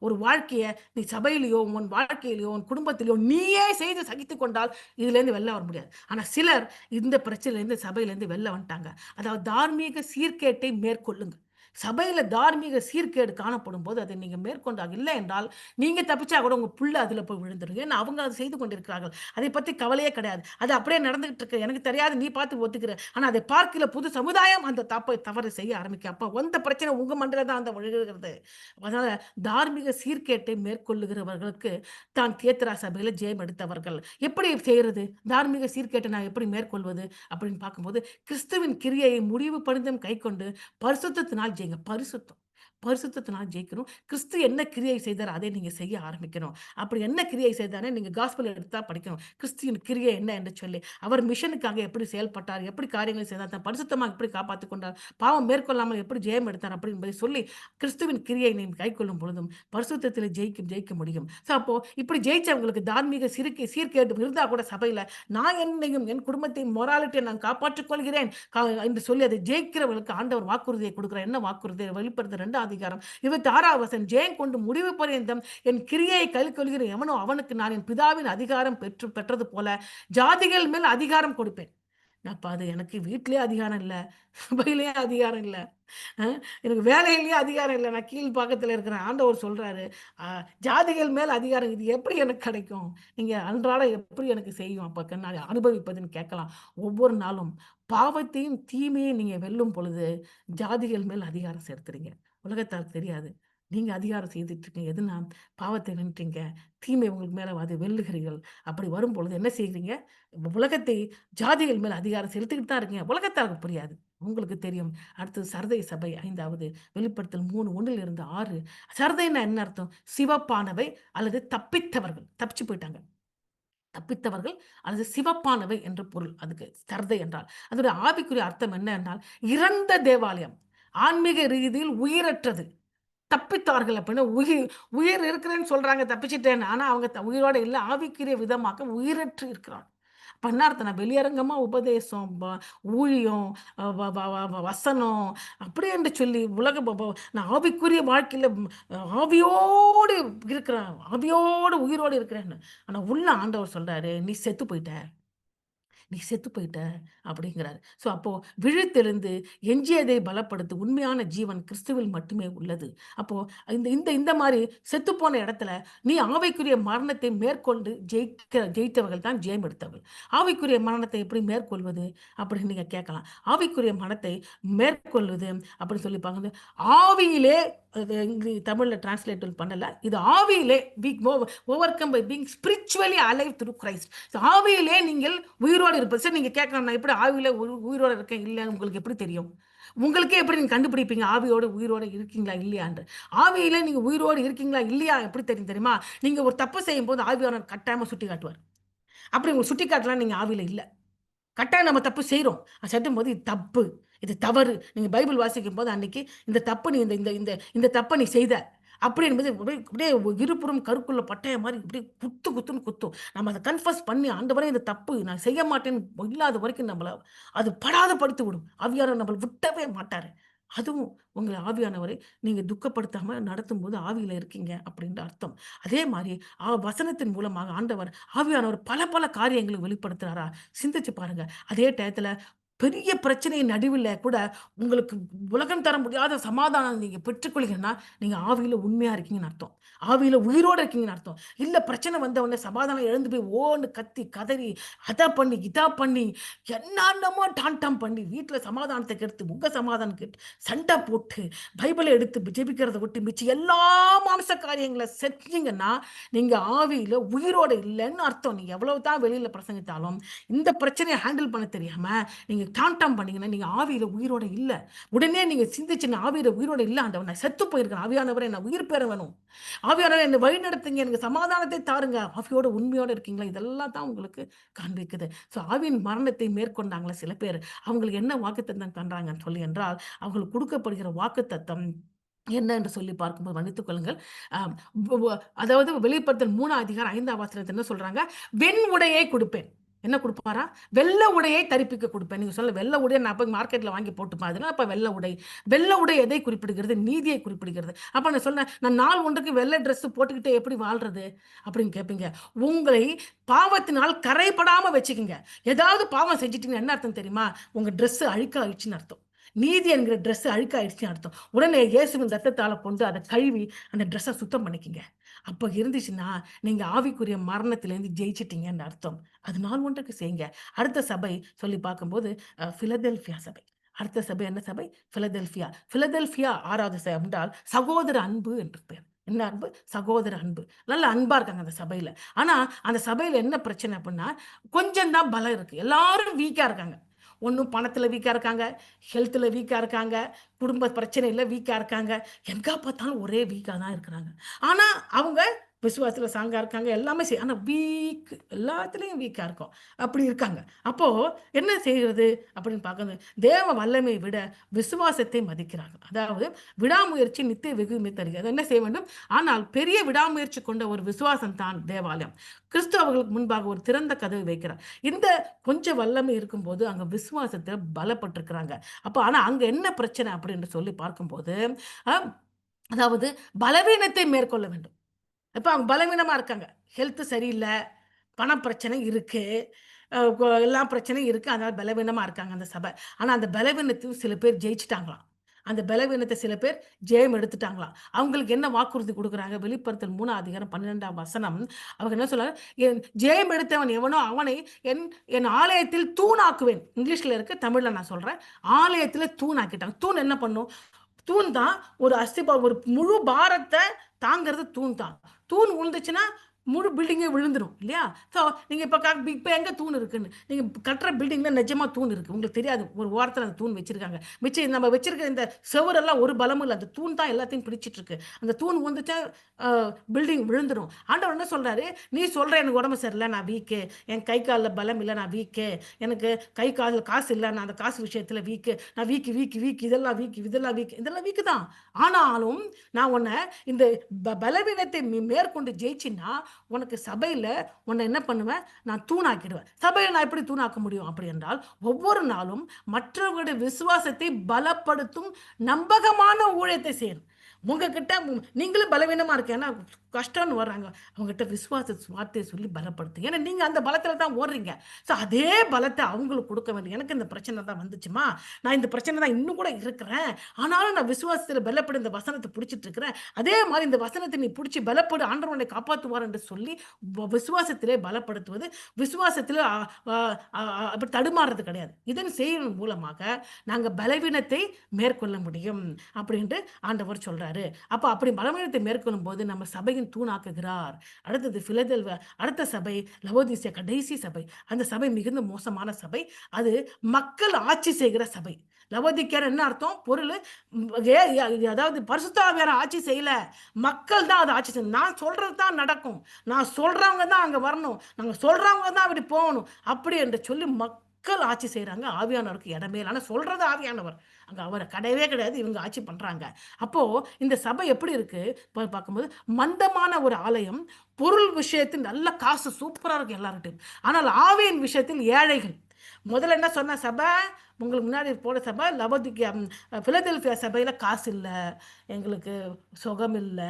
A: ஒரு வாழ்க்கைய நீ சபையிலயோ, உன் வாழ்க்கையிலயோ, உன் குடும்பத்திலயோ நீயே செய்து சகித்துக் கொண்டால், இதுலேருந்து வெளில வர முடியாது. ஆனா சிலர் இந்த பிரச்சனையிலேருந்து சபையிலேருந்து வெளில வந்துட்டாங்க. அதாவது தார்மீக சீர்கேட்டை மேற்கொள்ளுங்க. சபையில தார்மீக சீர்கேடு காணப்படும்போது, அதை நீங்க மேற்கொண்டால் இல்லை என்றால், நீங்க தப்பிச்சா கூட உங்க புள்ள அதுல போய் விழுந்துரும். ஏன்னா அவங்க அத செய்து கொண்டிருக்கிறார்கள். அதை பத்தி கவலையே கிடையாது. அது அப்படியே நடந்துகிட்டு இருக்கு. எனக்கு தெரியாது நீ பார்த்து ஒத்துக்கிற. ஆனா அதை பார்க்கிற புது சமுதாயம் அந்த தவறு செய்ய ஆரம்பிக்கும். அப்ப வந்த பிரச்சனை உங்க மண்டையில தான் அந்த விழுகிறது. அதனால தார்மீக சீர்கேட்டை மேற்கொள்ளுகிறவர்களுக்கு தான் தியேத்திரா சபையில ஜெயம் எடுத்தவர்கள். எப்படி செய்றது? தார்மீக சீர்கேட்டை நான் எப்படி மேற்கொள்வது? அப்படின்னு பார்க்கும்போது, கிறிஸ்துவின் கிரியையை முடிவு பரிந்தும் கைக்கொண்டு பரிசுத்தத்தினால் ஜெயிங்க. பரிசுத்தம். பரிசுத்தத்தினால் ஜெயிக்கணும். கிறிஸ்து என்ன கிரியை செய்தாரோ, அதை நீங்க செய்ய ஆரம்பிக்கணும். அப்படி என்ன கிரியை செய்தார்ன்னு நீங்க காஸ்பல் எடுத்தா படிக்கணும். கிறிஸ்துவின் கிரியை என்ன என்று சொல்லி, அவர் மிஷனுக்காக எப்படி செயல்பட்டார்? எப்படி காரியங்களை செய்தார்? தன் பரிசுத்தமா எப்படி காப்பாத்திக் கொண்டார்? பாவம் மேற்கொள்ளாமல் எப்படி ஜெயம் எடுத்தார்? அப்படி என்பதை சொல்லி, கிறிஸ்துவின் கிரியை நீ கைக்கொள்ளும் பொழுதும், பரிசுத்தத்திலே ஜெயிக்க முடியும். அப்போ இப்படி ஜெயிச்சவங்களுக்கு தார்மீக சீர்கேடு இருந்தா கூட சபையில, நான் என்னையும், என் குடும்பத்தையும் மொராலிட்டிய நான் காப்பாற்றிக் கொள்கிறேன். என்று சொல்லி அதை ஜெயிக்கிறவர்களுக்கு ஆண்டவர் வாக்குறுதியை கொடுக்கிறார். என்ன வாக்குறுதி? வெளிப்படுத்த 2 அதிகாரம் 26 வசனம். ஜெயம் கொண்டு முடிவு பரியந்தம் என் கிரியையை கைக்கொள்கிற எவனோ அவனுக்கு நான் என் பிதாவின் அதிகாரம் பெற்றது போல ஜாதிகள் மேல் அதிகாரம் கொடுப்பேன். அப்ப அது எனக்கு வீட்டிலேயே அதிகாரம் இல்ல. சபையிலேயே அதிகாரம் இல்ல. அ எனக்கு வேலையிலேயே அதிகாரம் இல்ல. நான் கீழ் பாக்கத்துல இருக்கிறேன். ஆண்டவர் சொல்றாரு, அ ஜாதிகள் மேல் அதிகாரம் இது எப்படி எனக்கு கிடைக்கும்? நீங்க அன்றாடம் எப்படி எனக்கு செய்யும்? அப்ப நான் அனுபவிப்பதுன்னு கேட்கலாம். ஒவ்வொரு நாளும் பாவத்தையும், தீமையும் நீங்க வெல்லும் பொழுது, ஜாதிகள் மேல் அதிகாரம் செலுத்துறீங்க. உலகத்தாருக்கு தெரியாது. நீங்க அதிகாரம் செய்துட்டு இருக்கீங்க. எதுனா பாவத்தை வென்றீங்க. தீமை உங்களுக்கு மேல வெல்லுகிறீர்கள். அப்படி வரும்பொழுது என்ன செய்கிறீங்க? உலகத்தை ஜாதிகள் மேல் அதிகாரம் செலுத்திக்கிட்டு தான் இருக்கீங்க. உலகத்தாருக்கு புரியாது. உங்களுக்கு தெரியும். அடுத்தது சர்தை சபை 5வது வெளிப்படுத்தல் 3:1 6. சர்தைன்னா என்ன அர்த்தம்? சிவப்பானவை அல்லது தப்பித்தவர்கள். தப்பிச்சு போயிட்டாங்க. தப்பித்தவர்கள் அல்லது சிவப்பானவை என்று பொருள். அதுக்கு சர்தை என்றால். அதோட ஆவிக்குரிய அர்த்தம் என்ன என்றால், இறந்த தேவாலயம். ஆன்மீக ரீதியில் உயிரற்றது. தப்பித்தார்கள் அப்படின்னா, உயிர் இருக்கிறேன்னு சொல்றாங்க தப்பிச்சுட்டேன்னு. ஆனா அவங்க உயிரோட இல்ல. ஆவிக்குரிய விதமாக உயிரற்று இருக்கிறார். அப்ப என்ன அர்த்தம்னா, வெளியரங்கமா உபதேசம், ஊழியம், வசனம் அப்படி என்று சொல்லி உலக நான் ஆவிக்குரிய வாழ்க்கையில ஆவியோடு இருக்கிறேன், ஆவியோடு உயிரோடு இருக்கிறேன்னு. ஆனா உள்ள ஆண்டவர் சொல்றாரு, "நீ செத்து போயிட்ட." நீ செத்து போயிட்ட அப்படிங்கிறாரு. ஸோ அப்போ விழித்தெழுந்து எஞ்சியதை பலப்படுத்து. உண்மையான ஜீவன் கிறிஸ்துவில் மட்டுமே உள்ளது. அப்போ இந்த இந்த இந்த மாரி செத்துப்போன இடத்துல நீ ஆவிக்குரிய மரணத்தை மேற்கொண்டு ஜெயித்தவர்கள் தான் ஜெயம் எடுத்தவர்கள். ஆவிக்குரிய மரணத்தை எப்படி மேற்கொள்வது அப்படின்னு நீங்க கேட்கலாம். ஆவிக்குரிய மரணத்தை மேற்கொள்வது அப்படின்னு சொல்லி பாக்கும்போது, ஆவியிலே அது தமிழ்ல டிரான்ஸ்லேட் பண்ணல. இது ஆவியிலே overcome by being spiritually alive through Christ. ஆவியிலே நீங்கள் உயிரோடு இருப்பது. சரி, நீங்க கேட்கலாம், நான் எப்படி ஆவியில உயிரோட இருக்கேன் இல்லன்னு உங்களுக்கு எப்படி தெரியும்? உங்களுக்கே எப்படி நீங்க கண்டுபிடிப்பீங்க ஆவியோட உயிரோட இருக்கீங்களா இல்லையான்னு? ஆவியில நீங்க உயிரோடு இருக்கீங்களா இல்லையா எப்படி தெரியும் தெரியுமா? நீங்க ஒரு தப்பு செய்யும்போது ஆவியானவர் கட்டாயமா சுட்டி காட்டுவார். அப்படி உங்களுக்கு சுட்டி காட்டலாம் நீங்க ஆவியில இல்ல. கட்டாயம் நம்ம தப்பு செய்றோம். செய்யும்போது இது தப்பு, இது தவறு. நீங்க பைபிள் வாசிக்கும்போது அன்னைக்கு இந்த தப்பு நீ இந்த இந்த இந்த இந்த தப்ப நீ செய்த. அப்படி என்பது அப்படியே அப்படியே இருபுறம் கருக்குள்ள பட்டய மாரி அப்படியே குத்து குத்துன்னு குத்தும். நம்ம அத கன்ஃபஸ் பண்ணி ஆண்டவரே இந்த தப்பு நான் செய்ய மாட்டேன்னு இல்லாத வரைக்கும் நம்மள அது படாத படுத்தி விடும். ஆவியானவர் நம்மள விட்டவே மாட்டாரு. அதுவும் உங்க ஆவியானவரை நீங்க துக்கப்படுத்தாம நடத்தும்போது ஆவியில இருக்கீங்க அப்படின்னு அர்த்தம். அதே மாரி வசனத்தின் மூலமாக ஆண்டவர் ஆவியானவர் பல பல காரியங்களை வெளிப்படுத்துறாரா? சிந்திச்சு பாருங்க. அதே டயத்துல பெரிய பிரச்சனையின் நடுவில கூட உங்களுக்கு உலகம் தர முடியாத சமாதானம் நீங்க பெற்றுக்கொள்கிறீங்கன்னா, நீங்க ஆவியில உண்மையா இருக்கீங்கன்னு அர்த்தம். ஆவியில உயிரோட இருக்கீங்கன்னு அர்த்தம். இல்ல பிரச்சனை வந்த உடனே சமாதானம் இழந்து போய் ஓன்னு கத்தி, கதறி, அத பண்ணி, இதா பண்ணி, என்னென்னமோ டாம் பண்ணி, வீட்ல சமாதானத்த கெடுத்து, உங்க சமாதானம் கெட்டு, சண்ட போட்டு, பைபிள எடுத்து ஜெபிக்கிறத விட்டு மிச்சம் எல்லா மாம்ச காரியங்கள செஞ்சீங்கன்னா, நீங்க ஆவியில உயிரோட இல்லன்னு அர்த்தம். நீங்க எவ்வளவு தான் வெளியில பிரசங்கித்தாலும், இந்த பிரச்சனைய ஹேண்டில் பண்ண தெரியாம, நீங்க டாம் பண்ணீங்கன்னா, நீங்க ஆவியில உயிரோட இல்ல. உடனே நீங்க சிந்திச்சு நான் ஆவியில உயிரோட இல்ல ஆண்டவரே, நான் செத்து போயிருக்கிறேன். ஆவியானவரே நான் உயிர் பெற வேணும். ஆவியானவரே என்ன வழிநடத்துங்க. எனக்கு சமாதானத்தை தாருங்க. ஆவியோட உண்மையோட இருக்கீங்களா? இதெல்லாம் தான் உங்களுக்கு காண்பிக்குது. ஸோ ஆவியின் மரணத்தை மேற்கொண்டாங்கள்ல சில பேர். அவங்களுக்கு என்ன வாக்குத்தத்தம் பண்றாங்கன்னு சொல்லி என்றால், அவங்களுக்கு குடுக்கப்படுகிற வாக்குத்தத்தம் என்ன என்று சொல்லி பார்க்கும்போது மன்னித்துக் கொள்ளுங்கள். அ வ வ அதாவது வெளிப்படுத்தல் 3ஆம் அதிகாரம் 5ஆம் வசனத்துல என்ன சொல்றாங்க? வெண் உடையை குடுப்பேன். என்ன குடுப்பாரா? வெள்ள உடையை தரிப்பிக்க குடுப்பேன். நீங்க சொல்ல வெள்ள உடைய நான் போய் மார்க்கெட்ல வாங்கி போட்டுப்பேன். அதனால அப்ப வெள்ள உடை. வெள்ள உடை எதை குறிப்பிடுகிறது? நீதியை குறிப்பிடுகிறது. அப்ப நான் சொன்னேன், நான் நாள் ஒன்றுக்கு வெள்ள ட்ரெஸ் போட்டுக்கிட்டு எப்படி வாழ்றது? அப்படின்னு கேட்பீங்க. உங்களை பாவத்தினால் கரைபடாம வச்சுக்கங்க. ஏதாவது பாவம் செஞ்சுட்டீங்கன்னா என்ன அர்த்தம் தெரியுமா? உங்க ட்ரெஸ் அழுக்காயிடுச்சுன்னு அர்த்தம். நீதி என்கிற ட்ரெஸ் அழுக்காயிடுச்சுன்னு அர்த்தம். உடனே இயேசுவின் ரத்தத்தால கொண்டு அத கழுவி அந்த ட்ரெஸ்ஸ சுத்தம் பண்ணிக்கங்க. அப்ப இருந்துச்சுன்னா, நீங்க ஆவிக்குரிய மரணத்திலிருந்து ஜெயிச்சிட்டீங்கன்னு அர்த்தம். அது நாள் ஒன்றுக்கு செய்யுங்க. அடுத்த சபை சொல்லி பார்க்கும்போது பிலதெல்பியா சபை. அடுத்த சபை என்ன சபை? பிலதெல்பியா. பிலதெல்பியா 6வது சபை என்றால் சகோதர அன்பு என்று பெயர். என்ன அன்பு? சகோதர அன்பு. நல்ல அன்பா இருக்காங்க அந்த சபையில. ஆனா, அந்த சபையில என்ன பிரச்சனை அப்டின்னா, கொஞ்சம் தான் பலம் இருக்கு. எல்லாரும் வீக்கா இருக்காங்க. ஒண்ணும் பணத்துல வீக்கா இருக்காங்க, ஹெல்த்ல வீக்கா இருக்காங்க, குடும்ப பிரச்சனையில வீக்கா இருக்காங்க. எங்க பார்த்தாலும் ஒரே வீக்கா தான் இருக்கிறாங்க. ஆனா, அவங்க விசுவாசத்துல ஸ்ட்ராங்கா இருக்காங்க. எல்லாமே ஆனா வீக் எல்லாத்துலயும் வீக்கா இருக்கோம். அப்படி இருக்காங்க. அப்போ என்ன செய்றது அப்படின்னு பார்க்கணும். தேவ வல்லமையை விட விசுவாசத்தை மதிக்கிறார்கள். அதாவது விடாமுயற்சி நித்திய வெகுமதி தருகிறது. என்ன செய்ய வேண்டும்? ஆனால் பெரிய விடாமுயற்சி கொண்ட ஒரு விசுவாசம் தான் தேவாலயம். கிறிஸ்து அவர்களுக்கு முன்பாக ஒரு திறந்த கதவை வைக்கிறார். இந்த கொஞ்சம் வல்லமை இருக்கும்போது அங்க விசுவாசத்துல பலப்பட்டிருக்கிறாங்க. அப்ப ஆனா அங்க என்ன பிரச்சனை அப்படின்னு சொல்லி பார்க்கும்போது, அ அதாவது பலவீனத்தை மேற்கொள்ள வேண்டும். இப்ப அவங்க பலவீனமா இருக்காங்க. ஹெல்த் சரியில்ல. பண பிரச்சனை இருக்கு. எல்லா பிரச்சனையும் இருக்கு. அதனால பலவீனமா இருக்காங்க அந்த சபை. ஆனா அந்த பலவீனத்தையும் சில பேர் ஜெயிச்சுட்டாங்களாம். அந்த பலவீனத்த சில பேர் ஜெயம் எடுத்துட்டாங்களாம். அவங்களுக்கு என்ன வாக்குறுதி குடுக்குறாங்க? வெளிப்படுத்தல் 3ஆம் அதிகாரம் 12ஆம் வசனம். அவங்க என்ன சொல்றாங்க? ஜெயம் எடுத்தவன் எவனோ அவனை என் என் ஆலயத்தில் தூணாக்குவேன். இங்கிலீஷ்ல இருக்கு. தமிழ்ல நான் சொல்றேன். ஆலயத்தில தூணாக்கிட்டாங்க. தூண் என்ன பண்ணும்? தூண் தான் ஒரு ஒரு முழு பாரத்த தாங்கிறது தூண் தான். தூண் விழுந்துச்சுன்னா, முழு பில்டிங்கே விழுந்துரும் இல்லையா? ஸோ நீங்க இப்ப எங்க தூண் இருக்குன்னு. நீங்க கட்டுற பில்டிங்ல நிஜமா தூண் இருக்கு. உங்களுக்கு தெரியாது. ஒரு ஓரத்துல அந்த தூண் வச்சிருக்காங்க. நம்ம வச்சிருக்கிற இந்த செவுரெல்லாம் ஒரு பலமும் இல்ல. அந்த தூண் தான் எல்லாத்தையும் பிடிச்சிட்டு இருக்கு. அந்த தூண் விழுந்துட்டா அ பில்டிங் விழுந்துரும். ஆண்டவர் என்ன சொல்றாரு? "நீ சொல்ற எனக்கு உடம்பு சரியில்ல. நான் வீக்கு. என் கை கால்ல பலம் இல்ல. நான் வீக்கு. எனக்கு கை கால்ல காசு இல்ல. நான் அந்த காசு விஷயத்துல வீக்கு. நான் வீக்கு, வீக்கு, வீக்கு. இதெல்லாம் வீக்கு, இதெல்லாம் வீக்கு. இதெல்லாம் வீக்கு தான். ஆனாலும் நான் உன்ன இந்த பலவீனத்தை மேற்கொண்டு ஜெயிச்சின்னா, உனக்கு சபையில உன்னை என்ன பண்ணுவேன், நான் தூணாக்கிடுவேன். சபையில நான் எப்படி தூணாக்க முடியும் அப்படி என்றால், ஒவ்வொரு நாளும் மற்றவர்களுடைய விசுவாசத்தை பலப்படுத்தும் நம்பகமான ஊழியத்தை செய்யணும். உங்ககிட்ட நீங்களும் பலவீனமா இருக்க, ஏன்னா கஷ்டம்னு வர்றாங்க, அவங்ககிட்ட விசுவாச வார்த்தையை சொல்லி பலப்படுத்து. ஏன்னா நீங்க அந்த பலத்துல தான் ஓடுறீங்க. ஸோ அதே பலத்தை அவங்களுக்கு கொடுக்க வேண்டும். எனக்கு இந்த பிரச்சனை தான் வந்துச்சுமா, நான் இந்த பிரச்சனை தான் இன்னும் கூட இருக்கிறேன், ஆனாலும் நான் விசுவாசத்தில் பலப்படு இந்த வசனத்தை பிடிச்சிட்டு இருக்கிறேன். அதே மாதிரி இந்த வசனத்தை நீ பிடிச்சி பலப்படு, ஆண்டவர் உன்னை காப்பாற்றுவார் என்று சொல்லி விசுவாசத்திலே பலப்படுத்துவது, விசுவாசத்தில் அப்படி தடுமாறுறது கிடையாது. இதன் செய்வதன் மூலமாக நாங்கள் பலவீனத்தை மேற்கொள்ள முடியும் அப்படின்ட்டு ஆண்டவர் சொல்றாரு. அப்ப அப்படி பலவீனத்தை மேற்கொள்ளும் போது நம்ம சபையின் தூணாக்குகிறார். அடுத்தது பிலதெல்பியா, அடுத்த சபை லவோதிசியா, கடைசி சபை. அந்த சபை மிகுந்த மோசமான சபை. அது மக்கள் ஆட்சி செய்கிற சபை. லவோதிக்கேயர் என்ன அர்த்தம்? பொருள், அதாவது பரிசுத்த ஆவியானவர் ஆட்சி செய்யல, மக்கள் தான் அதை ஆட்சி செய்யணும். நான் சொல்றது தான் நடக்கும், நான் சொல்றவங்க தான் அங்க வரணும், நாங்க சொல்றவங்க தான் அப்படி போகணும் அப்படி என்று சொல்லி மக்கள் ஆட்சி செய்யறாங்க. ஆவியானவருக்கு இடமே இல்லை. ஆனா சொல்றது ஆவியானவர், அங்க அவர் கிடையவே கிடையாது, இவங்க ஆட்சி பண்றாங்க. அப்போ இந்த சபை எப்படி இருக்கு பார்க்கும்போது, மந்தமான ஒரு ஆலயம். பொருள் விஷயத்தில் நல்ல காசு சூப்பரா இருக்கு எல்லார்கிட்டையும், ஆனால் ஆவியின் விஷயத்தில் ஏழைகள். முதல்ல என்ன சொன்ன சபை, உங்களுக்கு முன்னாடி போன சபை லவோதிக்கேயா, பிலதெல்பியா சபையில் காசு இல்லை, எங்களுக்கு சுகம் இல்லை,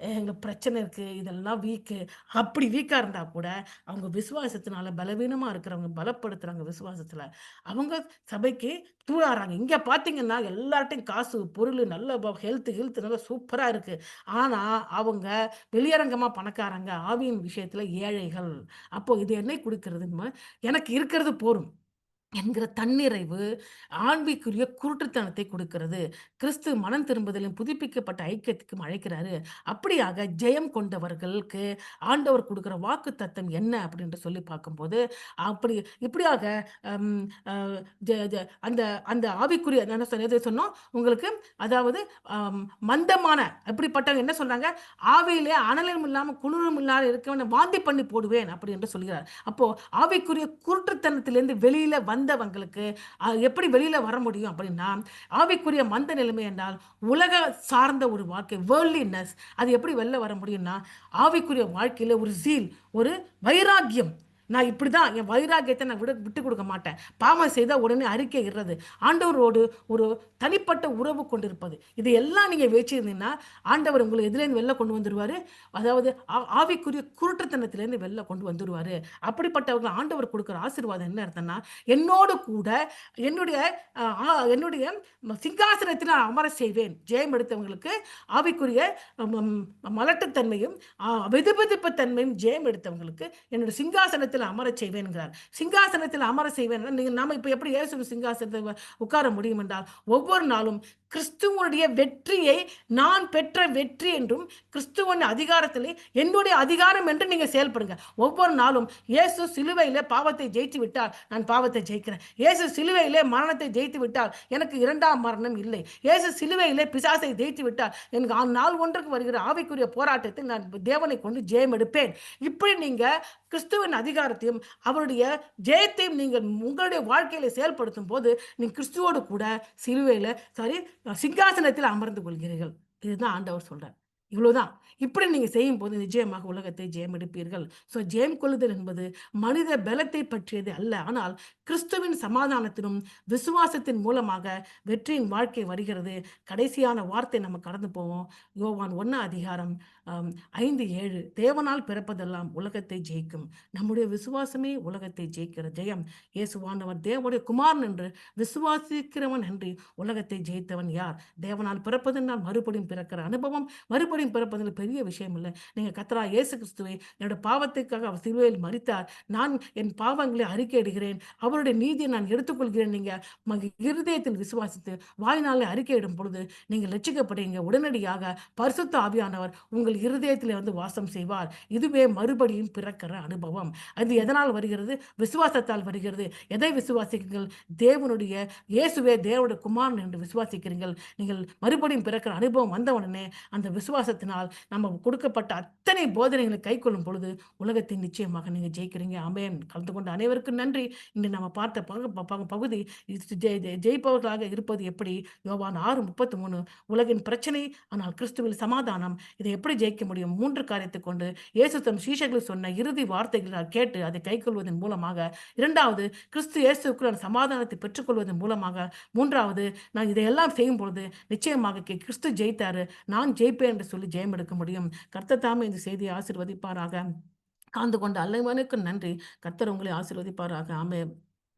A: எங்களுக்கு பிரச்சனை இருக்குது, இதெல்லாம் வீக்கு. அப்படி வீக்காக இருந்தால் கூட அவங்க விசுவாசத்தினால பலவீனமாக இருக்கிறவங்க பலப்படுத்துகிறாங்க விசுவாசத்தில், அவங்க சபைக்கு தூளாகிறாங்க. இங்கே பார்த்தீங்கன்னா எல்லார்ட்டையும் காசு பொருள் நல்ல ஹெல்த் நல்லா சூப்பராக இருக்குது, ஆனால் அவங்க வெளியரங்கமாக பணக்காரங்க, ஆவியின் விஷயத்தில் ஏழைகள். அப்போது இது என்னை குடிக்கிறதுன்னு, எனக்கு இருக்கிறது போரும் என்கிற தன்னிறைவு ஆன்மீக்குரிய குருட்டுத்தனத்தை கொடுக்கிறது. கிறிஸ்து மனம் திரும்புதலின் புதுப்பிக்கப்பட்ட ஐக்கியத்துக்கும் அழைக்கிறாரு. அப்படியாக ஜெயம் கொண்டவர்களுக்கு ஆண்டவர் கொடுக்கிற வாக்கு தத்தம் என்ன அப்படின்னு சொல்லி பார்க்கும்போது, அப்படி இப்படியாக அம், அஹ், அந்த அந்த ஆவிக்குரிய என்ன சொன்னோம் உங்களுக்கு, அதாவது மந்தமான அப்படிப்பட்டவங்க என்ன சொல்றாங்க, ஆவியிலே அனலும் இல்லாமல் குளிரும் இல்லாமல் இருக்கவனை வாந்தி பண்ணி போடுவேன் அப்படி என்று சொல்கிறார். அப்போ ஆவிக்குரிய குருட்டுத்தனத்திலிருந்து வெளியில வந்தவங்களுக்கு எப்படி வெளியில வர முடியும் அப்படின்னா, ஆவிக்குரிய மந்த நிலைமை என்றால் உலக சார்ந்த ஒரு வாழ்க்கை, வேர்ல்ட்லினஸ். அது எப்படி வெளில வர முடியும்னா, ஆவிக்குரிய வாழ்க்கையில ஒரு ஜீல், ஒரு வைராக்கியம். நான் இப்படிதான் என் வைராக்கியத்தை நான் விட்டு கொடுக்க மாட்டேன். பாவம் செய்தால் உடனே அறிக்கை இடுறது, ஆண்டவரோடு ஒரு தனிப்பட்ட உறவு கொண்டிருப்பது, இது எல்லாம் நீங்க வச்சிருந்தீங்கன்னா ஆண்டவர் உங்களை எதுலேருந்து வெளில கொண்டு வந்துருவாரு, அதாவது ஆவிக்குரிய குருட்டுத்தனத்திலேருந்து வெளில கொண்டு வந்துருவாரு. அப்படிப்பட்டவர்கள் ஆண்டவர் கொடுக்குற ஆசீர்வாதம் என்ன அர்த்தம்னா, என்னோடு கூட என்னுடைய என்னுடைய சிங்காசனத்தில் நான் அமர செய்வேன். ஜெயம் எடுத்தவங்களுக்கு ஆவிக்குரிய மலட்டுத்தன்மையும் வெதுவெதுப்பு தன்மையும் ஜெயம் எடுத்தவங்களுக்கு என்னுடைய சிங்காசனத்தில் அமர செய்வேன்கிறார். சிங்காசனத்தில் அமர செய்வேன். நாம இப்ப எப்படி இயேசு சிங்காசனத்தில் உட்கார முடியும் என்றால், ஒவ்வொரு நாளும் கிறிஸ்துவனுடைய வெற்றியை நான் பெற்ற வெற்றி என்றும், கிறிஸ்துவன் அதிகாரத்திலே என்னுடைய அதிகாரம் என்று நீங்க செயல்படுங்க. ஒவ்வொரு நாளும் இயேசு சிலுவையிலே பாவத்தை ஜெயித்து விட்டால் நான் பாவத்தை ஜெயிக்கிறேன். இயேசு சிலுவையிலே மரணத்தை ஜெயித்து விட்டால் எனக்கு இரண்டாம் மரணம் இல்லை. இயேசு சிலுவையிலே பிசாசை ஜெயித்து விட்டால் எனக்கு நாள் ஒன்றுக்கு வருகிற ஆவிக்குரிய போராட்டத்தில் நான் தேவனை கொண்டு ஜெயம் எடுப்பேன். இப்படி நீங்க கிறிஸ்துவின் அதிகாரத்தையும் அவருடைய ஜெயத்தையும் நீங்கள் உங்களுடைய வாழ்க்கையில செயல்படுத்தும் போது, நீங்க கிறிஸ்துவோடு கூட சிலுவையில சிங்காசனத்தில் அமர்ந்து கொள்கிறீர்கள். இதுதான் ஆண்டவர் சொல்றார். இவ்வளவுதான். இப்படி நீங்க செய்யும் போது நிச்சயமாக உலகத்தை ஜெயம் எடுப்பீர்கள். சோ ஜெயம் கொள்ளுதல் என்பது மனித பலத்தை பற்றியது அல்ல, ஆனால் கிறிஸ்துவின் சமாதானத்திலும் விசுவாசத்தின் மூலமாக வெற்றியின் வாழ்க்கை வருகிறது. கடைசியான வார்த்தை நம்ம கடந்து போவோம். யோவான் 1:5-7. தேவனால் பிறப்பதெல்லாம் உலகத்தை ஜெயிக்கும். நம்முடைய விசுவாசமே உலகத்தை ஜெயிக்கிற ஜெயம். இயேசுவானவர் தேவனுடைய குமாரன் என்று விசுவாசிக்கிறவன் அன்றி உலகத்தை ஜெயித்தவன் யார்? தேவனால் பிறப்பதனால் மறுபடியும் பிறக்கிற அனுபவம், மறுபடியும் பிறப்பதில் பெரிய விஷயம் இல்லை. நீங்க கர்த்தராகிய இயேசு கிறிஸ்துவை என்னோட பாவத்துக்காக அவர் சிலுவையில் மரித்தார், நான் என் பாவங்களை அறிக்கையிடுகிறேன், அவருடைய நீதியை நான் எடுத்துக்கொள்கிறேன். நீங்க இருதயத்தில் விசுவாசித்து வாய்நாளை அறிக்கையிடும் பொழுது நீங்கள் ரட்சிக்கப்படுவீங்க. உடனடியாக பரிசுத்த ஆவியானவர் உங்கள் இருதயத்தில் வந்து வாசம் செய்வார். இதுவே மறுபடியும் பிறக்கிற அனுபவம். அது எதனால் வருகிறது? விசுவாசத்தால் வருகிறது. எதை விசுவாசிக்கிறீர்கள்? தேவனுடைய இயேசுவே தேவனுடைய குமாரன் என்று விசுவாசிக்கிறீர்கள். நீங்கள் மறுபடியும் பிறக்கிற அனுபவம் வந்த உடனே அந்த விசுவாச விசுவாசத்தினால் நம்ம கொடுக்கப்பட்ட அத்தனை போதனைகளை கைக்கொள்ளும் பொழுது உலகத்தை நிச்சயமாக நீங்க ஜெயிக்கிறீங்க. ஆமென். கலந்து கொண்ட அனைவருக்கும் நன்றி. இன்று நம்ம பார்த்த பகுதி ஜெயிப்பவர்களாக இருப்பது எப்படி? யோவான் 6:33 உலகின் பிரச்சனை, ஆனால் கிறிஸ்துவில் சமாதானம். இதை எப்படி ஜெயிக்க முடியும்? 3 காரியத்தைக் கொண்டு இயேசு தம் சீஷர்கள் சொன்ன இறுதி வார்த்தைகளை கேட்டு அதை கைக்கொள்வதன் மூலமாக, 2வது கிறிஸ்து இயேசுவுக்குள் அந்த சமாதானத்தை பெற்றுக்கொள்வதன் மூலமாக, 3வது நான் இதையெல்லாம் செய்யும் பொழுது நிச்சயமாக கிறிஸ்து ஜெயித்தாரு. நான் ஜெயிப்பேன் என்று சொல்லி ஜெயம் எடுக்க முடியும். கர்த்தர் தாமே இந்த செய்தியை ஆசீர்வதிப்பாராக. கலந்து கொண்ட அனைவருக்கும் நன்றி. கர்த்தர் உங்களை ஆசீர்வதிப்பாராக. ஆமென்.